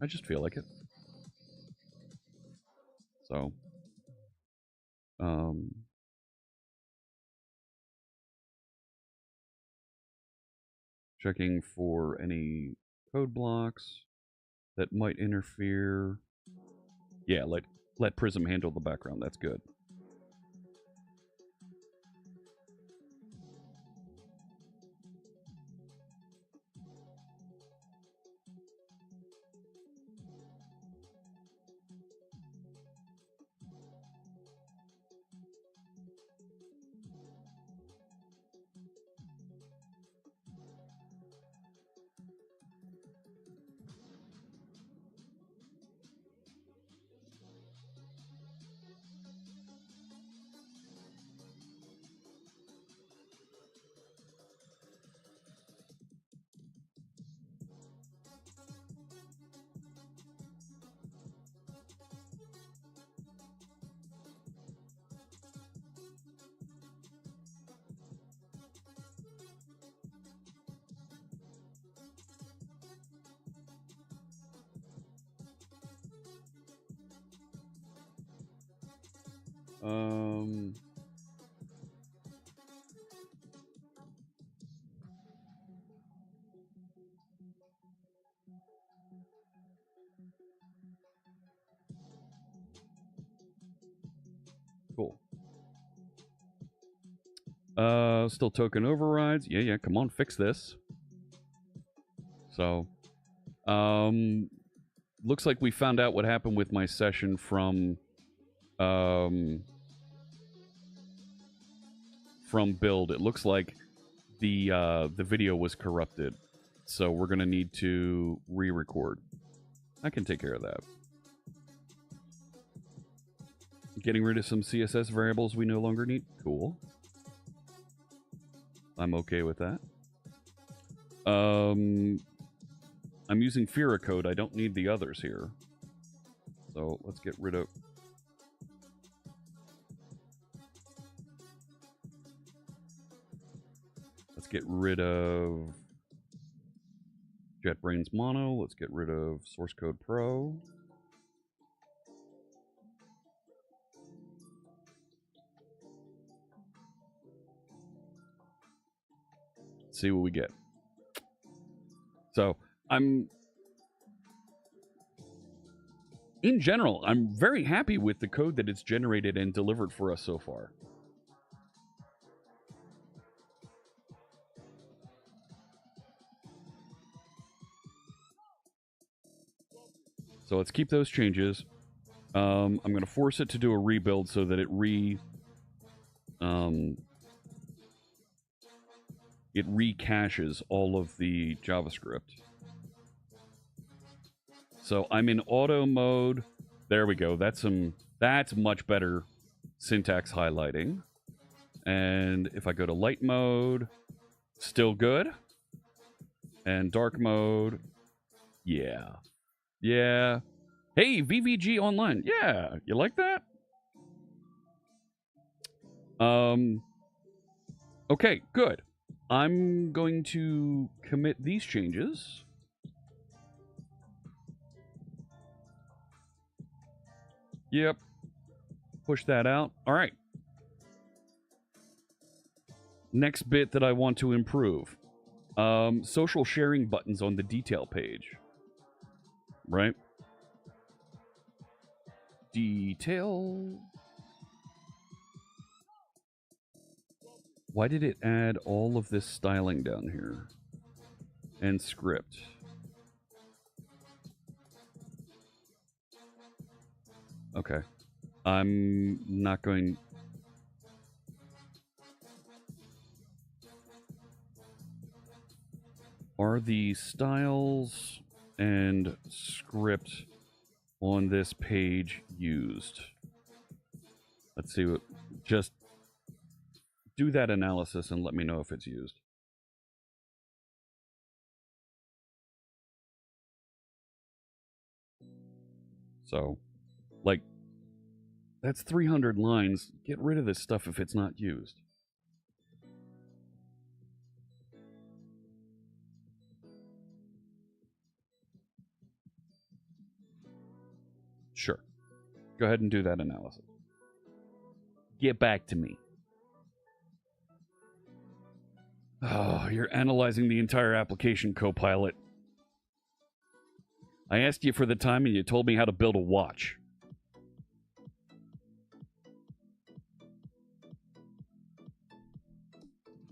I just feel like it. So, checking for any code blocks that might interfere. Yeah, let Prism handle the background. That's good. Cool. Still token overrides. Yeah, come on, fix this. So, looks like we found out what happened with my session from build. It looks like the video was corrupted. So we're gonna need to re-record. I can take care of that. Getting rid of some CSS variables we no longer need. Cool. I'm okay with that. I'm using Fira code. I don't need the others here. So let's get rid of... Let's get rid of JetBrains Mono. Let's get rid of Source Code Pro. See what we get. So in general, I'm very happy with the code that it's generated and delivered for us so far. So let's keep those changes. I'm going to force it to do a rebuild so that it recaches all of the JavaScript. So I'm in auto mode. There we go. That's much better syntax highlighting. And if I go to light mode, still good. And dark mode, yeah. Yeah. Hey, VVG Online. Yeah, you like that? Okay, good. I'm going to commit these changes. Yep. Push that out. All right. Next bit that I want to improve. Social sharing buttons on the detail page. Right? Detail. Why did it add all of this styling down here? And script. Okay. I'm not going... Are the styles and script on this page used? Let's see what, just do that analysis and let me know if it's used. So, like, that's 300 lines. Get rid of this stuff if it's not used. Sure. Go ahead and do that analysis. Get back to me. Oh, you're analyzing the entire application, Copilot. I asked you for the time and you told me how to build a watch.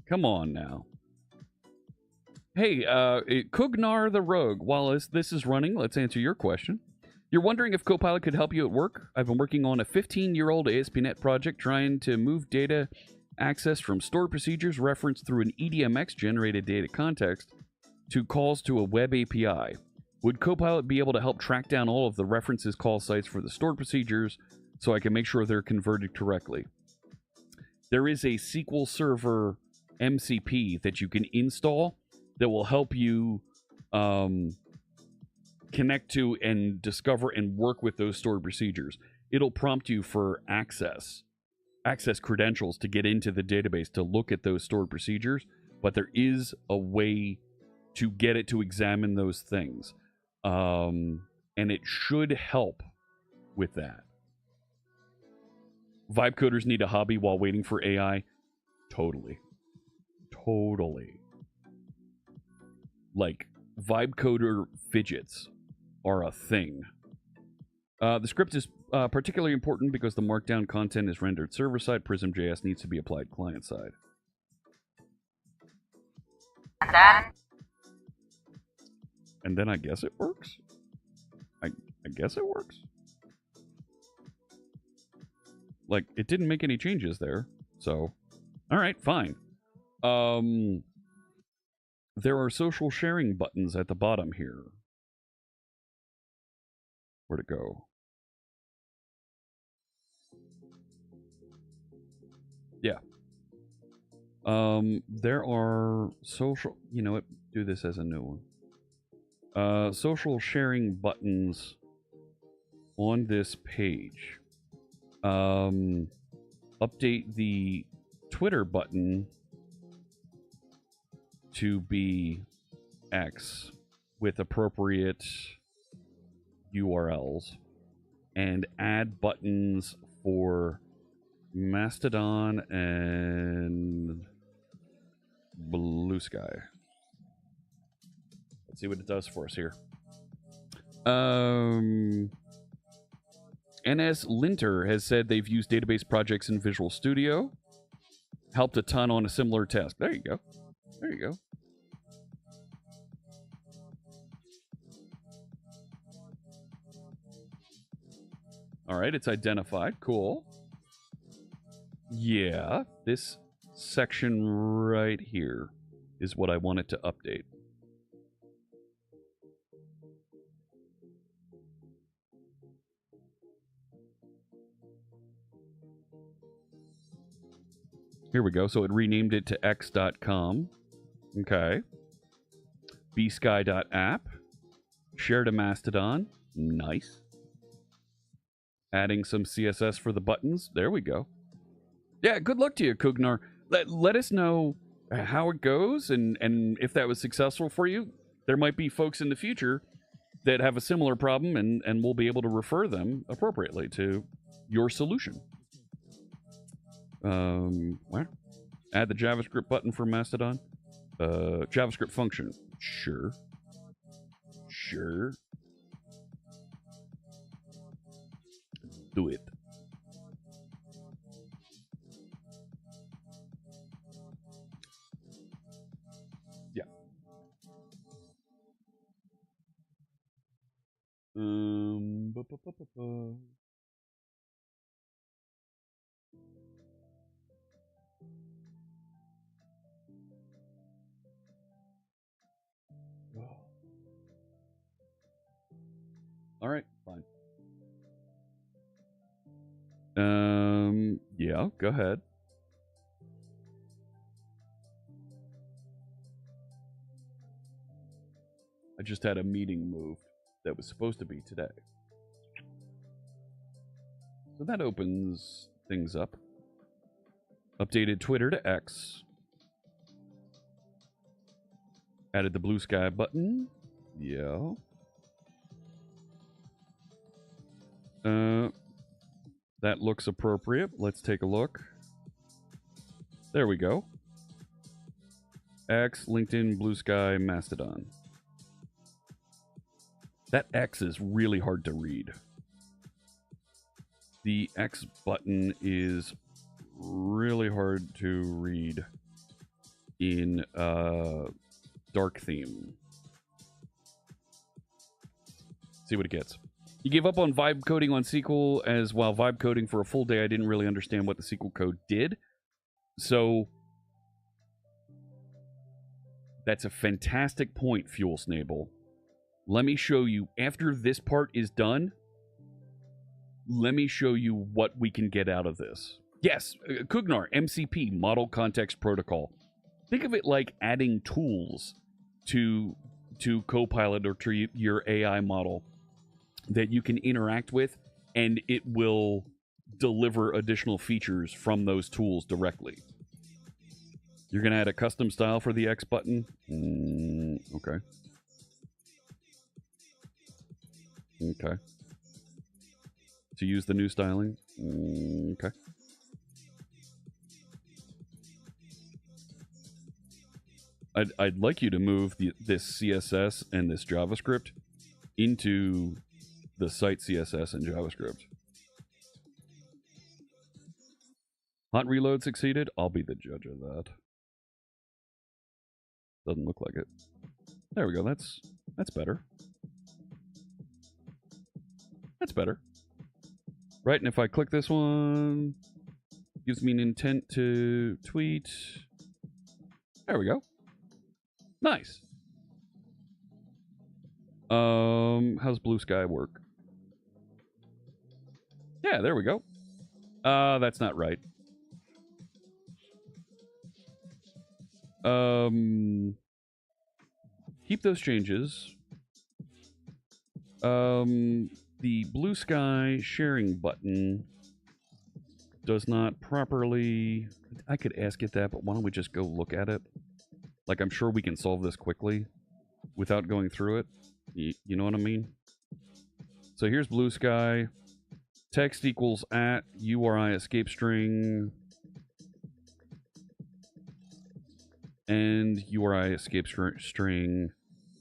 Come on now. Hey, Kugnar the Rogue, while this is running, let's answer your question. You're wondering if Copilot could help you at work? I've been working on a 15-year-old ASP.NET project trying to move data access from stored procedures referenced through an EDMX-generated data context to calls to a web API. Would Copilot be able to help track down all of the references call sites for the stored procedures so I can make sure they're converted correctly? There is a SQL Server MCP that you can install that will help you connect to and discover and work with those stored procedures. It'll prompt you for access credentials to get into the database to look at those stored procedures, but there is a way to get it to examine those things. And it should help with that. Vibe coders need a hobby while waiting for AI. Totally. Like, vibe coder fidgets are a thing. The script is particularly important because the markdown content is rendered server-side. Prism.js needs to be applied client-side. And then I guess it works? I guess it works? Like, it didn't make any changes there, so... Alright, fine. There are social sharing buttons at the bottom here. Where'd it go? Yeah. There are social... You know what? Do this as a new one. Social sharing buttons on this page. Update the Twitter button to be X with appropriate URLs and add buttons for Mastodon and Blue Sky. Let's see what it does for us here. NS Linter has said they've used database projects in Visual Studio. Helped a ton on a similar task. There you go. There you go. All right, it's identified. Cool. Yeah, this section right here is what I want it to update. Here we go. So it renamed it to x.com. Okay. bsky.app. Share to Mastodon. Nice. Adding some CSS for the buttons. There we go. Yeah, good luck to you, Kugnar. Let us know how it goes and if that was successful for you. There might be folks in the future that have a similar problem and we'll be able to refer them appropriately to your solution. What? Add the JavaScript button for Mastodon. JavaScript function. Sure. Sure. Do it. Yeah. All right, fine. Yeah, go ahead. I just had a meeting moved that was supposed to be today. So that opens things up. Updated Twitter to X. Added the blue sky button. Yeah. That looks appropriate. Let's take a look. There we go. X, LinkedIn, Blue Sky, Mastodon. That X is really hard to read. The X button is really hard to read in dark theme. See what it gets. You gave up on vibe coding on SQL, as while vibe coding for a full day, I didn't really understand what the SQL code did. So that's a fantastic point, Fuel Snable. Let me show you, after this part is done, let me show you what we can get out of this. Yes, Kugnar, MCP, Model Context Protocol. Think of it like adding tools to Copilot or to your AI model that you can interact with, and it will deliver additional features from those tools directly. You're going to add a custom style for the X button? Okay. Okay. To use the new styling? Okay. I'd like you to move this CSS and this JavaScript into the site CSS and JavaScript. Hot reload succeeded? I'll be the judge of that. Doesn't look like it. There we go. That's better. That's better. Right, and if I click this one, gives me an intent to tweet. There we go. Nice. How's Blue Sky work? Yeah, there we go. That's not right. Keep those changes. The Blue Sky sharing button does not properly... I could ask it that, but why don't we just go look at it? Like, I'm sure we can solve this quickly without going through it. You know what I mean? So here's Blue Sky. Text equals at URI escape string. And URI escape string.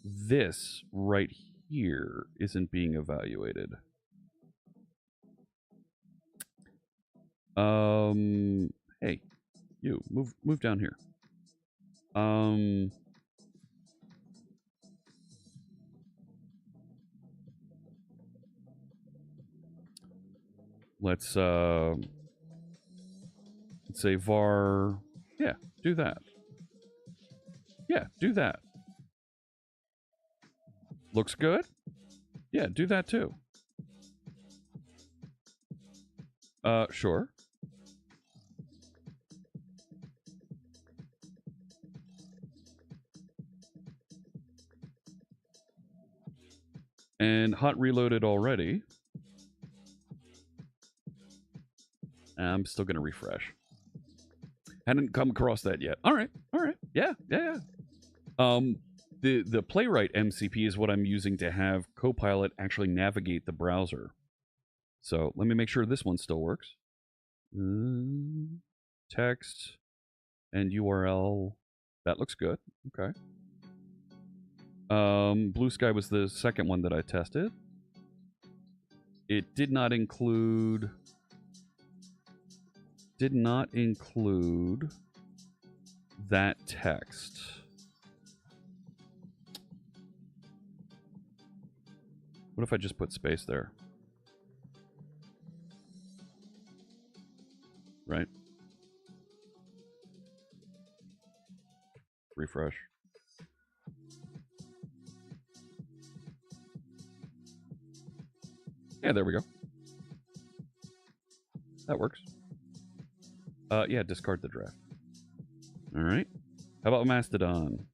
This right here isn't being evaluated. Hey, you move down here. Let's say var. Yeah, do that. Yeah, do that. Looks good? Yeah, do that too. Sure. And hot reloaded already. I'm still going to refresh. Hadn't come across that yet. All right. Yeah. The Playwright MCP is what I'm using to have Copilot actually navigate the browser. So let me make sure this one still works. Text and URL. That looks good. Okay. Blue Sky was the second one that I tested. It did not include that text. What if I just put space there? Right? Refresh. Yeah, there we go. that works. Yeah, discard the draft. All right. How about Mastodon?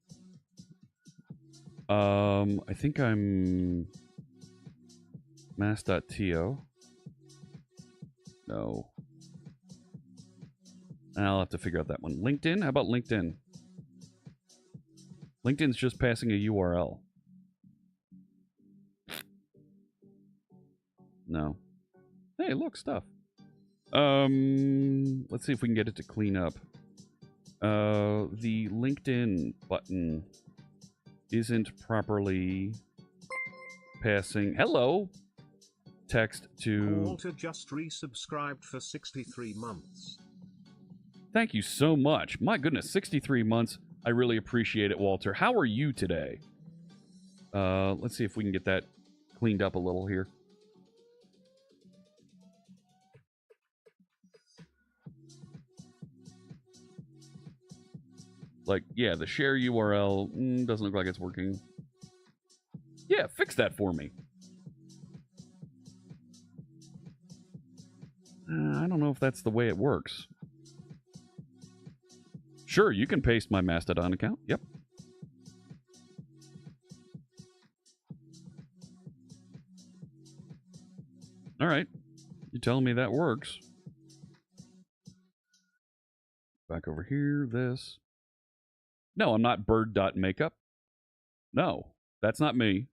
I think I'm Mass.to. No. I'll have to figure out that one. LinkedIn? How about LinkedIn? LinkedIn's just passing a URL. No. Hey, look, stuff. Let's see if we can get it to clean up. The LinkedIn button isn't properly passing. Hello! Text to... Walter just resubscribed for 63 months. Thank you so much. My goodness, 63 months. I really appreciate it, Walter. How are you today? Let's see if we can get that cleaned up a little here. Like, yeah, the share URL doesn't look like it's working. Yeah, fix that for me. I don't know if that's the way it works. Sure, you can paste my Mastodon account. Yep. All right. You're telling me that works. Back over here, this. No, I'm not bird.makeup. No, that's not me.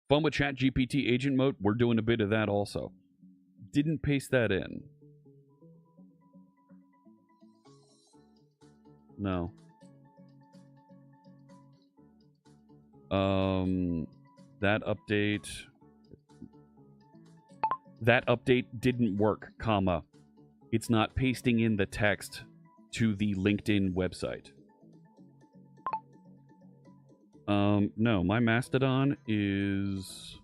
Fun with ChatGPT agent mode. We're doing a bit of that also. Didn't paste that in. No. That update didn't work, comma. It's not pasting in the text to the LinkedIn website. No, my Mastodon is...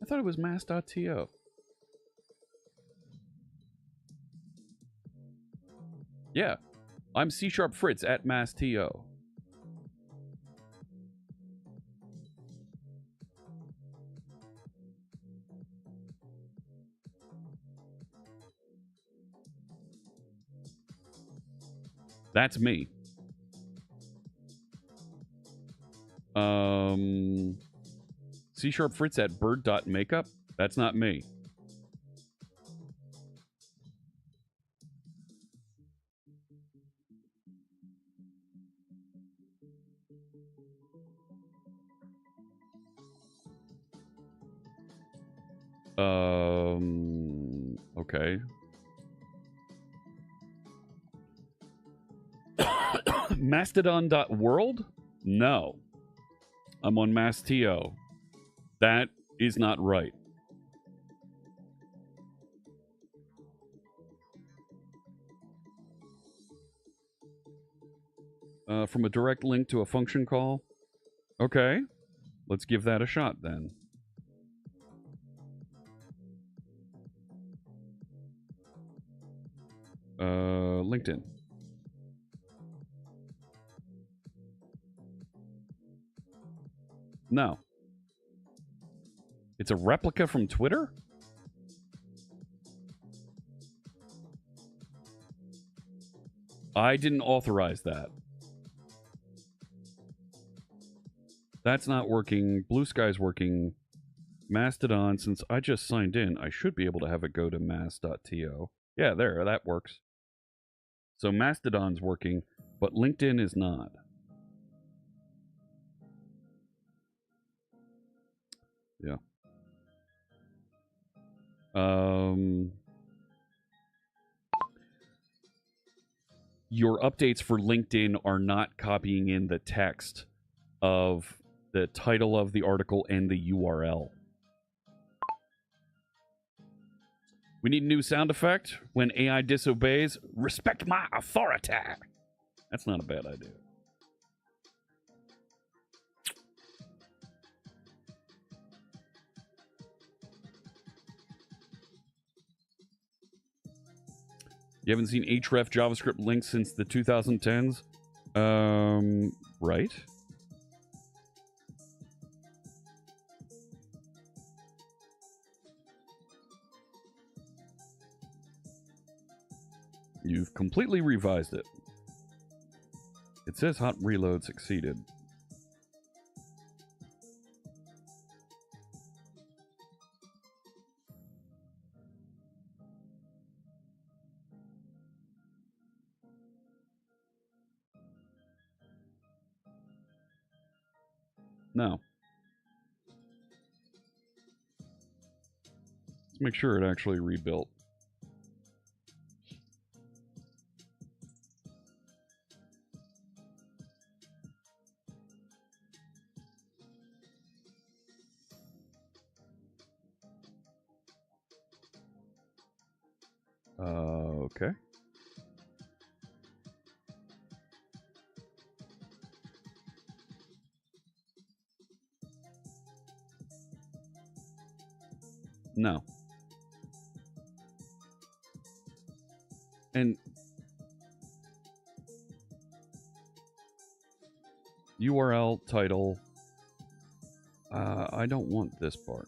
I thought it was mass.to. Yeah, I'm C#Fritz at mass.to. That's me. C#Fritz at bird.makeup? That's not me. Okay. Mastodon.world? No. I'm on Mass.to. That is not right. From a direct link to a function call? Okay. Let's give that a shot then. LinkedIn. No. It's a replica from Twitter? I didn't authorize that. That's not working. Blue Sky's working. Mastodon, since I just signed in, I should be able to have it go to mass.to. Yeah, there, that works. So Mastodon's working, but LinkedIn is not. Yeah. Your updates for LinkedIn are not copying in the text of the title of the article and the URL. We need a new sound effect when AI disobeys. Respect my authority. That's not a bad idea. You haven't seen href JavaScript links since the 2010s? Right. You've completely revised it. It says hot reload succeeded. No. Let's make sure it actually rebuilt. Okay. No. And URL title. I don't want this part.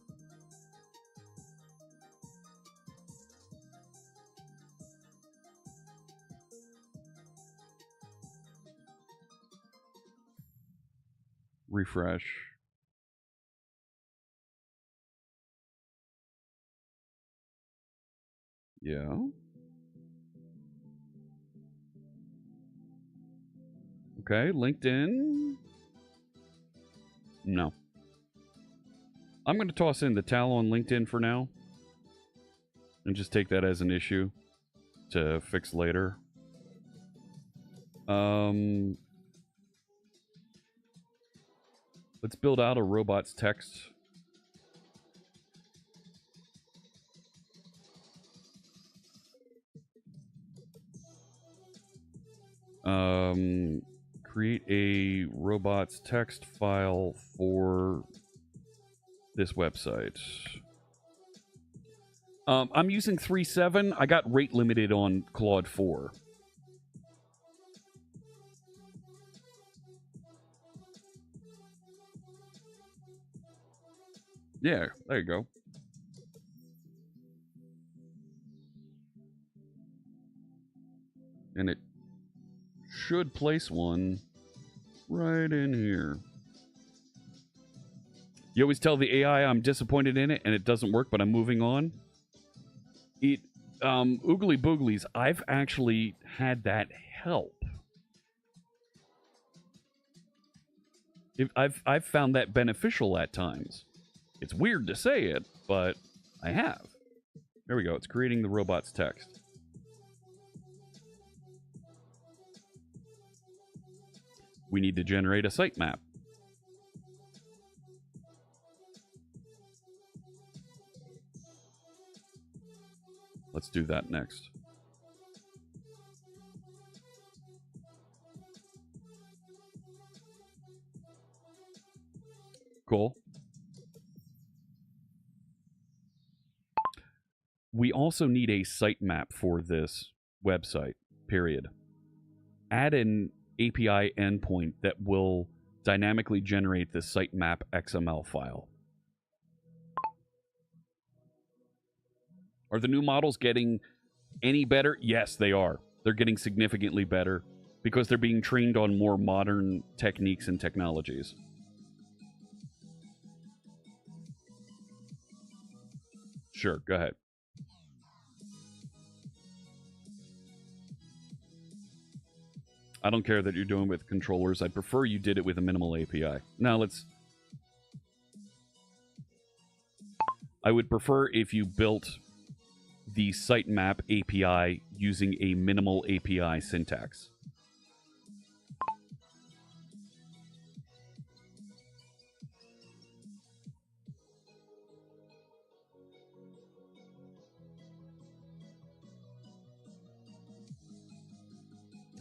Refresh. Yeah. Okay, LinkedIn. No. I'm going to toss in the towel on LinkedIn for now. And just take that as an issue to fix later. Let's build out a robots text. Create a robots text file for this website. I'm using 3.7. I got rate limited on Claude 4. Yeah, there you go. And it should place one right in here. You always tell the AI I'm disappointed in it and it doesn't work, but I'm moving on. Oogly booglies, I've actually had that help. I've found that beneficial at times. It's weird to say it, but I have. There we go. It's creating the robot's text. We need to generate a sitemap. Let's do that next. Cool. We also need a sitemap for this website, period. Add an API endpoint that will dynamically generate the sitemap XML file. Are the new models getting any better? Yes, they are. They're getting significantly better because they're being trained on more modern techniques and technologies. Sure, go ahead. I don't care that you're doing it with controllers. I prefer you did it with a minimal API. Now let's... I would prefer if you built the sitemap API using a minimal API syntax.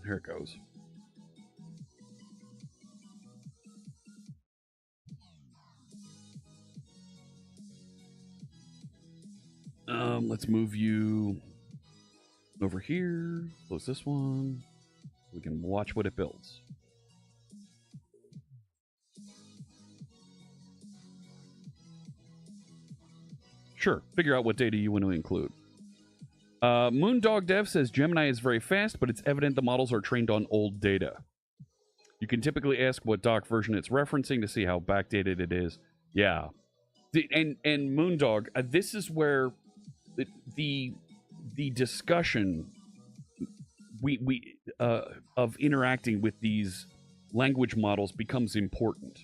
Here it goes. Let's move you over here. Close this one. We can watch what it builds. Sure. Figure out what data you want to include. Moondog Dev says Gemini is very fast, but it's evident the models are trained on old data. You can typically ask what doc version it's referencing to see how backdated it is. Yeah. And Moondog, this is where the discussion we of interacting with these language models becomes important.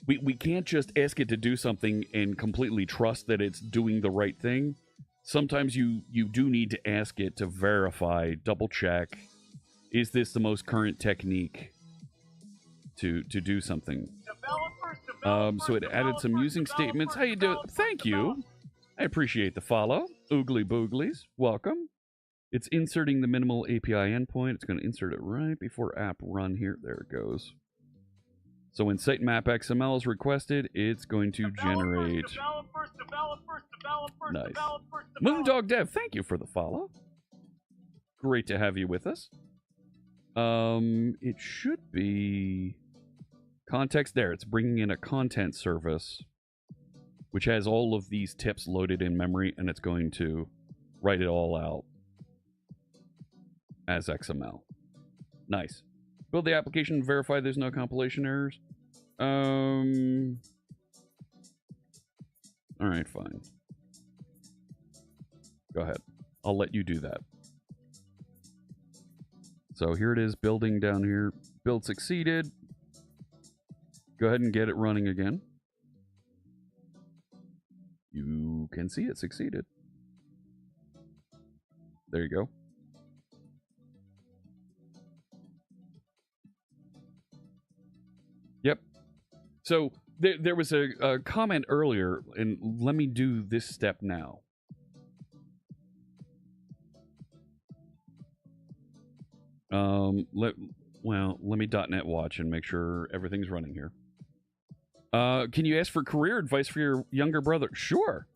We can't just ask it to do something and completely trust that it's doing the right thing. Sometimes you do need to ask it to verify, double check, is this the most current technique to do something. So it added some using statements. How you doing? Thank you. I appreciate the follow. Oogly booglies, welcome. It's inserting the minimal API endpoint. It's going to insert it right before app run here. There it goes. So when sitemap XML is requested, it's going to generate. Nice. Moondog Dev, thank you for the follow. Great to have you with us. It should be context there. It's bringing in a content service, which has all of these tips loaded in memory, and it's going to write it all out as XML. Nice. Build the application and verify there's no compilation errors. All right, fine. Go ahead. I'll let you do that. So here it is, building down here. Build succeeded. Go ahead and get it running again. You can see it succeeded. There you go. Yep. So there was a comment earlier, and let me do this step now. Let me .NET watch and make sure everything's running here. Can you ask for career advice for your younger brother? Sure.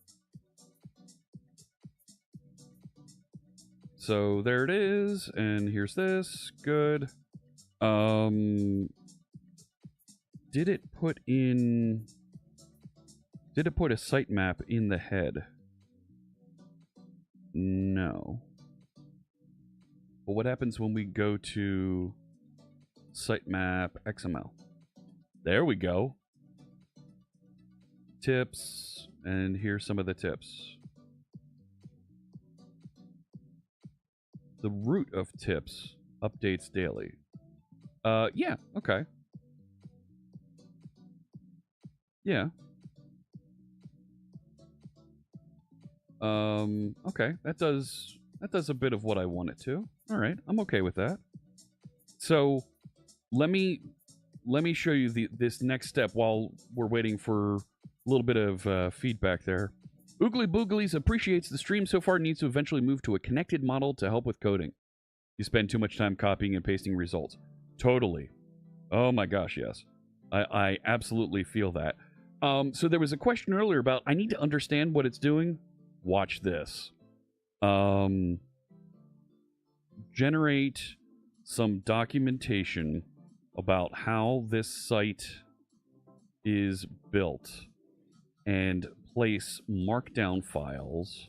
So there it is, and here's this. Good. Did it put a sitemap in the head? No. But what happens when we go to sitemap XML? There we go. Tips, and here's some of the tips. The root of tips updates daily. Yeah, okay. Yeah. Okay, that does a bit of what I want it to. All right, I'm okay with that. So, let me show you this next step while we're waiting for a little bit of feedback there. Oogly Booglies appreciates the stream so far, needs to eventually move to a connected model to help with coding. You spend too much time copying and pasting results. Totally. Oh my gosh, yes. I absolutely feel that. So there was a question earlier about, I need to understand what it's doing. Watch this. Generate some documentation about how this site is built and place markdown files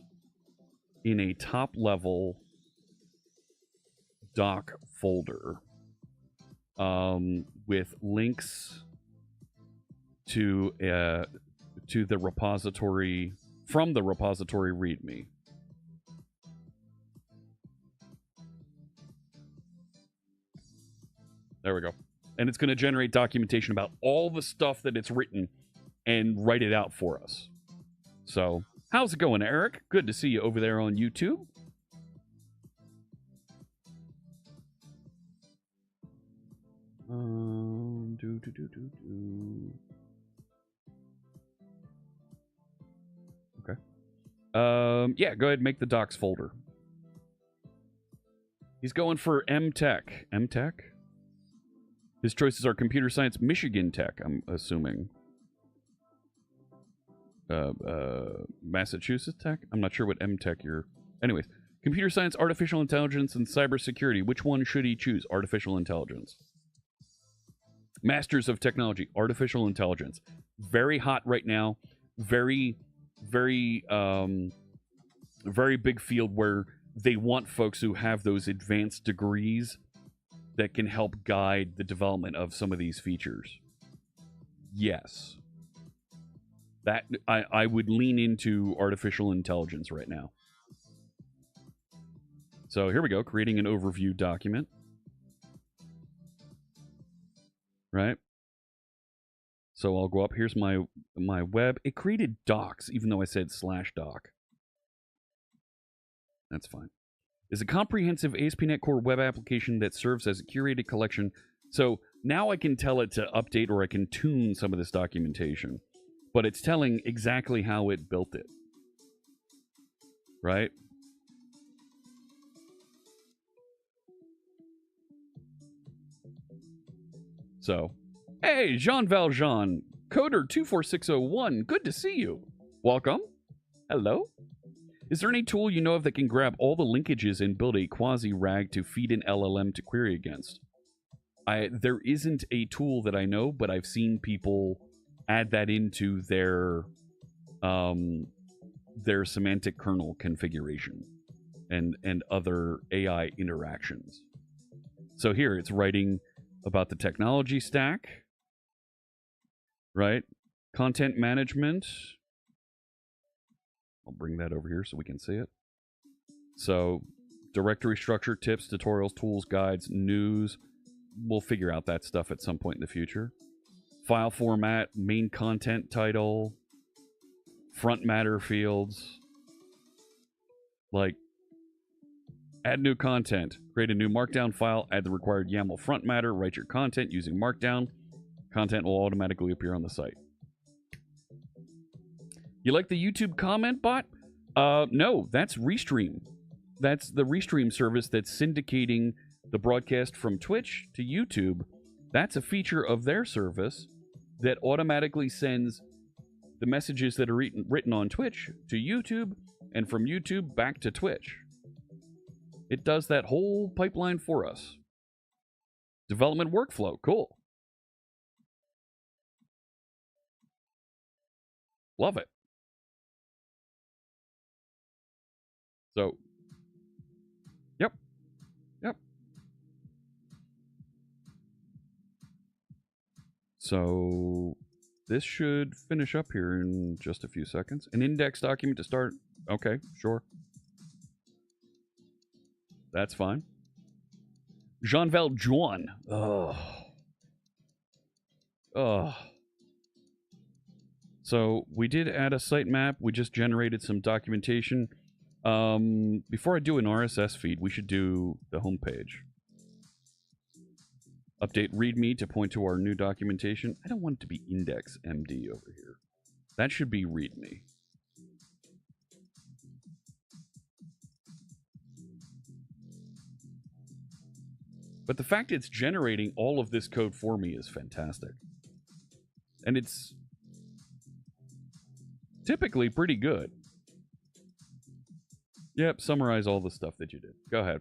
in a top level doc folder with links to the repository, from the repository README. There we go. And it's going to generate documentation about all the stuff that it's written and write it out for us. So, how's it going, Eric? Good to see you over there on YouTube. Okay. Yeah, go ahead and make the docs folder. He's going for M-Tech. M-Tech? His choices are computer science, Michigan Tech, I'm assuming. Massachusetts Tech? I'm not sure what M-Tech you're... Anyways, computer science, artificial intelligence, and cybersecurity. Which one should he choose? Artificial intelligence. Masters of Technology, artificial intelligence. Very hot right now. Very big field where they want folks who have those advanced degrees that can help guide the development of some of these features. Yes. That I would lean into artificial intelligence right now. So here we go, creating an overview document. Right? So I'll go up. Here's my web. It created docs, even though I said /doc. That's fine. Is a comprehensive ASP.NET Core web application that serves as a curated collection. So now I can tell it to update, or I can tune some of this documentation. But it's telling exactly how it built it. Right? So, hey, Jean Valjean, Coder 24601, good to see you. Welcome. Hello. Is there any tool you know of that can grab all the linkages and build a quasi-RAG to feed an LLM to query against? There isn't a tool that I know, but I've seen people add that into their semantic kernel configuration and other AI interactions. So here it's writing about the technology stack, right? Content management. I'll bring that over here so we can see it. So directory structure, tips, tutorials, tools, guides, news. We'll figure out that stuff at some point in the future. File format, main content title, front matter fields. Like, add new content. Create a new markdown file. Add the required YAML front matter. Write your content using markdown. Content will automatically appear on the site. You like the YouTube comment bot? No, that's Restream. That's the Restream service that's syndicating the broadcast from Twitch to YouTube. That's a feature of their service that automatically sends the messages that are written on Twitch to YouTube, and from YouTube back to Twitch. It does that whole pipeline for us. Development workflow, cool. Love it. So, yep. So, this should finish up here in just a few seconds. An index document to start. Okay, sure. That's fine. Jean Valjean. Oh. So we did add a sitemap. We just generated some documentation. Before I do an RSS feed, we should do the homepage. Update README to point to our new documentation. I don't want it to be index MD over here. That should be README. But the fact it's generating all of this code for me is fantastic. And it's typically pretty good. Yep, summarize all the stuff that you did. Go ahead.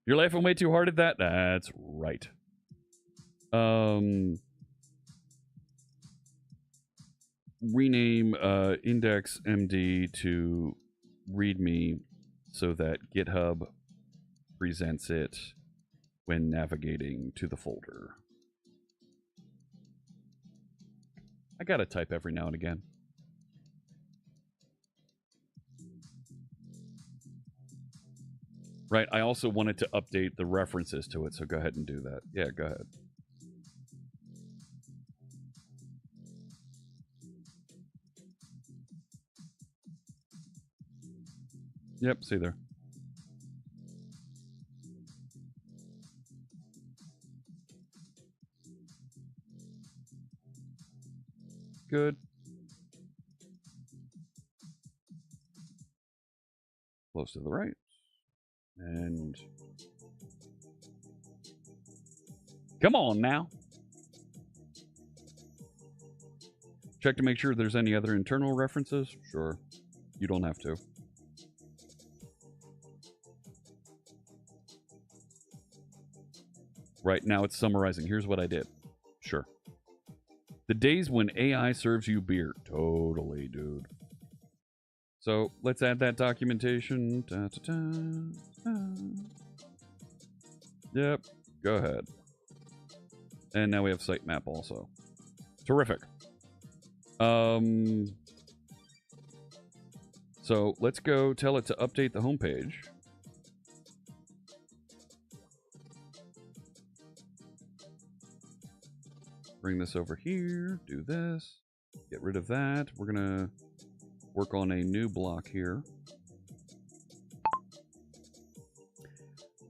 You're laughing way too hard at that? That's right. Rename index MD to README so that GitHub presents it when navigating to the folder. I gotta type every now and again. Right, I also wanted to update the references to it, so go ahead and do that. Yeah, go ahead. Yep, see there. Good. Close to the right. And come on now. Check to make sure there's any other internal references. Sure. You don't have to. Right, now it's summarizing. Here's what I did. Sure. The days when AI serves you beer. Totally, dude. So let's add that documentation. Da, da, da, da. Yep, go ahead. And now we have sitemap also. Terrific. So let's go tell it to update the homepage. Bring this over here, do this, get rid of that. We're gonna work on a new block here.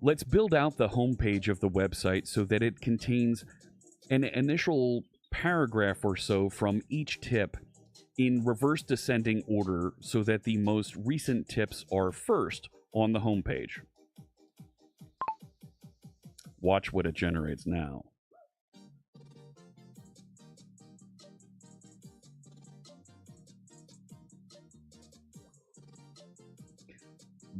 Let's build out the homepage of the website so that it contains an initial paragraph or so from each tip in reverse descending order so that the most recent tips are first on the homepage. Watch what it generates now.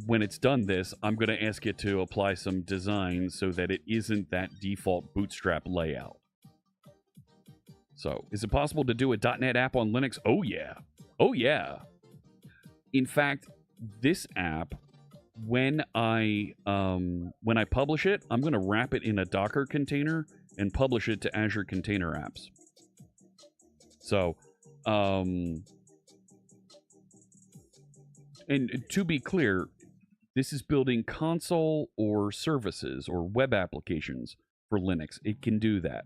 When it's done this, I'm going to ask it to apply some design so that it isn't that default Bootstrap layout. So, is it possible to do a .NET app on Linux? Oh yeah. Oh yeah. In fact, this app, when I publish it, I'm going to wrap it in a Docker container and publish it to Azure Container Apps. So, and to be clear, this is building console or services or web applications for Linux. It can do that.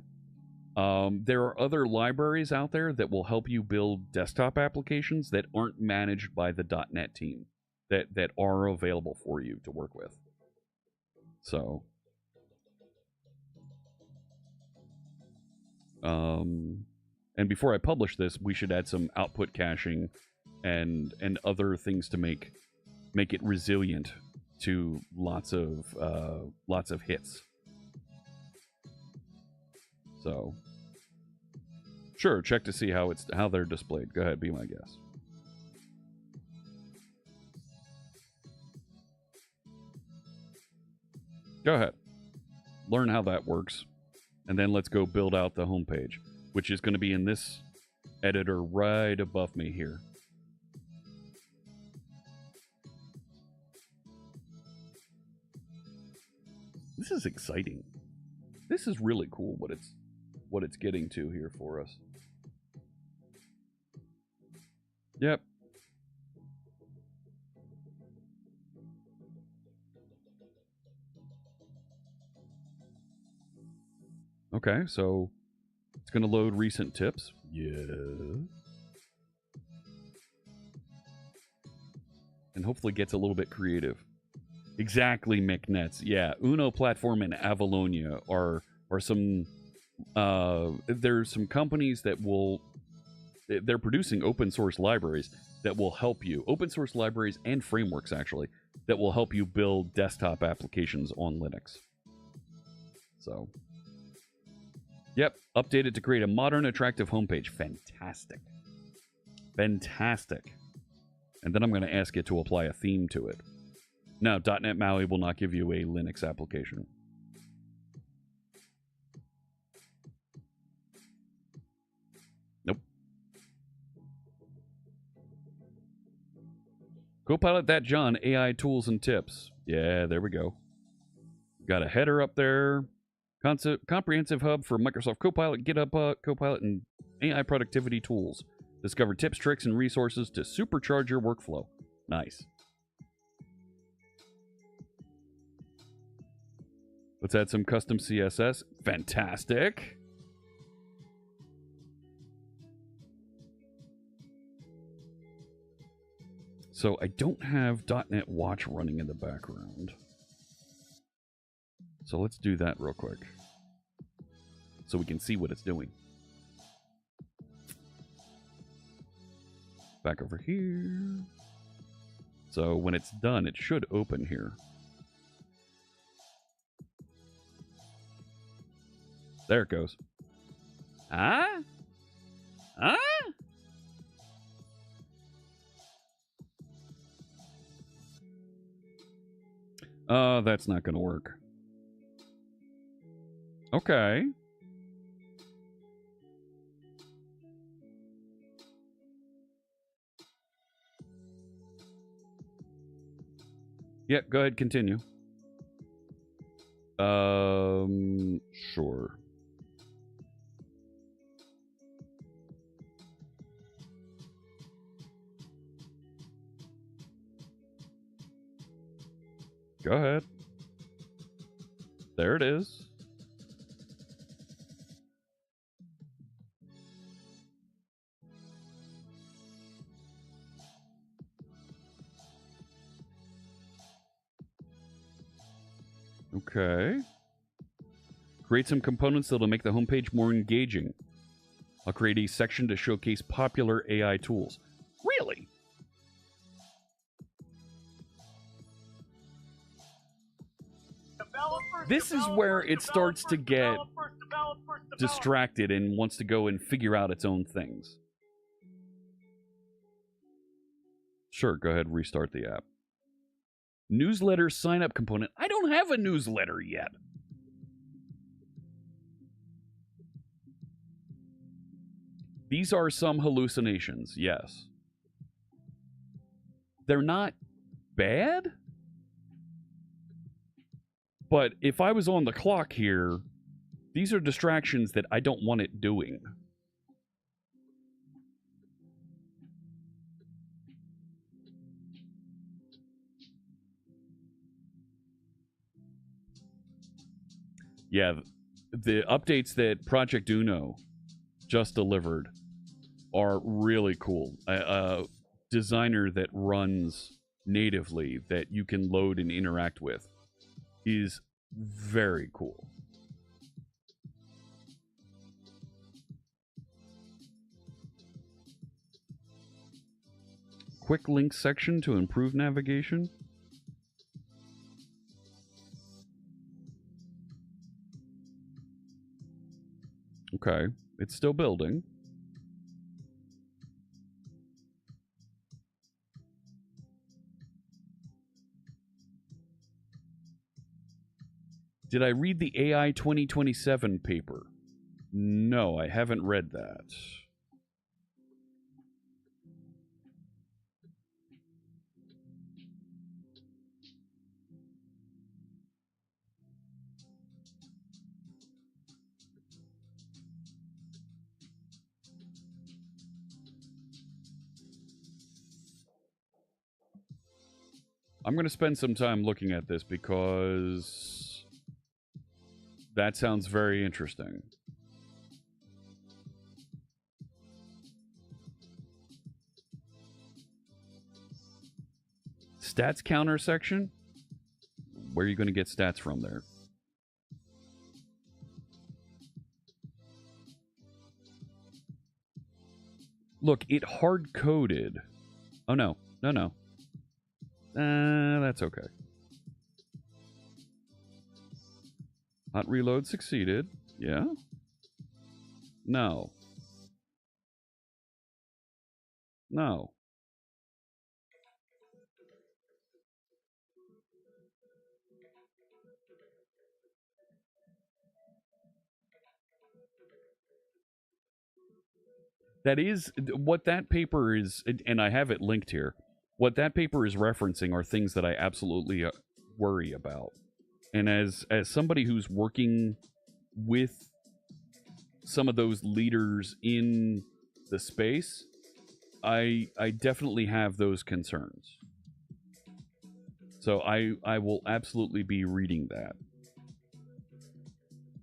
There are other libraries out there that will help you build desktop applications that aren't managed by the .NET team, that are available for you to work with. So, and before I publish this, we should add some output caching and other things to make it resilient to lots of hits. So, sure, check to see how they're displayed. Go ahead, be my guest. Go ahead. Learn how that works, and then let's go build out the homepage, which is going to be in this editor right above me here. This is exciting. This is really cool what it's getting to here for us. Yep. Okay, so it's going to load recent tips. Yeah. And hopefully gets a little bit creative. Exactly, McNets. Yeah, Uno Platform and Avalonia are some. There's some companies that they're producing open source libraries that will help you. Open source libraries and frameworks actually that will help you build desktop applications on Linux. So, yep, updated to create a modern, attractive homepage. Fantastic, fantastic. And then I'm going to ask it to apply a theme to it. No, .NET MAUI will not give you a Linux application. Nope. Copilot that John, AI tools and tips. Yeah, there we go. Got a header up there. Comprehensive hub for Microsoft Copilot, GitHub Copilot, and AI productivity tools. Discover tips, tricks, and resources to supercharge your workflow. Nice. Let's add some custom CSS. Fantastic. So I don't have .NET Watch running in the background. So let's do that real quick. So we can see what it's doing. Back over here. So when it's done, it should open here. There it goes. Ah? Ah? Oh, that's not going to work. Okay. Yeah, go ahead, continue. Sure. Go ahead. There it is. Okay. Create some components that'll make the homepage more engaging. I'll create a section to showcase popular AI tools. Really? This is where it starts to get distracted and wants to go and figure out its own things. Sure, go ahead, restart the app. Newsletter sign-up component. I don't have a newsletter yet. These are some hallucinations, yes. They're not bad, but if I was on the clock here, these are distractions that I don't want it doing. Yeah, the updates that Project Uno just delivered are really cool. A designer that runs natively that you can load and interact with is very cool. Quick link section to improve navigation. Okay, it's still building. Did I read the AI 2027 paper? No, I haven't read that. I'm going to spend some time looking at this because that sounds very interesting. Stats counter section? Where are you going to get stats from there? Look, it hard-coded. Oh, no. No. That's okay. Hot reload succeeded. Yeah? No. No. That is what that paper is, and I have it linked here. What that paper is referencing are things that I absolutely worry about. And as somebody who's working with some of those leaders in the space, I definitely have those concerns. So I will absolutely be reading that.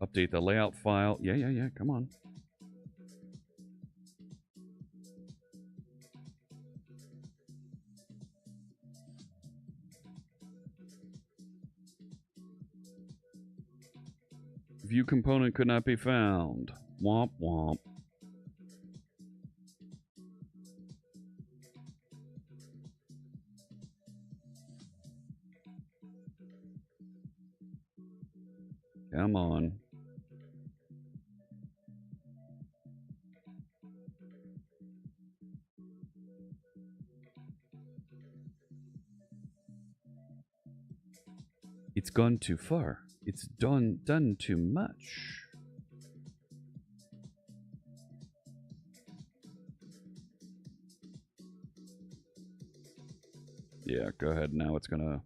Update the layout file. Yeah, come on. View component could not be found. Womp womp. Come on. It's gone too far. It's done too much. Yeah, go ahead. Now it's gonna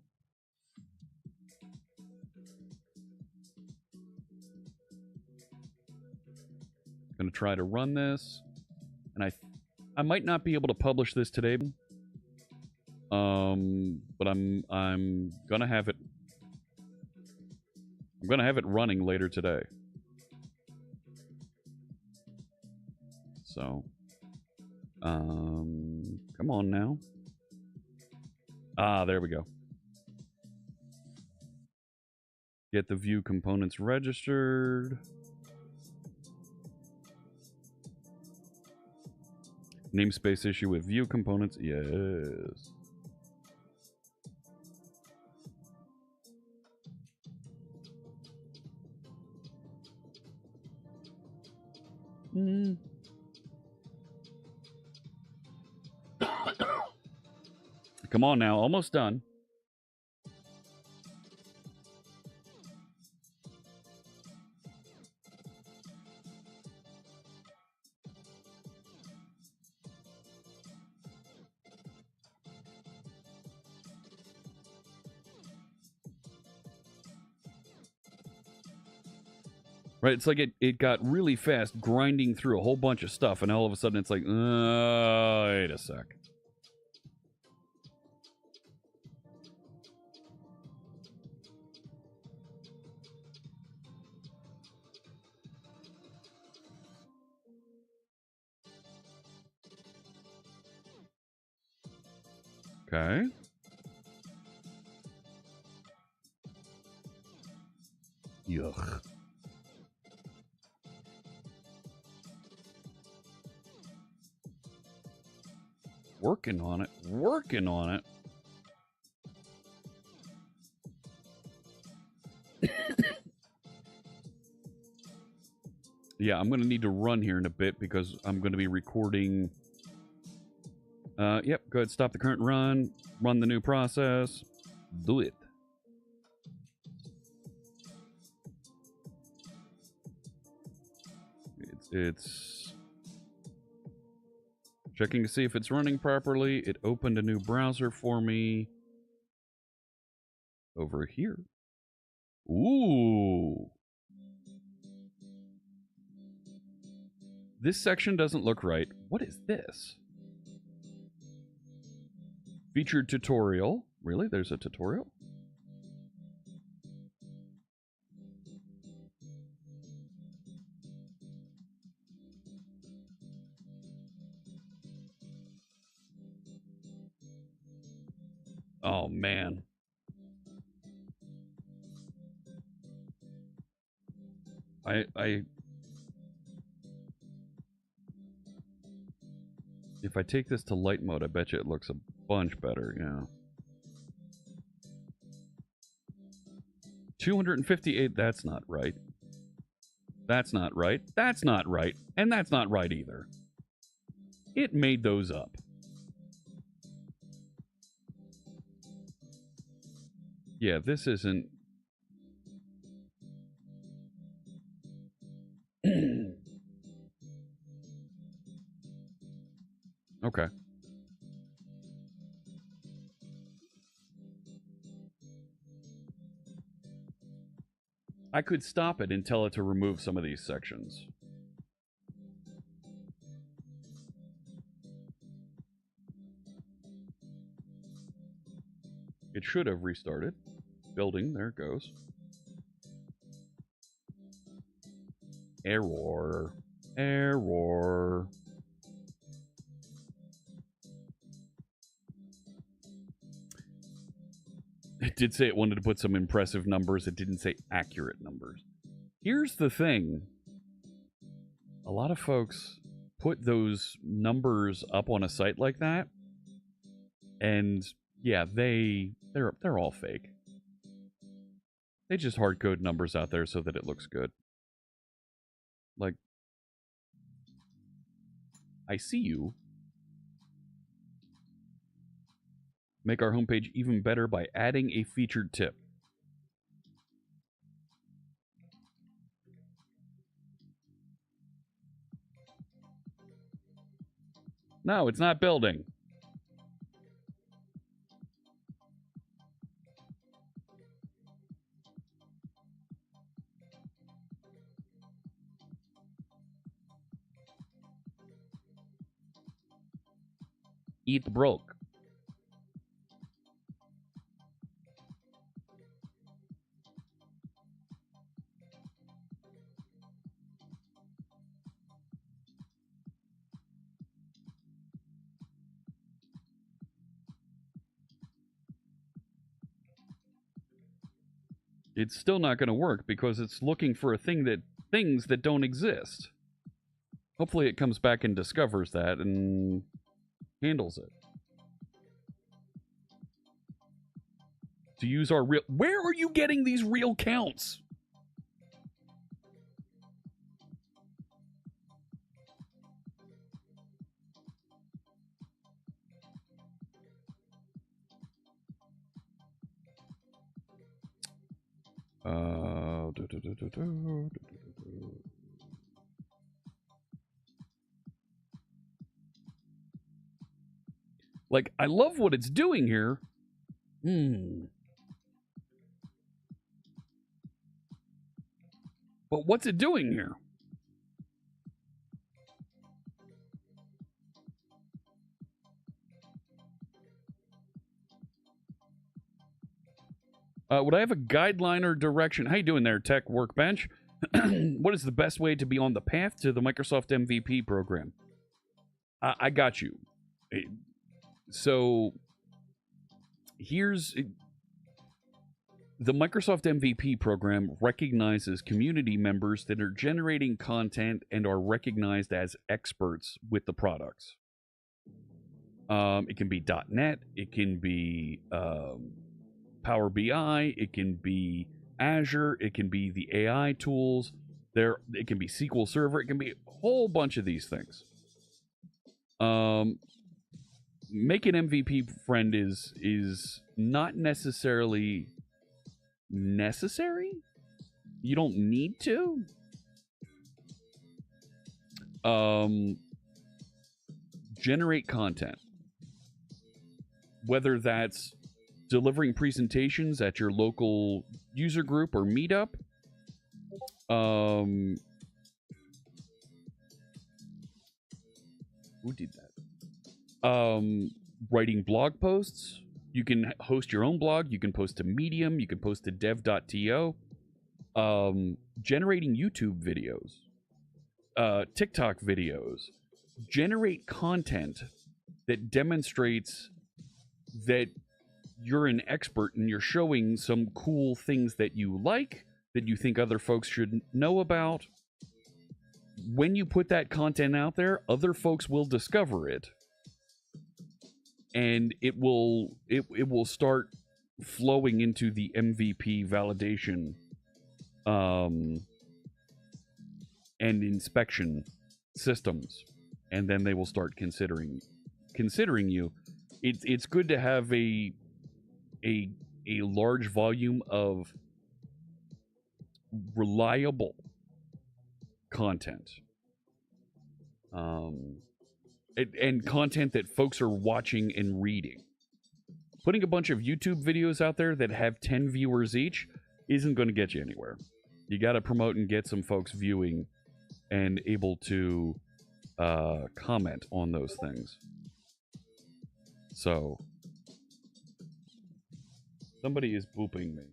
Gonna try to run this, and I might not be able to publish this today. But I'm gonna have it. I'm gonna have it running later today. So, come on now. Ah, there we go. Get the view components registered. Namespace issue with view components. Yes. Come on now, almost done. Right, it's like it got really fast, grinding through a whole bunch of stuff, and all of a sudden it's like, wait a sec. Okay. Yuck. Working on it. Working on it. Yeah, I'm going to need to run here in a bit because I'm going to be recording. Yep, go ahead, stop the current run. Run the new process. Do it. It's checking to see if it's running properly. It opened a new browser for me over here. Ooh. This section doesn't look right. What is this? Featured tutorial. Really? There's a tutorial? Oh, man. If I take this to light mode, I bet you it looks a bunch better, yeah. 258, that's not right. That's not right. That's not right. And that's not right either. It made those up. Yeah, this isn't... Okay. I could stop it and tell it to remove some of these sections. It should have restarted. Building, there it goes. Error. Error. It did say it wanted to put some impressive numbers. It didn't say accurate numbers. Here's the thing. A lot of folks put those numbers up on a site like that, and yeah, they're all fake. They just hard code numbers out there so that it looks good. Like, I see you. Make our homepage even better by adding a featured tip. No, it's not building. Eat broke. It's still not going to work because it's looking for things that don't exist. Hopefully it comes back and discovers that and handles it. To use our real... Where are you getting these real counts? Like, I love what it's doing here. But what's it doing here? Would I have a guideline or direction? How you doing there, Tech Workbench? What is the best way to be on the path to the Microsoft MVP program? I got you. So, here's... The Microsoft MVP program recognizes community members that are generating content and are recognized as experts with the products. It can be .NET, it can be Power BI, it can be Azure, it can be the AI tools, it can be SQL Server, it can be a whole bunch of these things. Make an MVP friend is not necessarily necessary. You don't need to. Generate content. Whether that's delivering presentations at your local user group or meetup. Who did that? Writing blog posts. You can host your own blog. You can post to Medium. You can post to dev.to. Generating YouTube videos. TikTok videos. Generate content that demonstrates that you're an expert and you're showing some cool things that you like, that you think other folks should know about. When you put that content out there, other folks will discover it. And it will start flowing into the MVP validation and inspection systems, and then they will start considering you. It's good to have a large volume of reliable content. And content that folks are watching and reading. Putting a bunch of YouTube videos out there that have 10 viewers each isn't going to get you anywhere. You got to promote and get some folks viewing and able to comment on those things. So, somebody is booping me.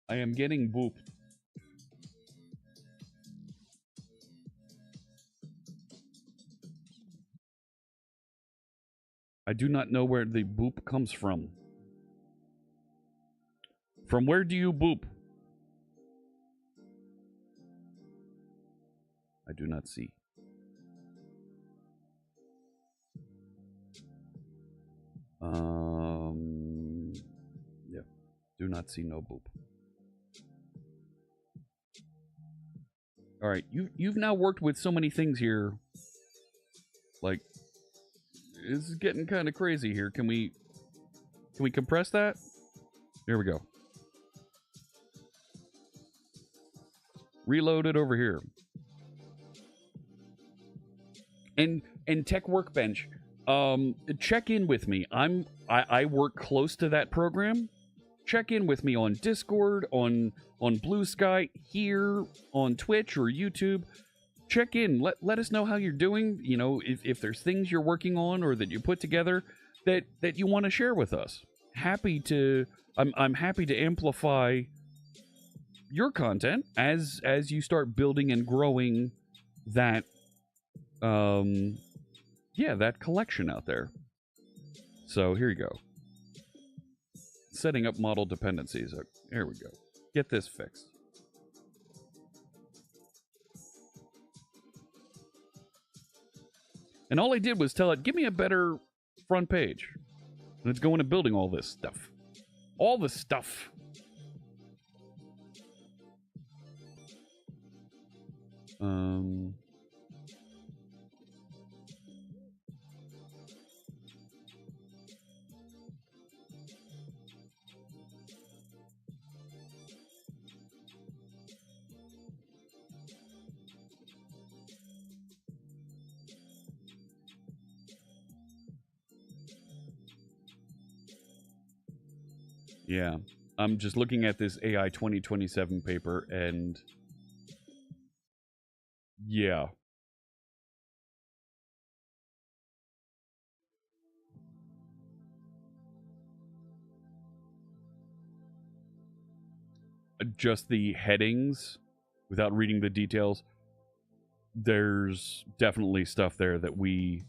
I am getting booped. I do not know where the boop comes from. From where do you boop? I do not see. Yeah. Do not see no boop. All right, you've now worked with so many things here. Like, this is getting kind of crazy here. Can we compress that? There we go. Reload it over here. And Tech Workbench, check in with me. I work close to that program. check in with me on Discord, on Blue Sky, here on Twitch or YouTube. Check in. Let us know how you're doing. You know, if there's things you're working on or that you put together that you want to share with us. I'm happy to amplify your content as you start building and growing that that collection out there. So here you go. Setting up model dependencies. There we go. Get this fixed. And all I did was tell it, give me a better front page. And it's going to building all this stuff. All the stuff. Yeah, I'm just looking at this AI 2027 paper, and yeah. Just the headings, without reading the details, there's definitely stuff there that we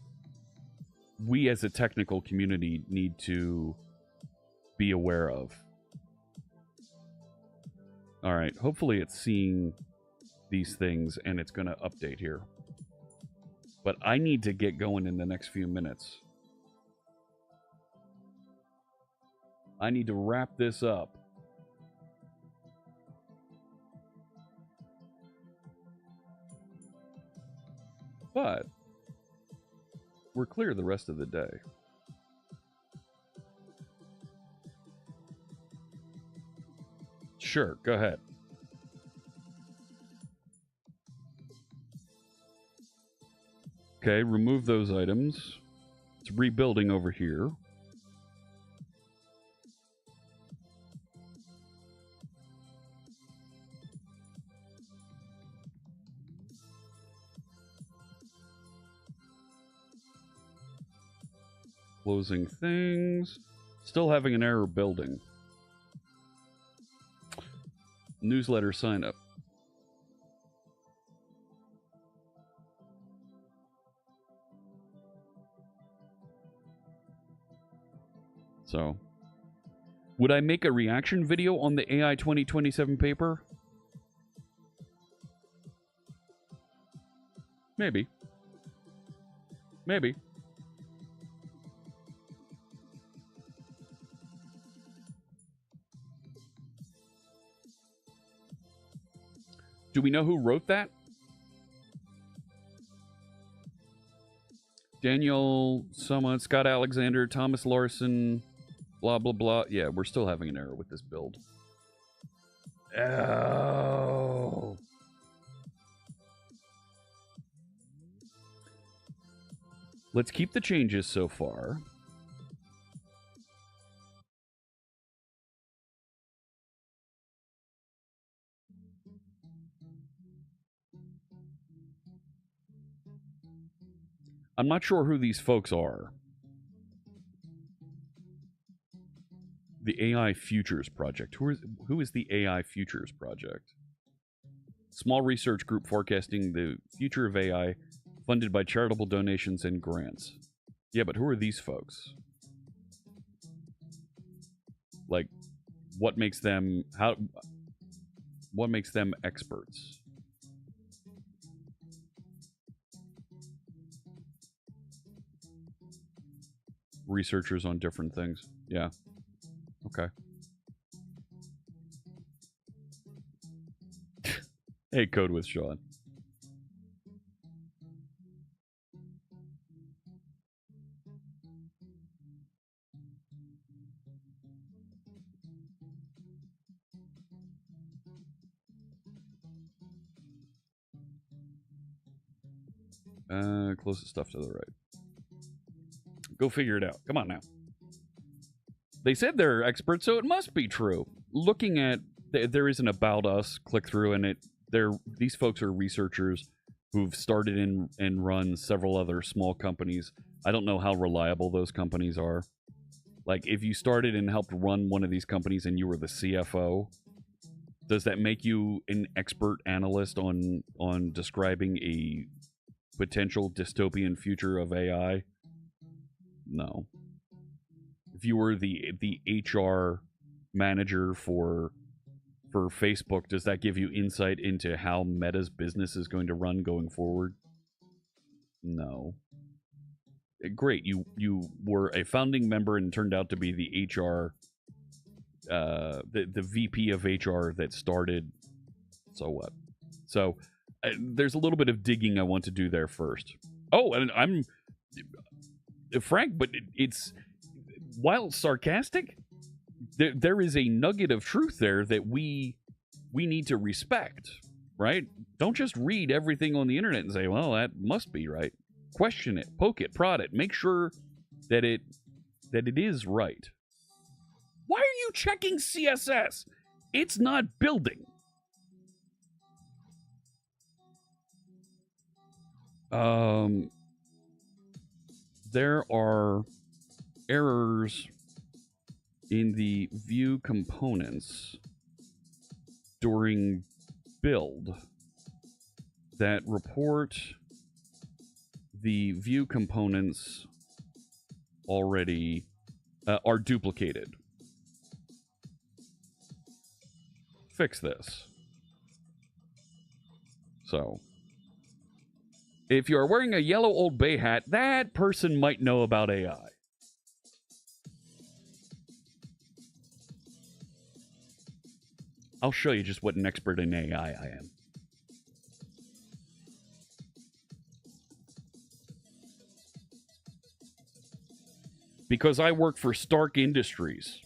as a technical community need to be aware of. All right, hopefully it's seeing these things and it's going to update here. But I need to get going in the next few minutes. I need to wrap this up. But we're clear the rest of the day. Sure, go ahead. Okay, remove those items. It's rebuilding over here. Closing things. Still having an error building. Newsletter sign up. So, would I make a reaction video on the AI 2027 paper? Maybe. Maybe. Do we know who wrote that? Daniel, someone, Scott Alexander, Thomas Larson, blah, blah, blah. Yeah, we're still having an error with this build. Oh. Let's keep the changes so far. I'm not sure who these folks are. The AI Futures Project. Who is the AI Futures Project? Small research group forecasting the future of AI, funded by charitable donations and grants. Yeah, but who are these folks? Like, what makes them experts? Researchers on different things. Yeah. Okay. Hey, Code with Sean. Closest stuff to the right. Go figure it out. Come on now. They said they're experts, so it must be true. Looking at, there is an About Us click through, and these folks are researchers who've started and run several other small companies. I don't know how reliable those companies are. Like, if you started and helped run one of these companies and you were the CFO, does that make you an expert analyst on describing a potential dystopian future of AI? No. If you were the HR manager for Facebook, does that give you insight into how Meta's business is going to run going forward? No. Great, you were a founding member and turned out to be the HR, the VP of HR that started. So what? So there's a little bit of digging I want to do there first. Oh, and I'm frank, but it's, while sarcastic, there is a nugget of truth there that we need to respect, right? Don't just read everything on the internet and say, well, that must be right. Question it, poke it, prod it, make sure that it is right. Why are you checking CSS? It's not building. There are errors in the view components during build that report the view components already are duplicated. Fix this. So, if you are wearing a yellow Old Bay hat, that person might know about AI. I'll show you just what an expert in AI I am. Because I work for Stark Industries.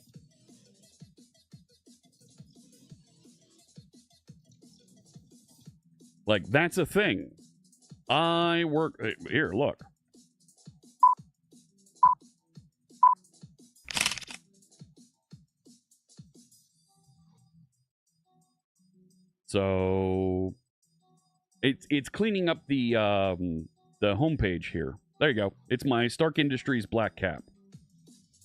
Like, that's a thing. I work... Here, look. So... It's cleaning up the homepage here. There you go. It's my Stark Industries black cap.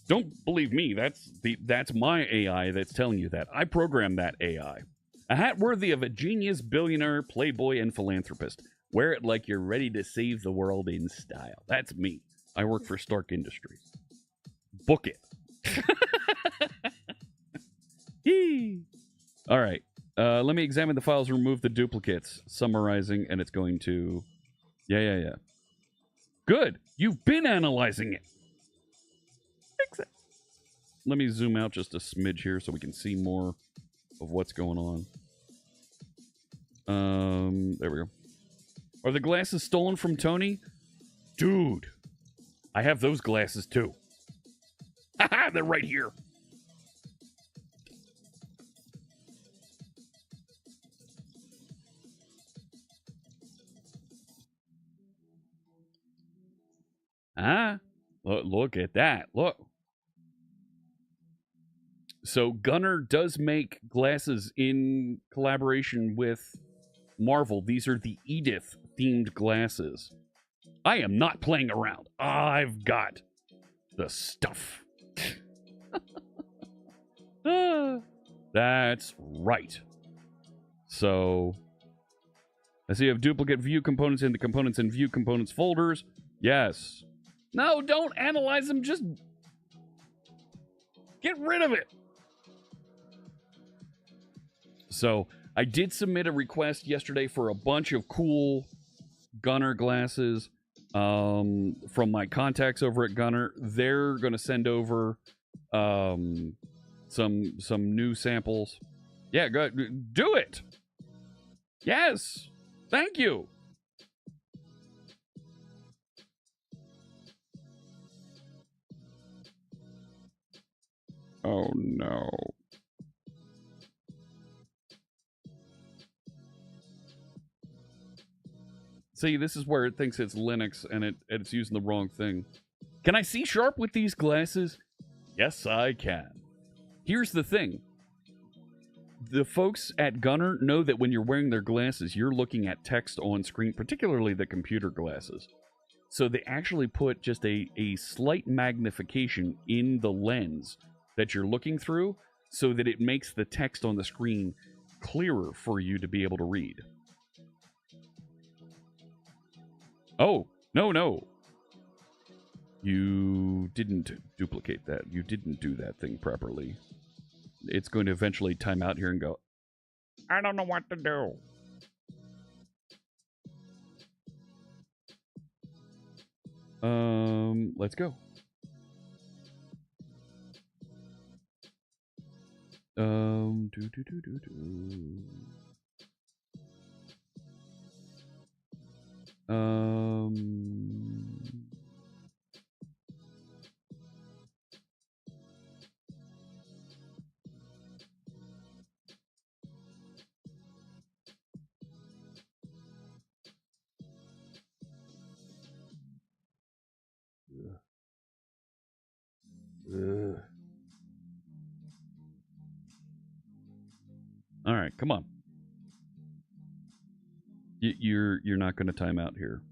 Don't believe me. That's my AI that's telling you that. I programmed that AI. A hat worthy of a genius, billionaire, playboy, and philanthropist. Wear it like you're ready to save the world in style. That's me. I work for Stark Industries. Book it. All right. Let me examine the files, remove the duplicates. Summarizing, and it's going to... Yeah. Good. You've been analyzing it. Fix it. Let me zoom out just a smidge here so we can see more of what's going on. There we go. Are the glasses stolen from Tony? Dude, I have those glasses too. Haha, they're right here. Ah, look at that. Look. So Gunnar does make glasses in collaboration with Marvel. These are the Edith themed glasses. I am not playing around. I've got the stuff. That's right. So I see you have duplicate view components in the components and view components folders. Yes. No, don't analyze them. Just get rid of it. So I did submit a request yesterday for a bunch of cool Gunnar glasses from my contacts over at Gunnar. They're going to send over some new samples. Yeah, go do it. Yes. Thank you. Oh no. See, this is where it thinks it's Linux and it's using the wrong thing. Can I see sharp with these glasses? Yes, I can. Here's the thing. The folks at Gunner know that when you're wearing their glasses, you're looking at text on screen, particularly the computer glasses. So they actually put just a slight magnification in the lens that you're looking through so that it makes the text on the screen clearer for you to be able to read. Oh, no. You didn't duplicate that. You didn't do that thing properly. It's going to eventually time out here and go, I don't know what to do. Let's go. All right, come on. You're not going to time out here.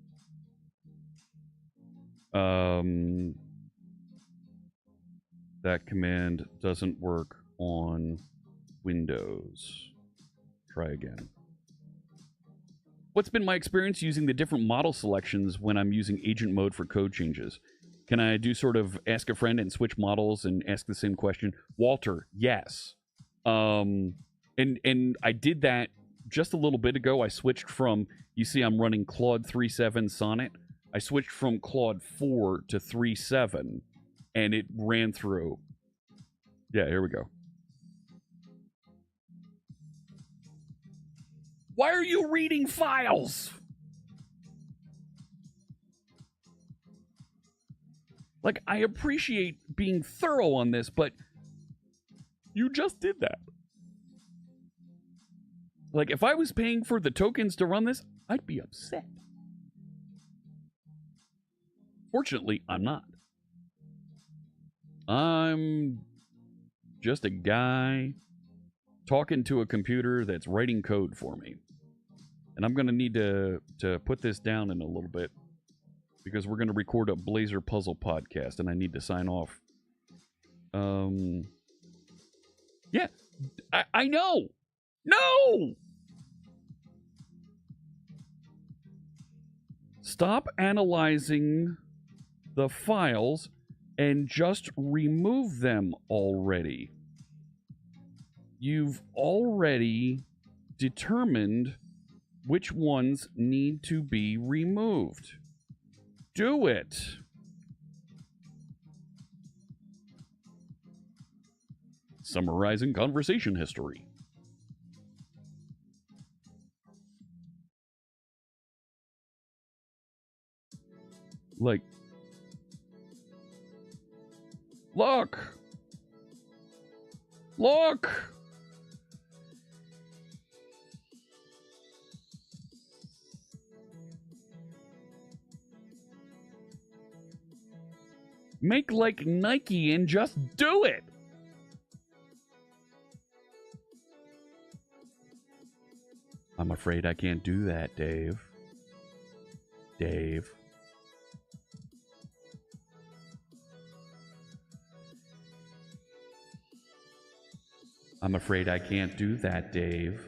That command doesn't work on Windows. Try again. What's been my experience using the different model selections when I'm using agent mode for code changes? Can I do sort of ask a friend and switch models and ask the same question? Walter, yes. And I did that just a little bit ago. I switched from, you see I'm running Claude 3.7 Sonnet. I switched from Claude 4 to 3.7, and it ran through. Yeah, here we go. Why are you reading files? Like, I appreciate being thorough on this, but you just did that. Like, if I was paying for the tokens to run this, I'd be upset. Fortunately, I'm not. I'm just a guy talking to a computer that's writing code for me. And I'm going to need to put this down in a little bit because we're going to record a Blazer Puzzle podcast and I need to sign off. Yeah, I know. No! Stop analyzing the files and just remove them already. You've already determined which ones need to be removed. Do it. Summarizing conversation history. Like, look! Look! Make like Nike and just do it! I'm afraid I can't do that, Dave. Dave. I'm afraid I can't do that, Dave.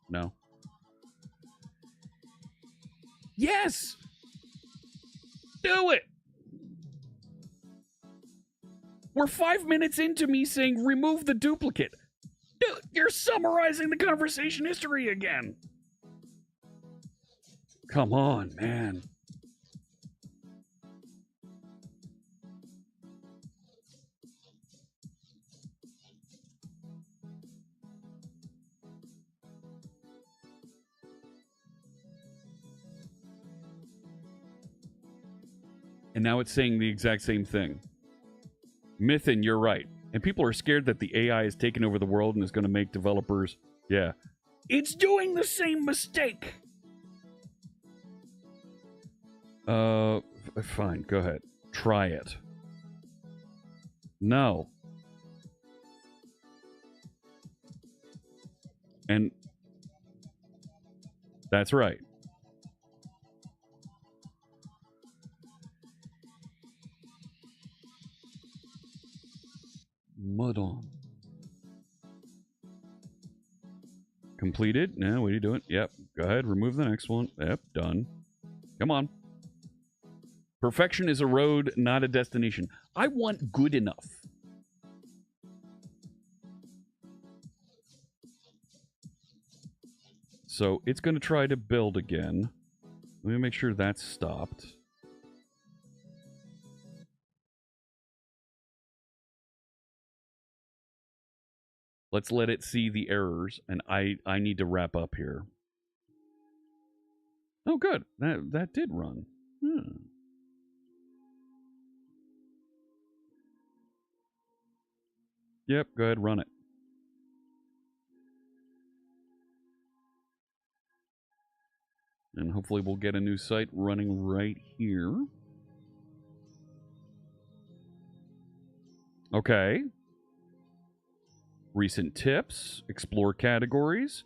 No. Yes! Do it! We're 5 minutes into me saying remove the duplicate. Dude, you're summarizing the conversation history again. Come on, man. And now it's saying the exact same thing. Mythin, you're right. And people are scared that the AI has taken over the world and is going to make developers... Yeah. It's doing the same mistake! Fine, go ahead. Try it. No. And that's right. Mud on. Completed. Now, what are you doing? Yep. Go ahead. Remove the next one. Yep. Done. Come on. Perfection is a road, not a destination. I want good enough. So it's going to try to build again. Let me make sure that's stopped. Let's let it see the errors, and I need to wrap up here. Oh, good. That did run. Yep, go ahead, run it. And hopefully we'll get a new site running right here. Okay. Recent tips, explore categories,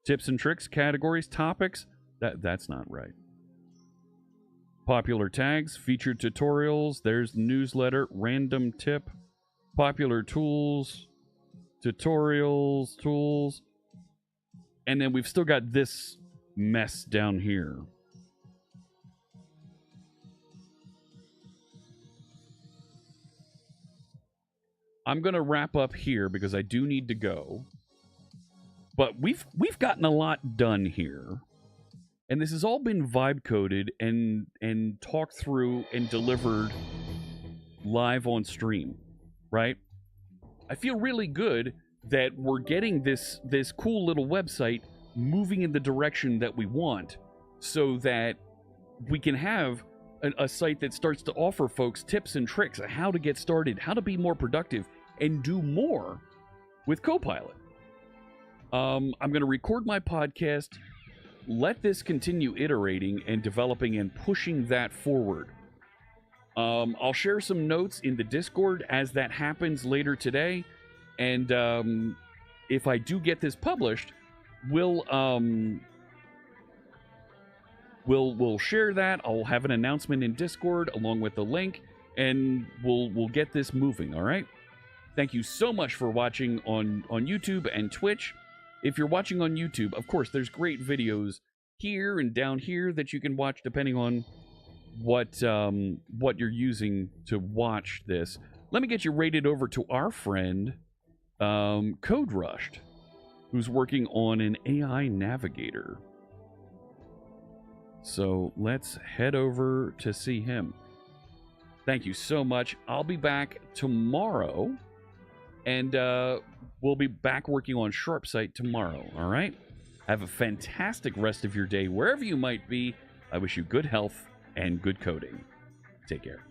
tips and tricks, categories, topics. That's not right. Popular tags, featured tutorials, there's the newsletter, random tip, popular tools, tutorials, tools. And then we've still got this mess down here. I'm going to wrap up here because I do need to go. But we've gotten a lot done here. And this has all been vibe coded and talked through and delivered live on stream, right? I feel really good that we're getting this cool little website moving in the direction that we want so that we can have a site that starts to offer folks tips and tricks on how to get started, how to be more productive, and do more with Copilot. I'm going to record my podcast, let this continue iterating and developing and pushing that forward. I'll share some notes in the Discord as that happens later today, and if I do get this published, we'll share that. I'll have an announcement in Discord along with the link, and we'll get this moving. All right. Thank you so much for watching on YouTube and Twitch. If you're watching on YouTube, of course, there's great videos here and down here that you can watch depending on what you're using to watch this. Let me get you rated over to our friend Code Rushed, who's working on an AI navigator. So let's head over to see him. Thank you so much. I'll be back tomorrow, and we'll be back working on SharpSite tomorrow, all right? Have a fantastic rest of your day wherever you might be. I wish you good health and good coding. Take care.